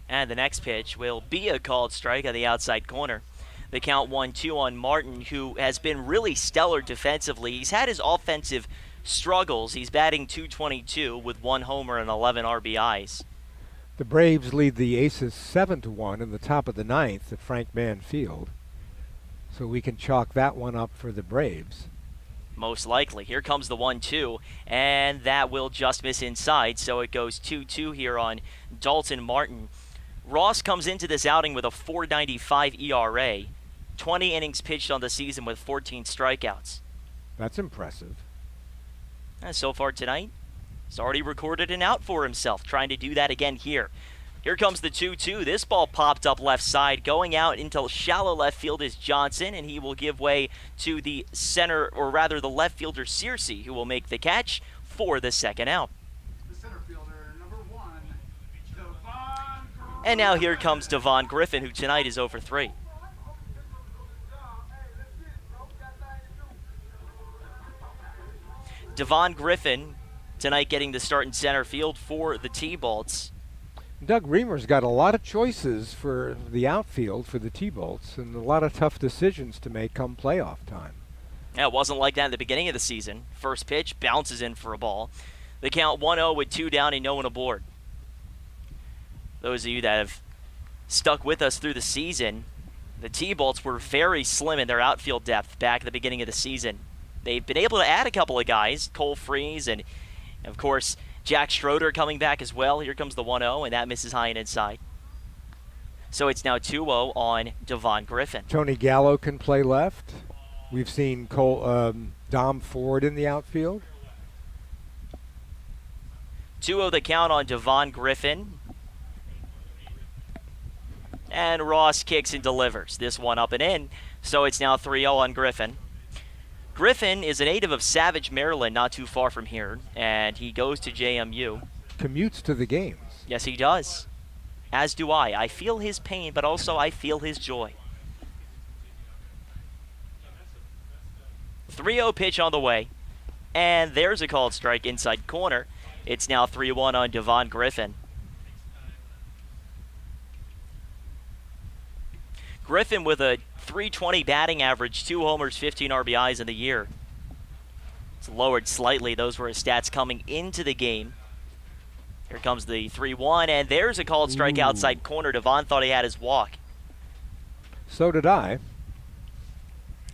And the next pitch will be a called strike on the outside corner. The count 1-2 on Martin, who has been really stellar defensively. He's had his offensive struggles. He's batting .222 with 1 homer and 11 RBIs. The Braves lead the Aces 7-1 in the top of the 9th at Frank Mann Field. So we can chalk that one up for the Braves. Most likely. Here comes the 1-2, and that will just miss inside, so it goes 2-2 here on Dalton Martin. Ross comes into this outing with a .495 ERA, 20 innings pitched on the season with 14 strikeouts. That's impressive. And so far tonight, he's already recorded an out for himself, trying to do that again here. Here comes the 2-2. This ball popped up left side. Going out into shallow left field is Johnson, and he will give way to the center, or rather the left fielder Searcy, who will make the catch for the second out. The center fielder, number 1, Devon Griffin. And now here comes Devon Griffin, who tonight is 0 for 3. Devon Griffin tonight getting the start in center field for the T-Bolts. Doug Reamer's got a lot of choices for the outfield for the T-Bolts and a lot of tough decisions to make come playoff time. Yeah, it wasn't like that at the beginning of the season. First pitch bounces in for a ball. The count 1-0 with 2 down and no one aboard. Those of you that have stuck with us through the season, the T-Bolts were very slim in their outfield depth back at the beginning of the season. They've been able to add a couple of guys, Cole Freeze and, of course, Jack Schroeder coming back as well. Here comes the 1-0, and that misses high and inside. So it's now 2-0 on Devon Griffin. Tony Gallo can play left. We've seen Dom Ford in the outfield. 2-0 the count on Devon Griffin. And Ross kicks and delivers. This one up and in. So it's now 3-0 on Griffin. Griffin is a native of Savage, Maryland, not too far from here, and he goes to JMU. Commutes to the games. Yes, he does. As do I. I feel his pain, but also I feel his joy. 3-0 pitch on the way, and there's a called strike inside corner. It's now 3-1 on Devon Griffin. Griffin with a .320 batting average, 2 homers, 15 RBIs in the year. It's lowered slightly. Those were his stats coming into the game. Here comes the 3-1, and there's a called strike outside corner. Devon thought he had his walk. So did I.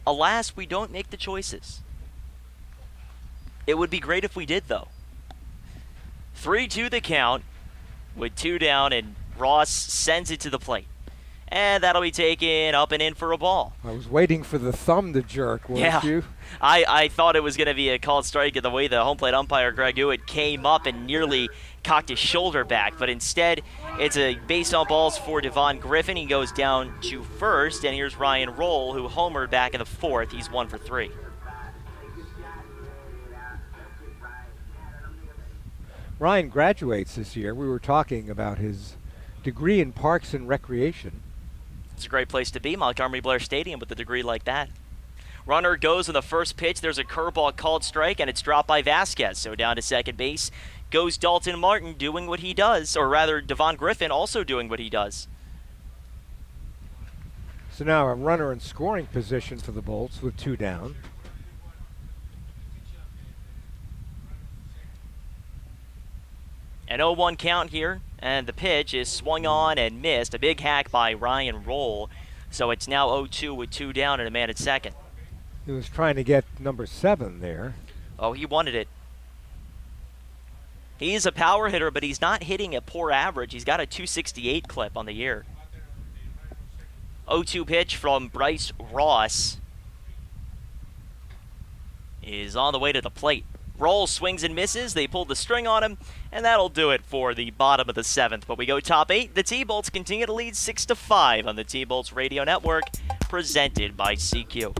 Alas, we don't make the choices. It would be great if we did, though. 3-2 the count with 2 down, and Ross sends it to the plate. And that'll be taken up and in for a ball. I was waiting for the thumb to jerk, weren't you? I thought it was going to be a called strike at the way the home plate umpire, Greg Hewitt, came up and nearly cocked his shoulder back. But instead, it's a base on balls for Devon Griffin. He goes down to first, and here's Ryan Roll, who homered back in the 4th. He's 1 for 3. Ryan graduates this year. We were talking about his degree in Parks and Recreation. It's a great place to be, Montgomery Blair Stadium, with a degree like that. Runner goes in the first pitch. There's a curveball called strike, and it's dropped by Vasquez. So down to second base goes Dalton Martin doing what he does, or rather Devon Griffin also doing what he does. So now a runner in scoring position for the Bolts with 2 down. An 0-1 count here, and the pitch is swung on and missed. A big hack by Ryan Roll. So it's now 0-2 with 2 down and a man at second. He was trying to get number 7 there. Oh, he wanted it. He's a power hitter, but he's not hitting a poor average. He's got a 268 clip on the year. 0-2 pitch from Bryce Ross is on the way to the plate. Roll swings and misses. They pulled the string on him, and that'll do it for the bottom of the 7th. But we go top 8. The T-Bolts continue to lead 6-5 on the T-Bolts Radio Network, presented by CQ.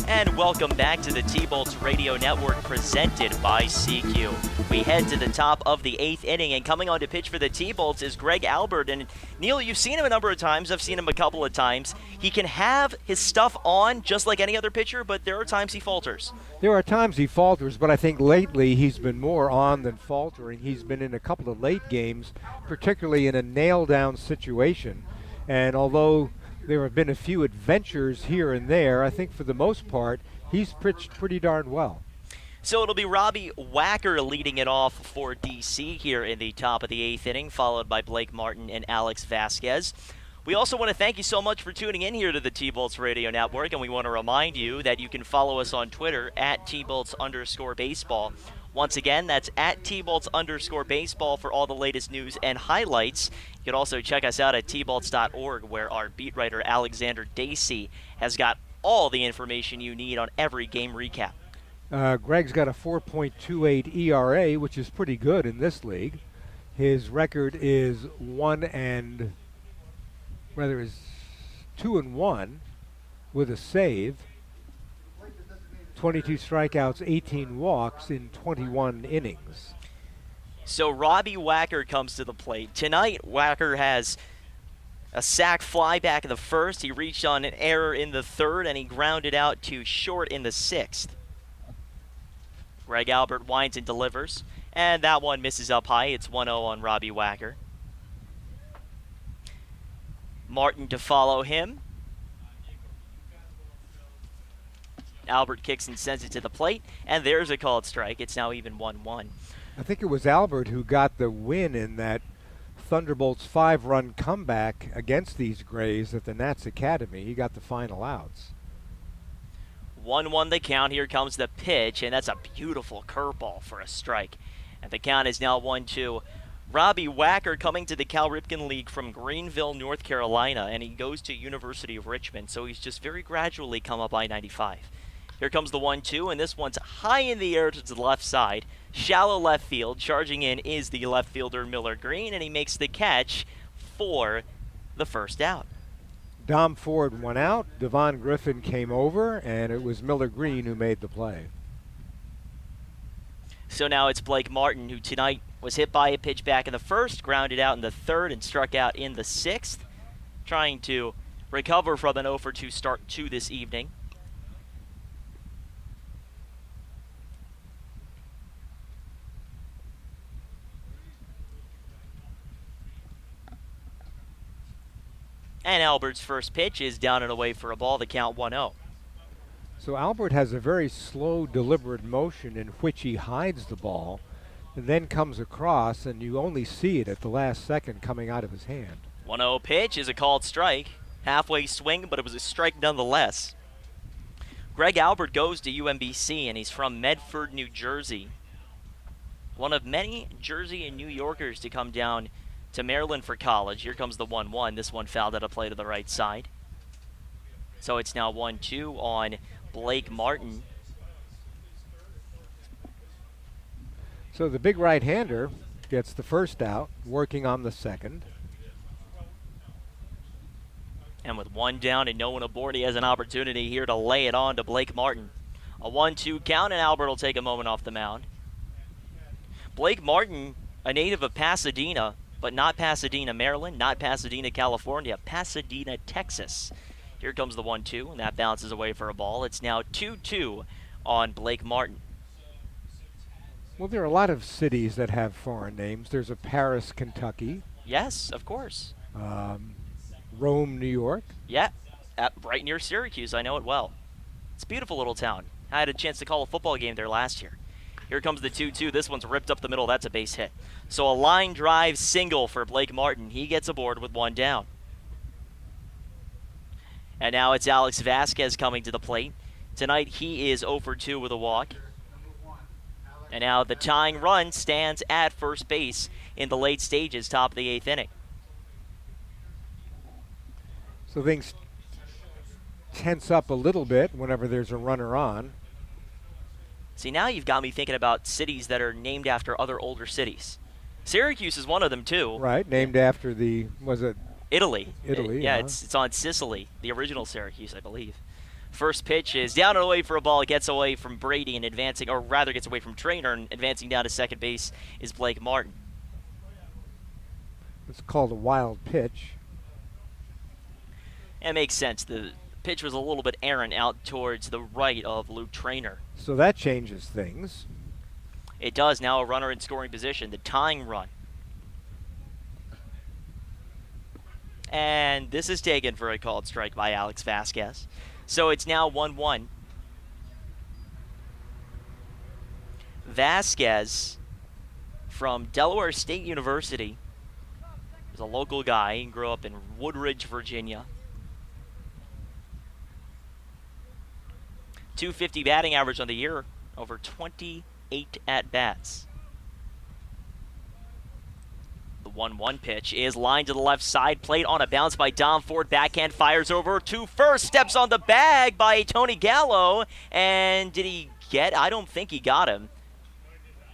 And welcome back to the T-Bolts Radio Network, presented by CQ. We head to the top of the 8th inning, and coming on to pitch for the T-Bolts is Greg Albert. And Neil, you've seen him a number of times. I've seen him a couple of times. He can have his stuff on just like any other pitcher, but there are times he falters. There are times he falters, but I think lately he's been more on than faltering. He's been in a couple of late games, particularly in a nail-down situation. And although there have been a few adventures here and there, I think for the most part, he's pitched pretty darn well. So it'll be Robbie Wacker leading it off for DC here in the top of the 8th inning, followed by Blake Martin and Alex Vasquez. We also want to thank you so much for tuning in here to the T-Bolts Radio Network, and we want to remind you that you can follow us on Twitter at T-Bolts_baseball. Once again, that's at T-Bolts_baseball for all the latest news and highlights. You can also check us out at tbolts.org, where our beat writer Alexander Dacey has got all the information you need on every game recap. Greg's got a 4.28 ERA, which is pretty good in this league. His record is 2-1 with a save. 22 strikeouts, 18 walks in 21 innings. So Robbie Wacker comes to the plate. Tonight, Wacker has a sac fly back in the first. He reached on an error in the third, and he grounded out to short in the 6th. Greg Albert winds and delivers, and that one misses up high. It's 1-0 on Robbie Wacker. Martin to follow him. Albert kicks and sends it to the plate, and there's a called strike. It's now even 1-1. I think it was Albert who got the win in that Thunderbolts 5-run comeback against these Grays at the Nats Academy. He got the final outs. 1-1 the count. Here comes the pitch, and that's a beautiful curveball for a strike. And the count is now 1-2. Robbie Wacker coming to the Cal Ripken League from Greenville, North Carolina, and he goes to University of Richmond, so he's just very gradually come up I-95. Here comes the 1-2, and this one's high in the air to the left side. Shallow left field. Charging in is the left fielder Miller Green, and he makes the catch for the first out. Dom Ford went out, Devon Griffin came over, and it was Miller Green who made the play. So now it's Blake Martin, who tonight was hit by a pitch back in the first, grounded out in the third, and struck out in the 6th, trying to recover from an 0-for-2 start to this evening. And Albert's first pitch is down and away for a ball, the count 1-0. So Albert has a very slow, deliberate motion in which he hides the ball and then comes across, and you only see it at the last second coming out of his hand. 1-0 pitch is a called strike. Halfway swing, but it was a strike nonetheless. Greg Albert goes to UMBC, and he's from Medford, New Jersey. One of many Jersey and New Yorkers to come down to Maryland for college. Here comes the 1-1. This one fouled out a play to the right side. So it's now 1-2 on Blake Martin. So the big right-hander gets the first out, working on the second. And with one down and no one aboard, he has an opportunity here to lay it on to Blake Martin. A 1-2 count, and Albert will take a moment off the mound. Blake Martin, a native of Pasadena, but not Pasadena, Maryland, not Pasadena, California, Pasadena, Texas. Here comes the 1-2, and that bounces away for a ball. It's now 2-2 on Blake Martin. Well, there are a lot of cities that have foreign names. There's a Paris, Kentucky. Yes, of course. Rome, New York. Yeah, right near Syracuse. I know it well. It's a beautiful little town. I had a chance to call a football game there last year. Here comes the 2-2. This one's ripped up the middle. That's a base hit. So a line drive single for Blake Martin. He gets aboard with one down. And now it's Alex Vasquez coming to the plate. Tonight he is 0 for 2 with a walk. And now the tying run stands at first base in the late stages, top of the 8th inning. So things tense up a little bit whenever there's a runner on. See, now you've got me thinking about cities that are named after other older cities. Syracuse is one of them, too. Right, named after the, was it? Italy. Italy, yeah. yeah. It's on Sicily, the original Syracuse, I believe. First pitch is down and away for a ball. It gets away from Brady and advancing, or rather gets away from Traynor, and advancing down to second base is Blake Martin. It's called a wild pitch. It makes sense. The pitch was a little bit errant out towards the right of Luke Traynor. So that changes things. It does. Now a runner in scoring position, the tying run. And this is taken for a called strike by Alex Vasquez. So it's now 1-1. Vasquez from Delaware State University is a local guy. He grew up in Woodridge, Virginia. .250 batting average on the year, over 28 at-bats. The 1-1 pitch is lined to the left side plate on a bounce by Dom Ford. Backhand fires over to first. Steps on the bag by Tony Gallo. And did he get? I don't think he got him.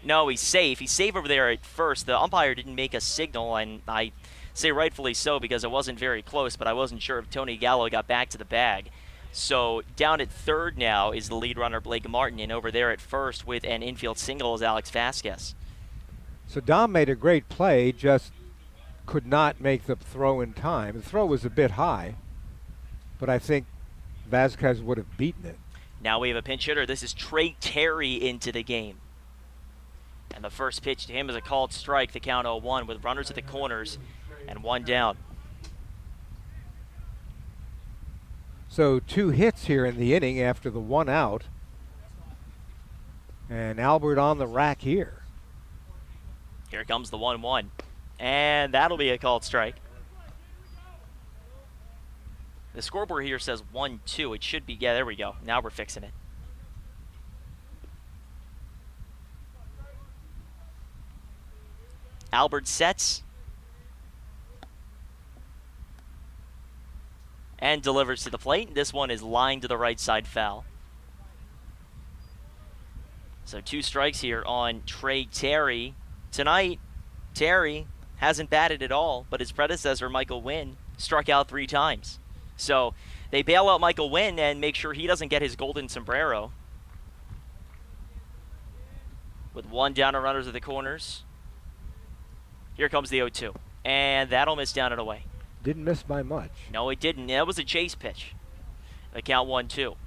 No, he's safe. He's safe over there at first. The umpire didn't make a signal, and I say rightfully so because it wasn't very close, but I wasn't sure if Tony Gallo got back to the bag. So down at third now is the lead runner, Blake Martin, and over there at first with an infield single is Alex Vasquez. So Dom made a great play, just could not make the throw in time. The throw was a bit high, but I think Vasquez would have beaten it. Now we have a pinch hitter. This is Trey Terry into the game. And the first pitch to him is a called strike, the count 0-1 with runners at the corners and one down. So 2 hits here in the inning after the 1 out. And Albert on the rack here. Here comes the 1-1. And that'll be a called strike. The scoreboard here says 1-2. It should be, yeah, there we go. Now we're fixing it. Albert sets. And delivers to the plate. This one is lined to the right side foul. So 2 strikes here on Trey Terry. Tonight, Terry hasn't batted at all, but his predecessor, Michael Wynn, struck out 3 times. So they bail out Michael Wynn and make sure he doesn't get his golden sombrero. With 1 down and runners at the corners. Here comes the 0-2. And that'll miss down and away. Didn't miss by much. No, it didn't. That was a chase pitch. The count 1-2.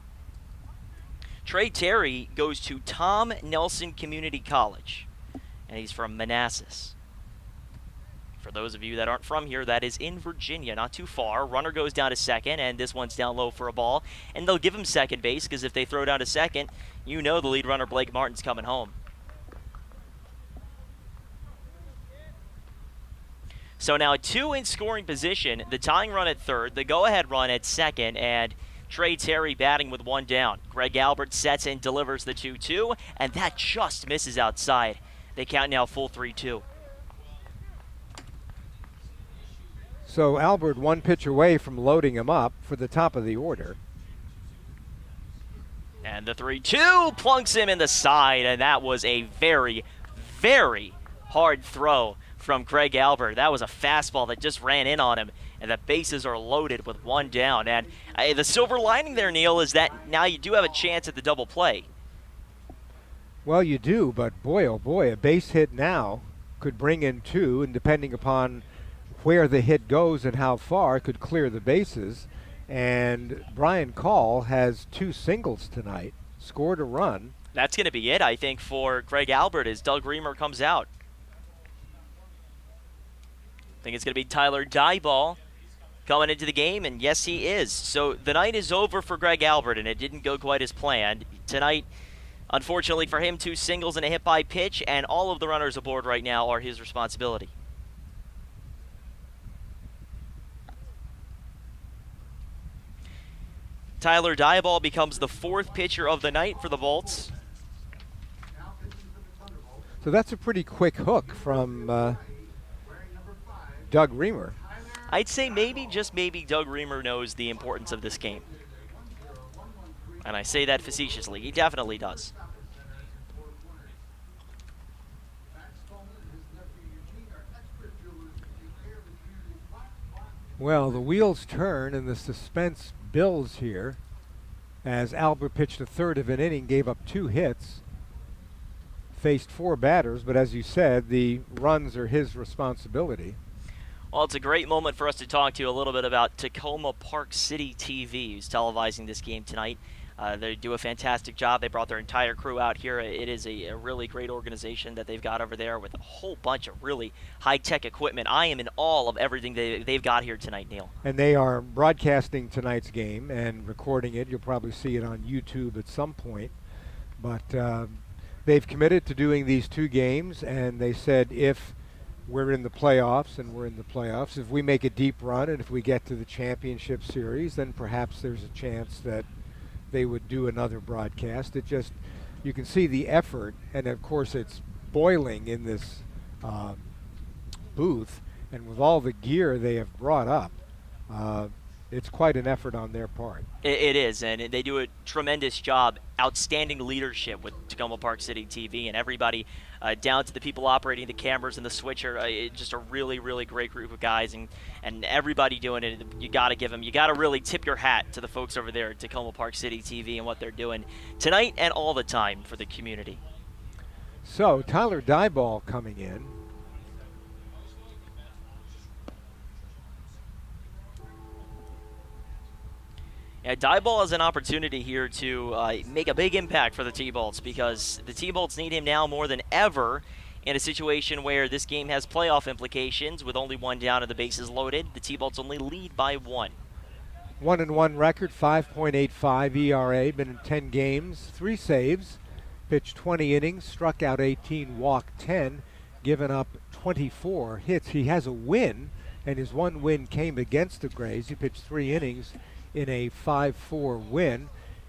Trey Terry goes to Tom Nelson Community College, and he's from Manassas. For those of you that aren't from here, that is in Virginia, not too far. Runner goes down to second, and this one's down low for a ball. And they'll give him second base, because if they throw down to second, you know the lead runner, Blake Martin's, coming home. So now 2 in scoring position, the tying run at third, the go-ahead run at second, and Trey Terry batting with 1 down. Greg Albert sets and delivers the 2-2, and that just misses outside. They count now full 3-2. So Albert 1 pitch away from loading him up for the top of the order. And the 3-2 plunks him in the side, and that was a very, very hard throw from Greg Albert. That was a fastball that just ran in on him, and the bases are loaded with one down. And the silver lining there, Neil, is that now you do have a chance at the double play. Well, you do, but boy, oh boy, a base hit now could bring in 2, and depending upon where the hit goes and how far, could clear the bases. And Brian Call has 2 singles tonight, scored a run. That's going to be it, I think, for Greg Albert as Doug Reamer comes out. I think it's going to be Tyler Dyball coming into the game, and yes, he is. So the night is over for Greg Albert, and it didn't go quite as planned. Tonight, unfortunately for him, 2 singles and a hit by pitch, and all of the runners aboard right now are his responsibility. Tyler Dyball becomes the 4th pitcher of the night for the Bolts. So that's a pretty quick hook from Doug Reamer. I'd say maybe, just maybe, Doug Reamer knows the importance of this game. And I say that facetiously. He definitely does. Well, the wheels turn and the suspense builds here as Albert pitched a third of an inning, gave up 2 hits, faced 4 batters, but as you said, the runs are his responsibility. Well, it's a great moment for us to talk to you a little bit about Takoma Park City TV, who's televising this game tonight. They do a fantastic job. They brought their entire crew out here. It is a really great organization that they've got over there with a whole bunch of really high-tech equipment. I am in awe of everything they've got here tonight, Neil. And they are broadcasting tonight's game and recording it. You'll probably see it on YouTube at some point. But they've committed to doing these 2 games, and they said if we're in the playoffs, and we're in the playoffs, if we make a deep run and if we get to the championship series, then perhaps there's a chance that they would do another broadcast. It just, you can see the effort, and of course it's boiling in this booth, and with all the gear they have brought up, it's quite an effort on their part. It is, and they do a tremendous job. Outstanding leadership with Takoma Park City TV, and everybody down to the people operating the cameras and the switcher. Just a really, really great group of guys, and everybody doing it. You got to give them, you got to really tip your hat to the folks over there at Takoma Park City TV and what they're doing tonight and all the time for the community. So Tyler Dyball coming in. Yeah, Dyball has an opportunity here to make a big impact for the T-Bolts, because the T-Bolts need him now more than ever in a situation where this game has playoff implications. With only 1 down and the bases loaded, the T-Bolts only lead by 1. 1-1 record, 5.85 ERA, been in 10 games, 3 saves, pitched 20 innings, struck out 18, walked 10, given up 24 hits. He has a win, and his 1 win came against the Grays. He pitched 3 innings in a 5-4 win.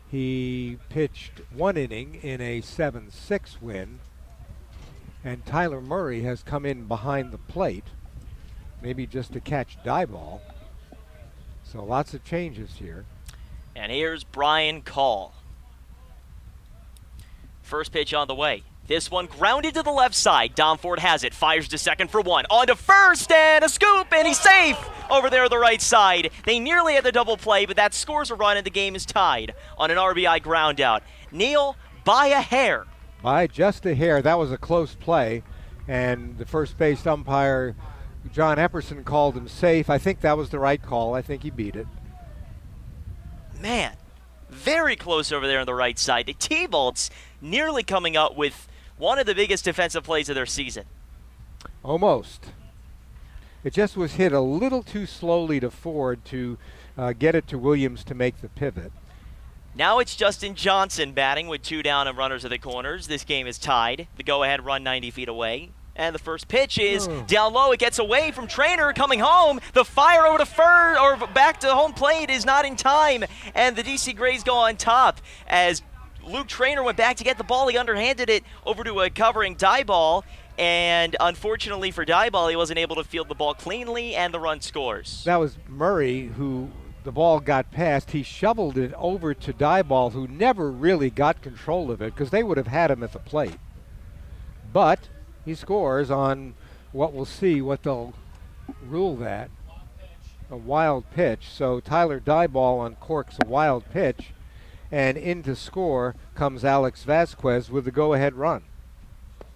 He pitched 1 inning in a 7-6 win. And Tyler Murray has come in behind the plate, maybe just to catch Dyball. So lots of changes here. And here's Brian Call. First pitch on the way. This one grounded to the left side. Dom Ford has it, fires to second for 1. On to first, and a scoop, and he's safe over there on the right side. They nearly had the double play, but that scores a run, and the game is tied on an RBI ground out. Neil, by a hair. By just a hair. That was a close play, and the first base umpire, John Epperson, called him safe. I think that was the right call. I think he beat it. Man, very close over there on the right side. The T-Bolts nearly coming up with one of the biggest defensive plays of their season. Almost. It just was hit a little too slowly to Ford to get it to Williams to make the pivot. Now it's Justin Johnson batting with 2 down and runners at the corners. This game is tied. The go-ahead run 90 feet away. And the first pitch is down low. It gets away from Trainer coming home. The fire over to back to home plate is not in time. And the DC Grays go on top as Luke Trainer went back to get the ball. He underhanded it over to a covering Dyball, and unfortunately for Dyball, he wasn't able to field the ball cleanly, and the run scores. That was Murray who the ball got past. He shoveled it over to Dyball, who never really got control of it because they would have had him at the plate. But He scores on what we'll see, what they'll rule that. A wild pitch. So Tyler Dieball uncorks a wild pitch, and in to score comes Alex Vasquez with the go-ahead run.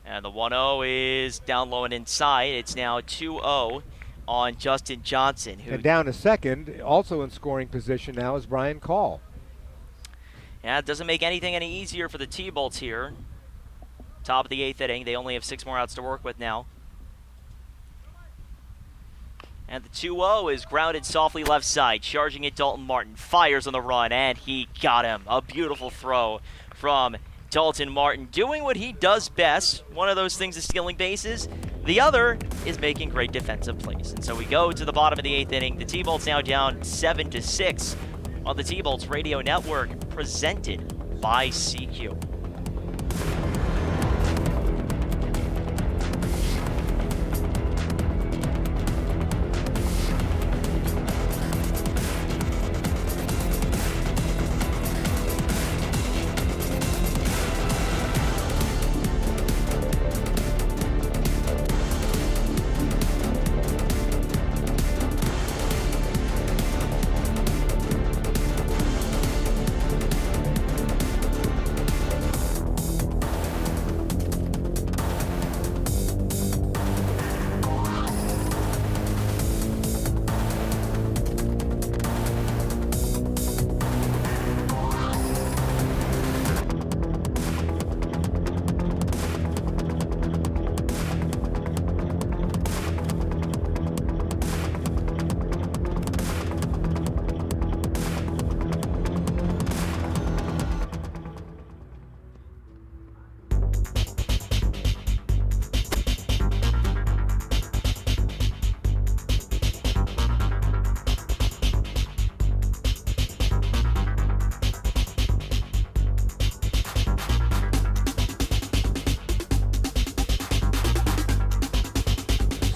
And the 1-0 is down low and inside. It's now 2-0 on Justin Johnson. And down to second, also in scoring position now, is Brian Call. Yeah, it doesn't make anything any easier for the T-Bolts here. Top of the 8th inning. They only have 6 more outs to work with now. And the 2-0 is grounded softly left side. Charging it, Dalton Martin. Fires on the run, and he got him. A beautiful throw from Dalton Martin, doing what he does best. One of those things is stealing bases. The other is making great defensive plays. And so we go to the bottom of the 8th inning. The T-Bolts now down 7-6 on the T-Bolts Radio Network, presented by CQ.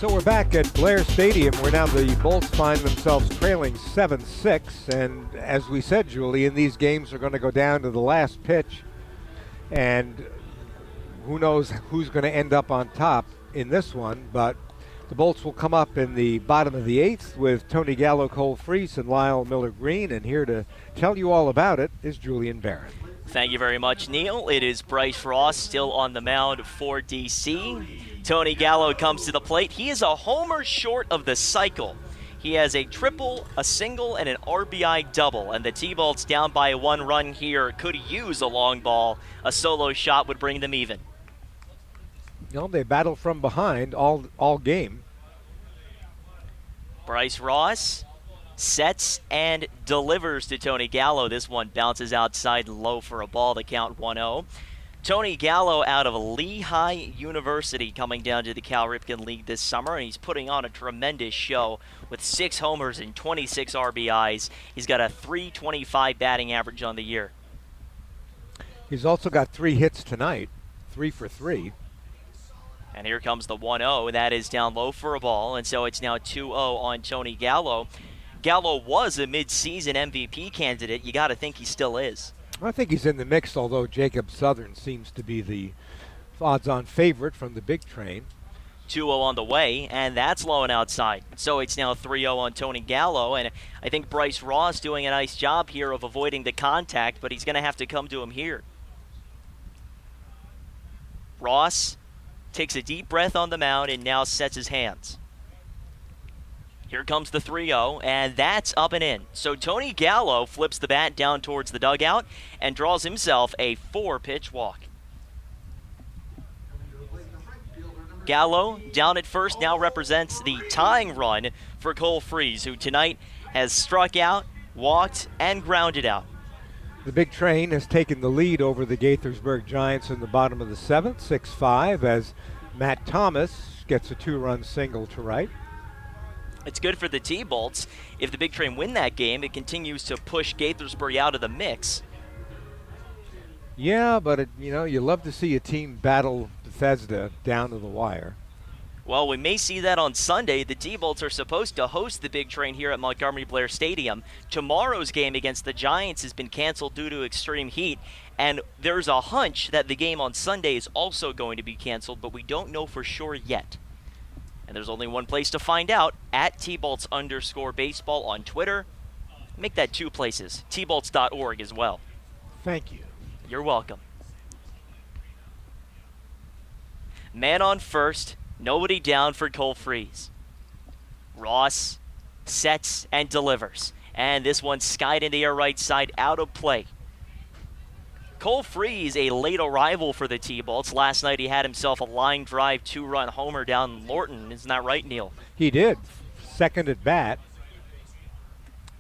So we're back at Blair Stadium, where now the Bolts find themselves trailing 7-6. And as we said, Julie, in these games are going to go down to the last pitch. And who knows who's going to end up on top in this one. But the Bolts will come up in the bottom of the 8th with Tony Gallo, Cole Freese, and Lyle Miller-Green. And here to tell you all about it is Julian Barron. Thank you very much, Neil. It is Bryce Ross still on the mound for DC. Tony Gallo comes to the plate. He is a homer short of the cycle. He has a triple, a single, and an RBI double. And the T-Bolts down by 1 run here could use a long ball. A solo shot would bring them even. You know, they battle from behind all game. Bryce Ross sets and delivers to Tony Gallo. This one bounces outside low for a ball to count 1-0. Tony Gallo out of Lehigh University coming down to the Cal Ripken League this summer, and he's putting on a tremendous show with 6 homers and 26 RBIs. He's got a .325 batting average on the year. He's also got 3 hits tonight, 3 for 3. And here comes the 1-0. That is down low for a ball, and so it's now 2-0 on Tony Gallo. Gallo was a mid-season MVP candidate. You got to think he still is. I think he's in the mix, although Jacob Southern seems to be the odds-on favorite from the big train. 2-0 on the way, and that's low and outside. So it's now 3-0 on Tony Gallo, and I think Bryce Ross doing a nice job here of avoiding the contact, but he's going to have to come to him here. Ross takes a deep breath on the mound and now sets his hands. Here comes the 3-0, and that's up and in. So Tony Gallo flips the bat down towards the dugout and draws himself a 4-pitch walk. Gallo, down at first, now represents the tying run for Cole Freese, who tonight has struck out, walked, and grounded out. The big train has taken the lead over the Gaithersburg Giants in the bottom of the 7th, 6-5, as Matt Thomas gets a 2-run single to right. It's good for the T-Bolts. If the big train win that game, it continues to push Gaithersburg out of the mix. Yeah, but you love to see a team battle Bethesda down to the wire. Well, we may see that on Sunday. The T-Bolts are supposed to host the big train here at Montgomery Blair Stadium. Tomorrow's game against the Giants has been canceled due to extreme heat, and there's a hunch that the game on Sunday is also going to be canceled, but we don't know for sure yet. And there's only one place to find out, at Tbolts_baseball on Twitter. Make that 2 places, tbolts.org as well. Thank you. You're welcome. Man on first, nobody down for Cole Freeze. Ross sets and delivers. And this one skied into your right side, out of play. Cole Freeze, a late arrival for the T-Bolts. Last night he had himself a line drive 2-run homer down Lorton. Isn't that right, Neil? He did. Second at bat.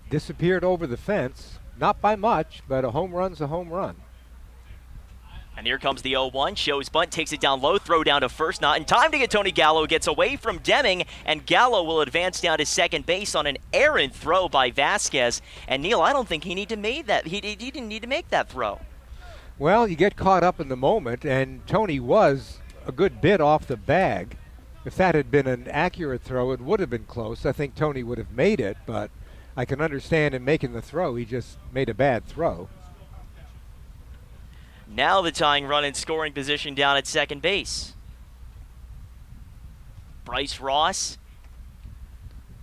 Disappeared over the fence. Not by much, but a home run's a home run. And here comes the 0-1. Shows bunt, takes it down low, throw down to first. Not in time to get Tony Gallo. Gets away from Deming, and Gallo will advance down to second base on an errant throw by Vasquez. And Neil, I don't think he didn't need to make that throw. Well, you get caught up in the moment, and Tony was a good bit off the bag. If that had been an accurate throw, it would have been close. I think Tony would have made it, but I can understand him making the throw. He just made a bad throw. Now the tying run in scoring position down at second base. Bryce Ross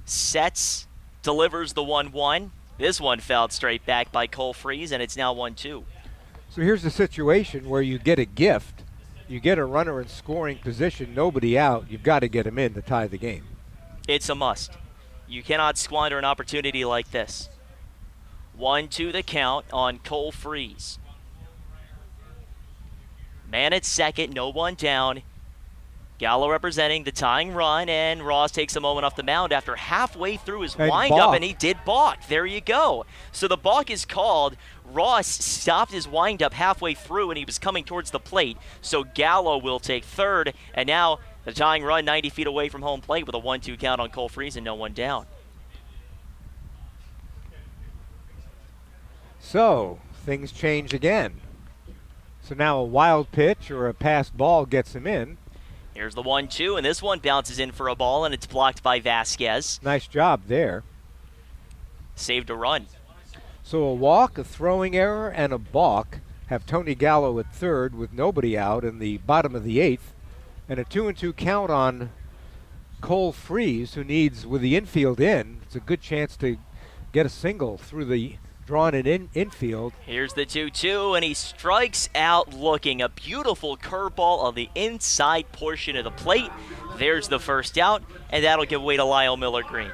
sets, delivers the 1-1. This one fouled straight back by Cole Freeze, and it's now 1-2. So here's the situation where you get a gift. You get a runner in scoring position, nobody out. You've got to get him in to tie the game. It's a must. You cannot squander an opportunity like this. 1-2 the count on Cole Freeze. Man at second, no one down. Gallo representing the tying run, and Ross takes a moment off the mound after halfway through his windup, and he did balk. There you go. So the balk is called. Ross stopped his windup halfway through, and he was coming towards the plate. So Gallo will take third, and now the tying run 90 feet away from home plate with a 1-2 count on Cole Freeze and no one down. So things change again. So now a wild pitch or a passed ball gets him in. Here's the 1-2, and this one bounces in for a ball, and it's blocked by Vasquez. Nice job there. Saved a run. So a walk, a throwing error, and a balk have Tony Gallo at third with nobody out in the bottom of the eighth, and a 2-2 count on Cole Freeze, who needs, with the infield in, it's a good chance to get a single through the drawn in infield. Here's the 2-2, and he strikes out looking. A beautiful curveball on the inside portion of the plate. There's the first out, and that'll give way to Lyle Miller Green.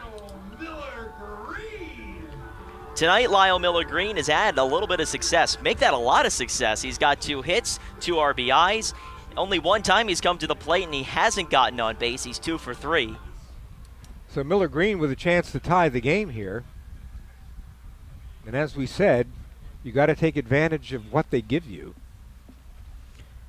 Tonight, Lyle Miller Green has had a little bit of success. Make that a lot of success. He's got 2 hits, 2 RBIs. Only one time he's come to the plate, and he hasn't gotten on base. He's 2 for 3. So Miller Green with a chance to tie the game here. And as we said, you got to take advantage of what they give you.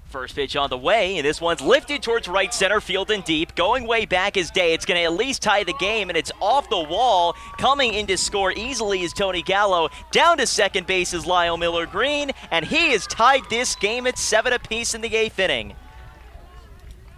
First pitch on the way, and this one's lifted towards right center field and deep. Going way back his day. It's going to at least tie the game, and it's off the wall. Coming in to score easily is Tony Gallo. Down to second base is Lyle Miller Green, and he has tied this game at 7 apiece in the 8th inning.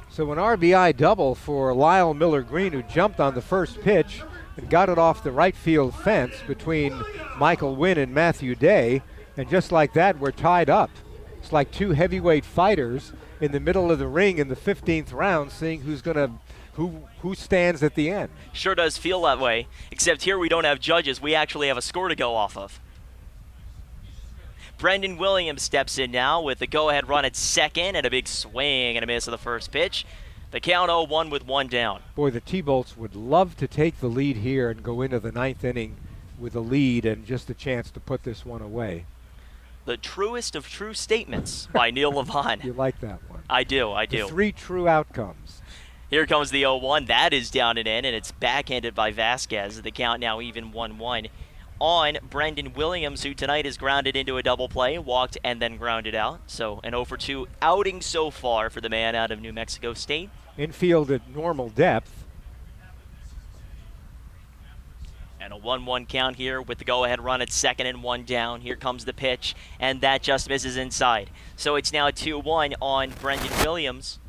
So an RBI double for Lyle Miller Green, who jumped on the first pitch and got it off the right field fence between Michael Wynn and Matthew Day. And just like that, we're tied up. It's like 2 heavyweight fighters in the middle of the ring in the 15th round, seeing who stands at the end. Sure does feel that way, except here we don't have judges. We actually have a score to go off of. Brendan Williams steps in now with the go-ahead run at second and a big swing and a miss of the first pitch. The count 0-1 with 1 down. Boy, the T-Bolts would love to take the lead here and go into the 9th inning with a lead and just a chance to put this one away. The truest of true statements by Neil Levon. You like that one? I do. The 3 true outcomes. Here comes the 0-1. That is down and in, and it's backhanded by Vasquez. The count now even 1-1 on Brendan Williams, who tonight is grounded into a double play, walked and then grounded out. So an 0-for-2 outing so far for the man out of New Mexico State. Infield at normal depth. And a 1-1 count here with the go-ahead run at second and 1 down. Here comes the pitch, and that just misses inside. So it's now 2-1 on Brendan Williams.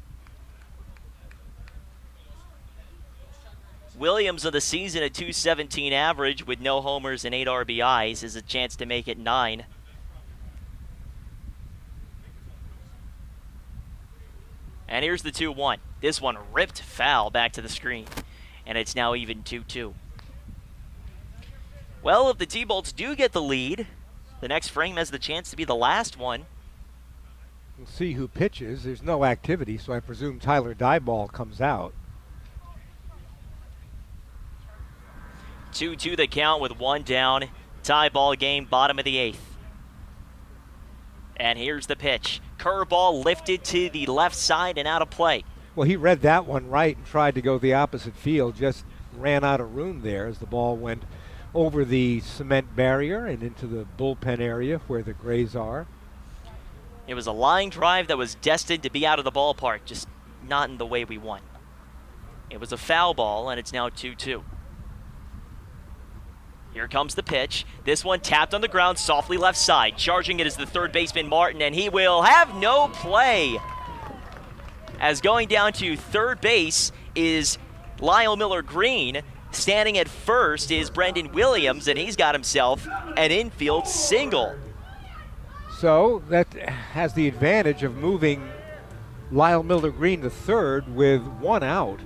Williams of the season, a .217 average with no homers and 8 RBIs, is a chance to make it 9. And here's the 2-1. This one ripped foul back to the screen, and it's now even 2-2. Well, if the T-Bolts do get the lead, the next frame has the chance to be the last one. We'll see who pitches. There's no activity, so I presume Tyler Dieball comes out. 2-2 the count with 1 down. Tie ball game, bottom of the 8th. And here's the pitch. Curveball lifted to the left side and out of play. Well, he read that one right and tried to go the opposite field, just ran out of room there as the ball went over the cement barrier and into the bullpen area where the Grays are. It was a line drive that was destined to be out of the ballpark, just not in the way we want. It was a foul ball, and it's now 2-2. Here comes the pitch. This one tapped on the ground, softly left side. Charging it is the third baseman, Martin, and he will have no play. As going down to third base is Lyle Miller-Green. Standing at first is Brendan Williams, and he's got himself an infield single. So that has the advantage of moving Lyle Miller-Green to third with 1 out.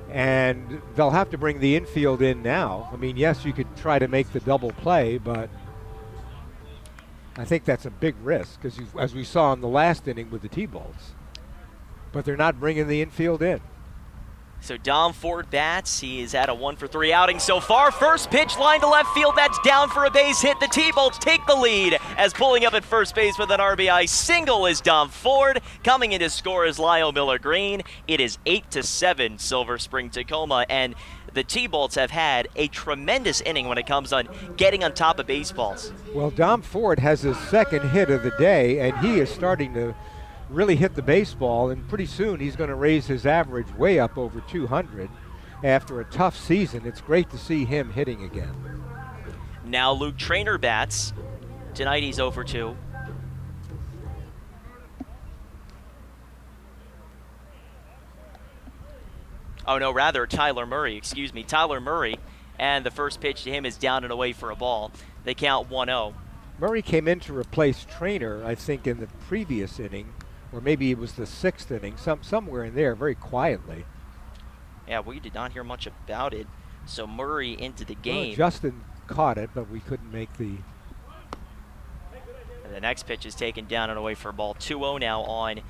And they'll have to bring the infield in now. I mean, yes, you could try to make the double play, but I think that's a big risk, because as we saw in the last inning with the T-Bolts. But they're not bringing the infield in. So Dom Ford bats. He is at a 1-for-3 outing so far. First pitch line to left field. That's down for a base hit. The T-Bolts take the lead as pulling up at first base with an RBI single is Dom Ford. Coming in to score is Lyle Miller-Green. It is 8-7 Silver Spring Takoma, and the T-Bolts have had a tremendous inning when it comes on getting on top of baseballs. Well, Dom Ford has his second hit of the day, and he is starting to really hit the baseball, and pretty soon he's going to raise his average way up over 200 after a tough season. It's great to see him hitting again. Now Luke Trainer bats. Tonight he's 0-for-2. Oh no, rather Tyler Murray, excuse me. Tyler Murray, and the first pitch to him is down and away for a ball. They count 1-0. Murray came in to replace Trainer, I think, in the previous inning, or maybe it was the 6th inning, somewhere in there, very quietly. Yeah, we did not hear much about it. So Murray into the game. Well, Justin caught it, but we couldn't make the... And the next pitch is taken down and away for a ball. 2-0 now on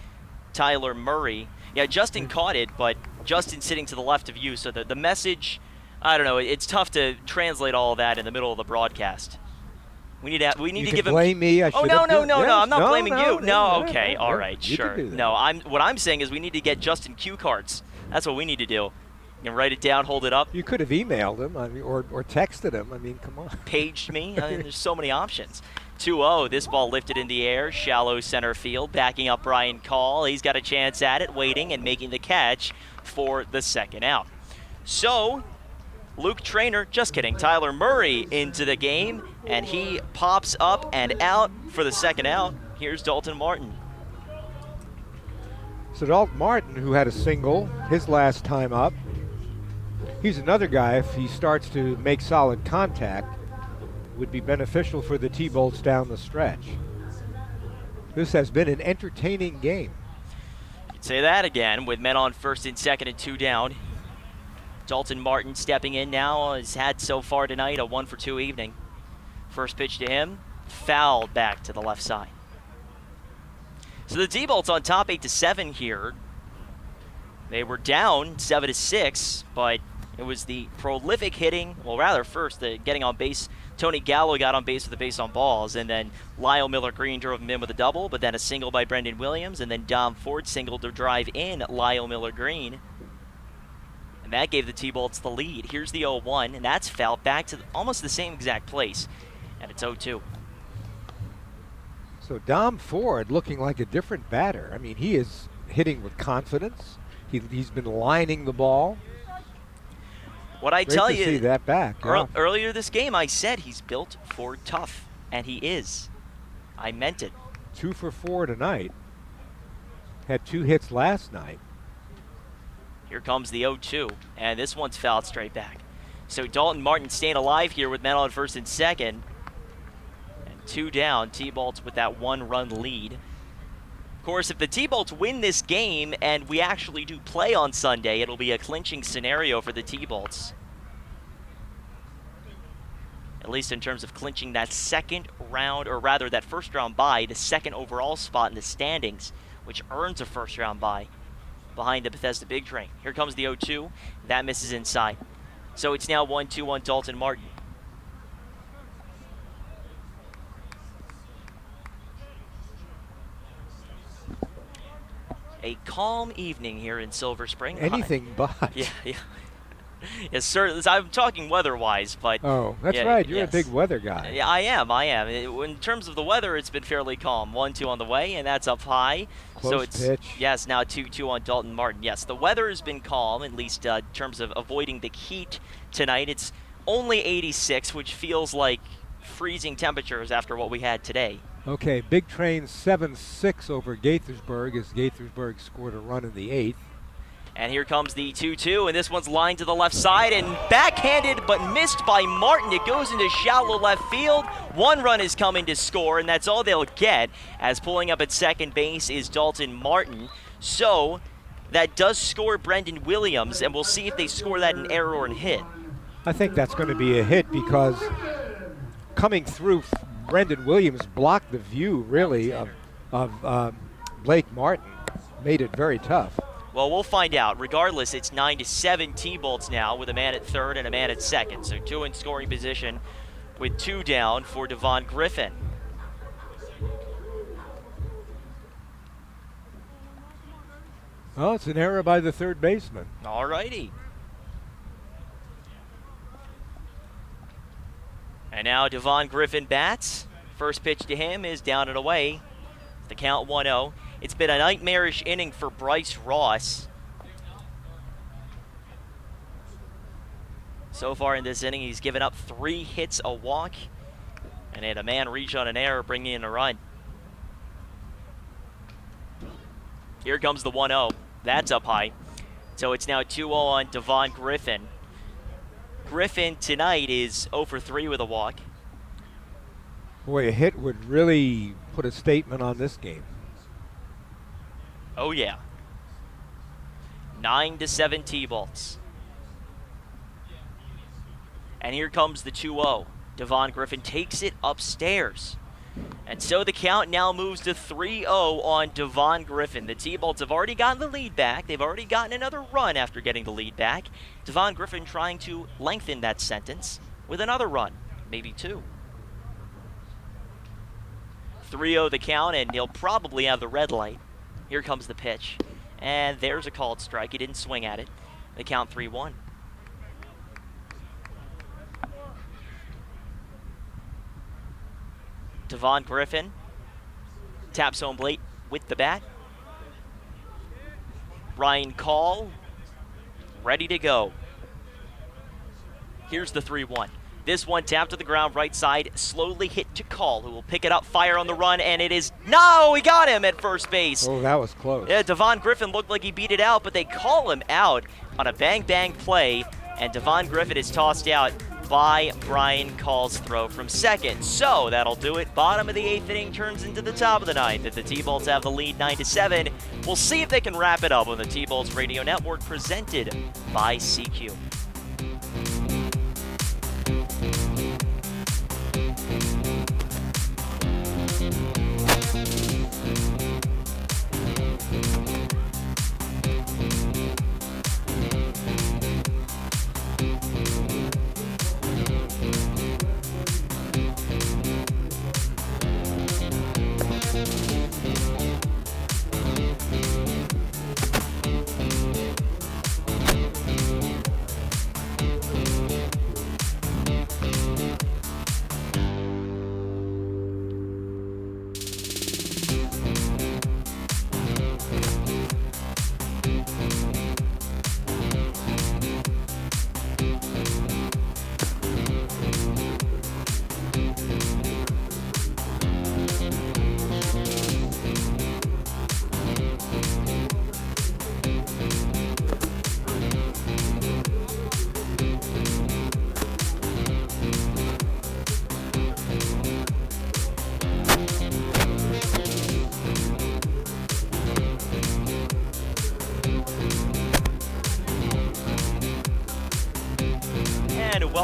Tyler Murray. Yeah, Justin caught it, but Justin's sitting to the left of you, so the message, I don't know, it's tough to translate all of that in the middle of the broadcast. We need to give him. Blame me. I oh no, I'm not blaming you. No, yeah, okay, yeah, all yeah, right, you sure. can do that. No, what I'm saying is we need to get Justin cue cards. That's what we need to do. You can write it down, hold it up. You could have emailed him, I mean, or texted him. I mean, come on. Paged me. I mean, there's so many options. 2-0. This ball lifted in the air, shallow center field, backing up Brian Call. He's got a chance at it, waiting and making the catch for the second out. So Luke Trainer, just kidding, Tyler Murray into the game, and he pops up and out for the second out. Here's Dalton Martin. So Dalton Martin, who had a single his last time up, he's another guy, if he starts to make solid contact, would be beneficial for the T-Bolts down the stretch. This has been an entertaining game. You'd say that again, with men on first and second and 2 down. Dalton Martin stepping in now, has had so far tonight a 1-for-2 evening. First pitch to him, fouled back to the left side. So the T-Bolts on top 8-7 here. They were down 7-6, but it was the prolific hitting, well rather first the getting on base. Tony Gallo got on base with the base on balls, and then Lyle Miller-Green drove him in with a double, but then a single by Brendan Williams, and then Dom Ford singled to drive in Lyle Miller-Green. And that gave the T-Bolts the lead. Here's the 0-1, and that's fouled back to almost the same exact place. And it's 0-2. So Dom Ford looking like a different batter. I mean, he is hitting with confidence. He's been lining the ball. What I Great tell to you, see that back. Yeah. Earlier this game, I said he's built for tough, and he is. I meant it. 2 for 4 tonight. Had 2 hits last night. Here comes the 0-2, and this one's fouled straight back. So Dalton Martin staying alive here with men on first and second. And 2 down, T-Bolts with that 1-run lead. Of course, if the T-Bolts win this game and we actually do play on Sunday, it'll be a clinching scenario for the T-Bolts. At least in terms of clinching that second round, or rather that first round bye, the second overall spot in the standings, which earns a first round bye behind the Bethesda Big Train. Here comes the 0-2. That misses inside. So it's now 1-2 on Dalton Martin. A calm evening here in Silver Spring. Anything but. Yeah. Yes, sir. I'm talking weather-wise, but... Oh, that's right. You're a big weather guy. Yeah, I am. In terms of the weather, it's been fairly calm. 1-2 on the way, and that's up high. Close so it's pitch. Yes, now 2-2 on Dalton Martin. Yes, the weather has been calm, at least in terms of avoiding the heat tonight. It's only 86, which feels like freezing temperatures after what we had today. Okay, Big Train 7-6 over Gaithersburg as Gaithersburg scored a run in the 8th. And here comes the 2-2, and this one's lined to the left side and backhanded but missed by Martin. It goes into shallow left field. 1 run is coming to score, and that's all they'll get, as pulling up at second base is Dalton Martin. So that does score Brendan Williams, and we'll see if they score that in error or in hit. I think that's going to be a hit because coming through, Brendan Williams blocked the view, really, of Blake Martin. Made it very tough. Well, we'll find out. Regardless, it's 9-7 T-Bolts now with a man at third and a man at second. So 2 in scoring position with 2 down for Devon Griffin. Oh, it's an error by the third baseman. All righty. And now Devon Griffin bats. First pitch to him is down and away. The count 1-0. It's been a nightmarish inning for Bryce Ross. So far in this inning, he's given up 3 hits, a walk, and had a man reach on an error, bringing in a run. Here comes the 1-0. That's up high. So it's now 2-0 on Devon Griffin. Griffin tonight is 0 for 3 with a walk. Boy, a hit would really put a statement on this game. Oh, yeah. 9-7 T-Bolts. And here comes the 2-0. Devon Griffin takes it upstairs. And so the count now moves to 3-0 on Devon Griffin. The T-Bolts have already gotten the lead back. They've already gotten another run after getting the lead back. Devon Griffin trying to lengthen that sentence with another run, maybe 2. 3-0 the count, and he'll probably have the red light. Here comes the pitch. And there's a called strike. He didn't swing at it. The count 3-1. Devon Griffin taps home plate with the bat. Ryan Call ready to go. Here's the 3-1. This one tapped to the ground, right side, slowly hit to Call, who will pick it up, fire on the run, and it is... No! He got him at first base. Oh, that was close. Yeah, Devon Griffin looked like he beat it out, but they call him out on a bang-bang play, and Devon Griffin is tossed out by Brian Call's throw from second. So that'll do it. Bottom of the 8th inning turns into the top of the 9th. If the T-Bolts have the lead 9-7, we'll see if they can wrap it up on the T-Bolts Radio Network, presented by CQ.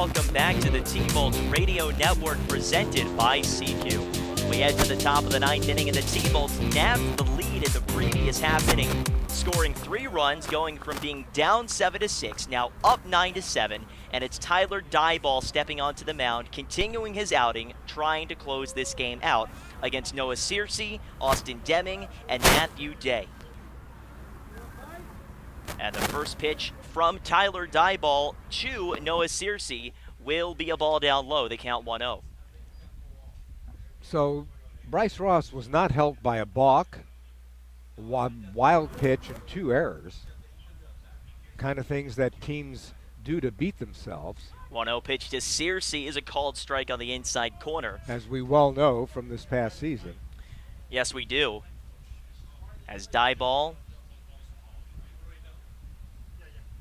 welcome back to the T-Bolts Radio Network presented by CQ. We head to the top of the 9th inning, and the T-Bolts nabbed the lead in the previous half inning, scoring 3 runs, going from being down 7-6, now up 9-7, and it's Tyler Dieball stepping onto the mound, continuing his outing, trying to close this game out against Noah Searcy, Austin Deming, and Matthew Day. And the first pitch from Tyler Dieball to Noah Searcy will be a ball down low. The count 1-0. So Bryce Ross was not helped by a balk, wild pitch, and 2 errors. Kind of things that teams do to beat themselves. 1-0 pitch to Searcy is a called strike on the inside corner. As we well know from this past season. Yes, we do. As Dieball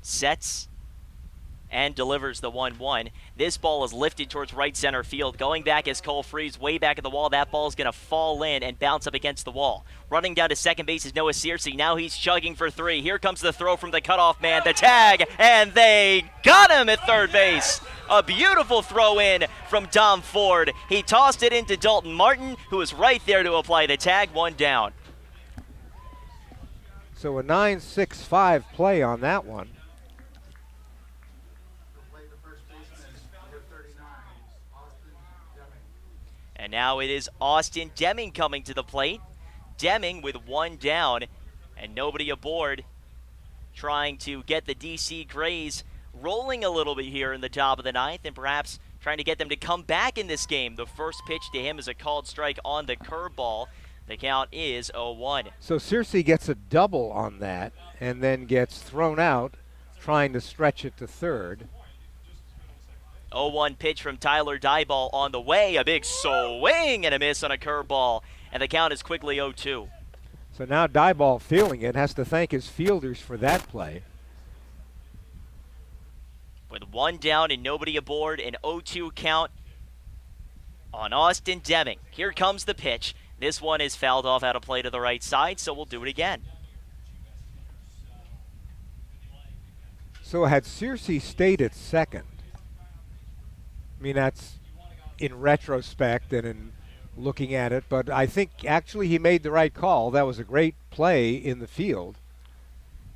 sets and delivers the 1-1. This ball is lifted towards right center field. Going back is Cole Freeze, way back at the wall. That ball is going to fall in and bounce up against the wall. Running down to second base is Noah Searcy. Now he's chugging for 3. Here comes the throw from the cutoff man, the tag, and they got him at third base. A beautiful throw in from Dom Ford. He tossed it into Dalton Martin, who was right there to apply the tag. 1 down. So a 9-6-5 play on that one. And now it is Austin Deming coming to the plate. Deming with 1 down and nobody aboard, trying to get the DC Grays rolling a little bit here in the top of the 9th and perhaps trying to get them to come back in this game. The first pitch to him is a called strike on the curveball. The count is 0-1. So Searcy gets a double on that and then gets thrown out trying to stretch it to third. 0-1 pitch from Tyler Dieball on the way. A big swing and a miss on a curveball. And the count is quickly 0-2. So now Dieball feeling it, has to thank his fielders for that play. With 1 down and nobody aboard, an 0-2 count on Austin Deming. Here comes the pitch. This one is fouled off out of play to the right side, so we'll do it again. So had Searcy stayed at second, I mean, that's in retrospect and in looking at it, but I think actually he made the right call. That was a great play in the field.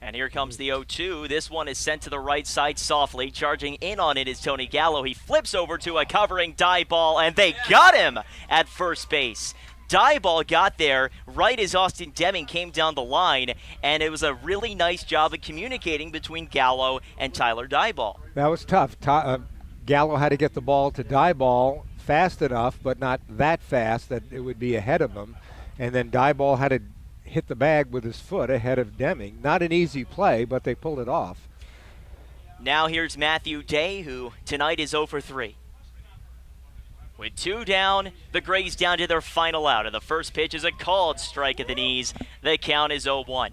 And here comes the 0-2. This one is sent to the right side softly. Charging in on it is Tony Gallo. He flips over to a covering Dieball, and they got him at first base. Dieball got there right as Austin Deming came down the line, and it was a really nice job of communicating between Gallo and Tyler Dieball. That was tough. Gallo had to get the ball to Dieball fast enough, but not that fast that it would be ahead of him. And then Dieball had to hit the bag with his foot ahead of Deming. Not an easy play, but they pulled it off. Now here's Matthew Day, who tonight is 0 for 3. With 2 down, the Grays down to their final out. And the first pitch is a called strike at the knees. The count is 0-1.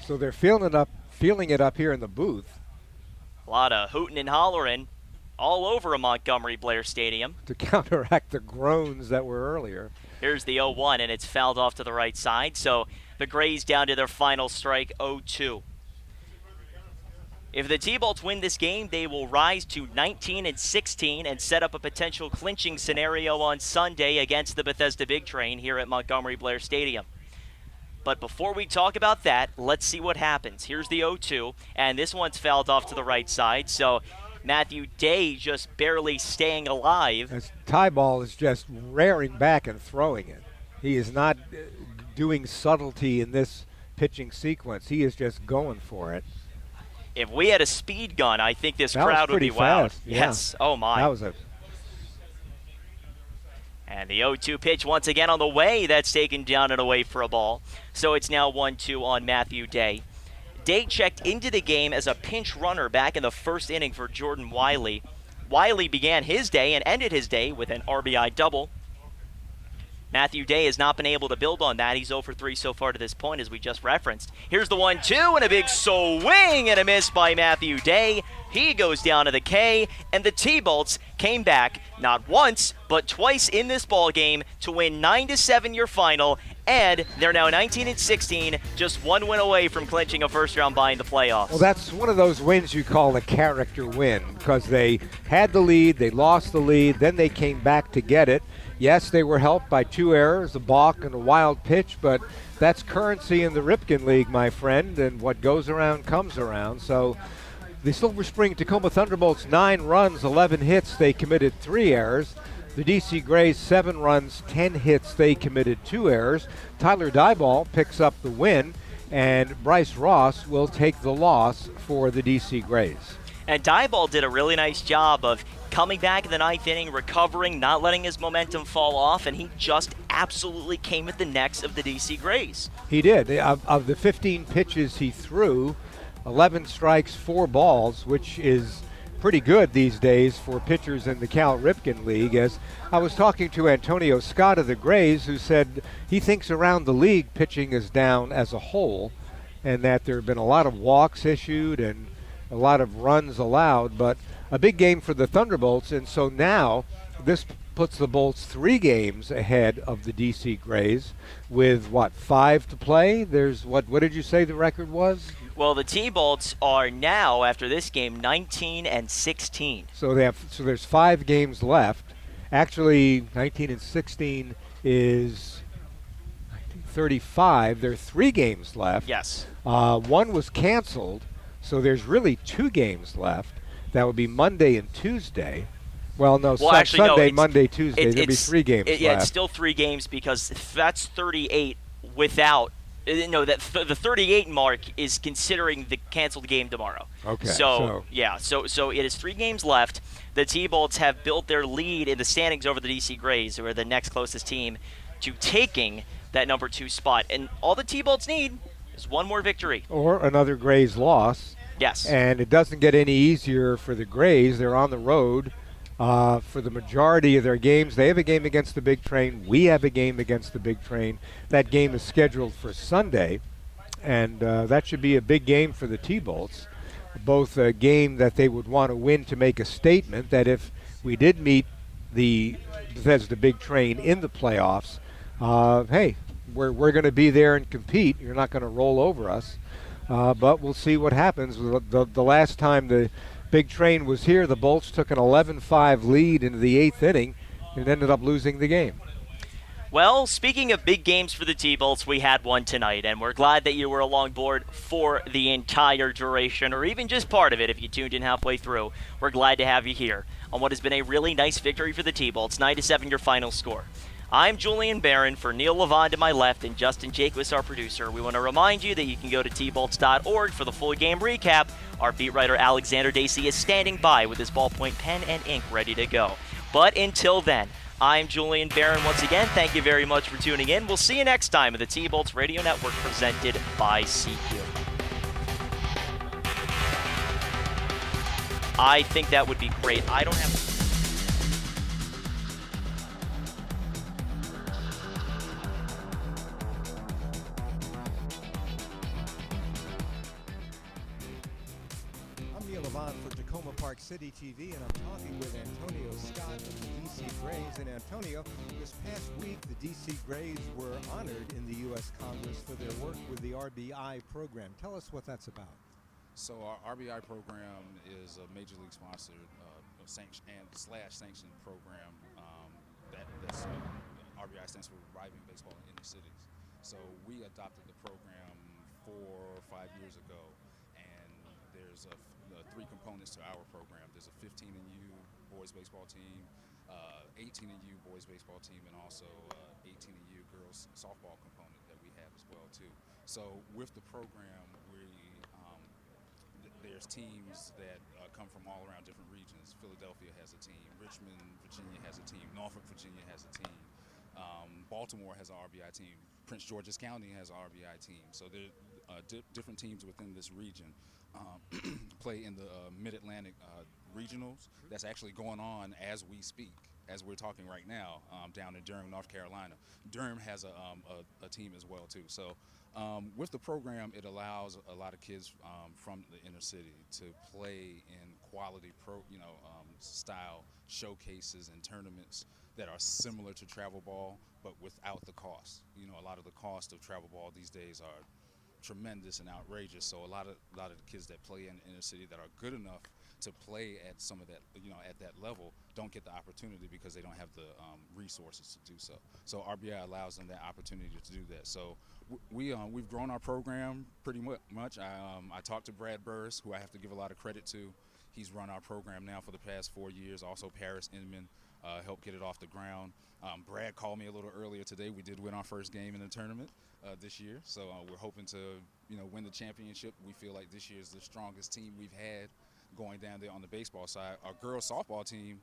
So they're feeling it up here in the booth. A lot of hooting and hollering all over a Montgomery Blair Stadium to counteract the groans that were earlier. Here's the 0-1, and it's fouled off to the right side. So the Grays down to their final strike, 0-2. If the T-Bolts win this game, they will rise to 19-16 and set up a potential clinching scenario on Sunday against the Bethesda Big Train here at Montgomery Blair Stadium. But before we talk about that, let's see what happens. Here's the 0-2, and this one's fouled off to the right side. So Matthew Day just barely staying alive. As Dieball is just rearing back and throwing it. He is not doing subtlety in this pitching sequence. He is just going for it. If we had a speed gun, I think this that crowd would be wowed. Fast, yeah. Yes. Oh, my. That was a... And the 0-2 pitch once again on the way. That's taken down and away for a ball. So it's now 1-2 on Matthew Day. Day checked into the game as a pinch runner back in the first inning for Jordan Wiley. Wiley began his day and ended his day with an RBI double. Matthew Day has not been able to build on that. He's 0 for 3 so far to this point, as we just referenced. Here's the 1-2 and a big swing and a miss by Matthew Day. He goes down to the K, and the T-Bolts came back not once, but twice in this ball game to win 9-7 your final and they're now 19-16, just one win away from clinching a first-round bye in the playoffs. Well, that's one of those wins you call a character win because they had the lead, they lost the lead, then they came back to get it. Yes, they were helped by 2 errors, a balk and a wild pitch, but that's currency in the Ripken League, my friend, and what goes around comes around. So the Silver Spring Takoma Thunderbolts, 9 runs, 11 hits, they committed 3 errors. The DC Grays, 7 runs, 10 hits, they committed 2 errors. Tyler Dyball picks up the win, and Bryce Ross will take the loss for the DC Grays. And Dyball did a really nice job of coming back in the 9th inning, recovering, not letting his momentum fall off, and he just absolutely came at the necks of the DC Grays. He did. Of the 15 pitches he threw, 11 strikes, 4 balls, which is pretty good these days for pitchers in the Cal Ripken League. As I was talking to Antonio Scott of the Grays, who said he thinks around the league pitching is down as a whole, and that there have been a lot of walks issued and a lot of runs allowed, but a big game for the Thunderbolts, and so now this puts the Bolts 3 games ahead of the DC Grays with, 5 to play? There's, what did you say the record was? Well, the T-Bolts are now, after this game, 19-16. So there's 5 games left. Actually, 19-16 is 35. There are 3 games left. Yes. One was canceled, so there's really 2 games left. That would be Monday and Tuesday. Well, actually, Sunday, no, Monday, Tuesday. There'd be 3 games left. Yeah, it's still 3 games because that's 38 without. No, the 38 mark is considering the canceled game tomorrow. Okay. So it is 3 games left. The T-Bolts have built their lead in the standings over the DC Grays, who are the next closest team to taking that number 2 spot. And all the T-Bolts need is one more victory. Or another Grays loss. Yes. And it doesn't get any easier for the Grays. They're on the road for the majority of their games. They have a game against the Big Train. We have a game against the Big Train. That game is scheduled for Sunday, and that should be a big game for the T-Bolts. Both a game that they would want to win to make a statement that if we did meet the Bethesda Big Train in the playoffs, hey, we're going to be there and compete. You're not going to roll over us. But we'll see what happens. The last time the Big Train was here, the Bolts took an 11-5 lead into the 8th inning and ended up losing the game. Well, speaking of big games for the T-Bolts, we had one tonight, and we're glad that you were along board for the entire duration, or even just part of it if you tuned in halfway through. We're glad to have you here on what has been a really nice victory for the T-Bolts, 9-7 your final score. I'm Julian Barron for Neil Levon to my left and Justin Jaquist, our producer. We want to remind you that you can go to tbolts.org for the full game recap. Our beat writer Alexander Dacey is standing by with his ballpoint pen and ink ready to go. But until then, I'm Julian Barron once again. Thank you very much for tuning in. We'll see you next time at the T-Bolts Radio Network presented by CQ. I think that would be great. I don't have... For Takoma Park City TV, and I'm talking with Antonio Scott of the DC Grays. And Antonio, this past week the DC Grays were honored in the U.S. Congress for their work with the RBI program. Tell us what that's about. So our RBI program is a major league sponsored sanctioned program. That's RBI stands for Reviving Baseball in Inner Cities. So we adopted the program 4 or 5 years ago, and there's 3 components to our program. There's a 15-U boys baseball team, 18-U boys baseball team, and also 18-U girls softball component that we have as well too. So with the program, there's teams that come from all around different regions. Philadelphia has a team, Richmond, Virginia has a team, Norfolk, Virginia has a team, Baltimore has an RBI team, Prince George's County has an RBI team. So there are different teams within this region. Play in the Mid-Atlantic regionals. That's actually going on as we speak, as we're talking right now, down in Durham, North Carolina. Durham has a team as well too. So with the program, it allows a lot of kids from the inner city to play in quality style showcases and tournaments that are similar to travel ball, but without the cost. You know, a lot of the cost of travel ball these days are tremendous and outrageous. So a lot of the kids that play in inner city that are good enough to play at some of that, you know, at that level, don't get the opportunity because they don't have the resources to do so. So RBI allows them that opportunity to do that. So we've grown our program pretty much. I talked to Brad Burris, who I have to give a lot of credit to. He's run our program now for the past 4 years. Also Paris Inman helped get it off the ground. Brad called me a little earlier today. We did win our first game in the tournament this year, so we're hoping to, you know, win the championship. We feel like this year is the strongest team we've had going down there on the baseball side. Our girls softball team,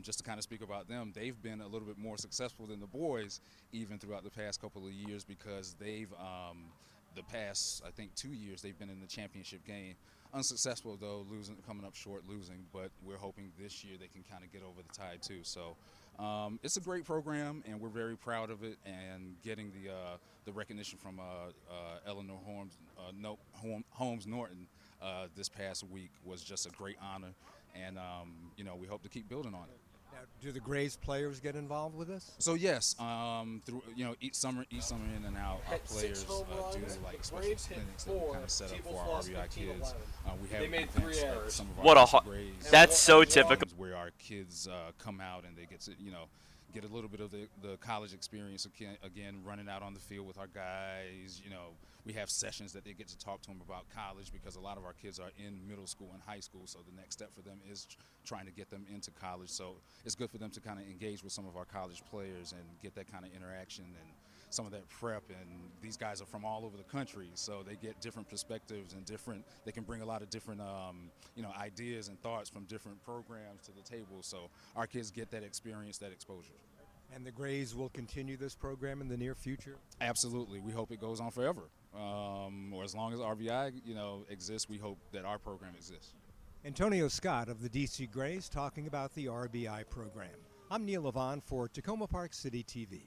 just to kind of speak about them, they've been a little bit more successful than the boys even throughout the past couple of years because they've the past, I think, 2 years they've been in the championship game. Unsuccessful though, coming up short, losing, but we're hoping this year they can kind of get over the tide too. So it's a great program and we're very proud of it, and getting the recognition from Eleanor Holmes Norton this past week was just a great honor, and you know, we hope to keep building on it. Now, do the Grays players get involved with this? So yes, through, you know, each summer in and out, our players do like special clinics that we kind of set up for our RBI kids. We have events at some of our What a Grays. that's so typical. Where our kids come out and they get to, you know, get a little bit of the college experience again, running out on the field with our guys. You know, we have sessions that they get to talk to them about college because a lot of our kids are in middle school and high school, so the next step for them is trying to get them into college. So it's good for them to kind of engage with some of our college players and get that kind of interaction and some of that prep. And these guys are from all over the country, so they get different perspectives and they can bring a lot of different you know, ideas and thoughts from different programs to the table. So our kids get that experience, that exposure. And the Grays will continue this program in the near future? Absolutely. We hope it goes on forever. Or as long as RBI, you know, exists, we hope that our program exists. Antonio Scott of the DC Grays talking about the RBI program. I'm Neil Levon for Takoma Park City TV.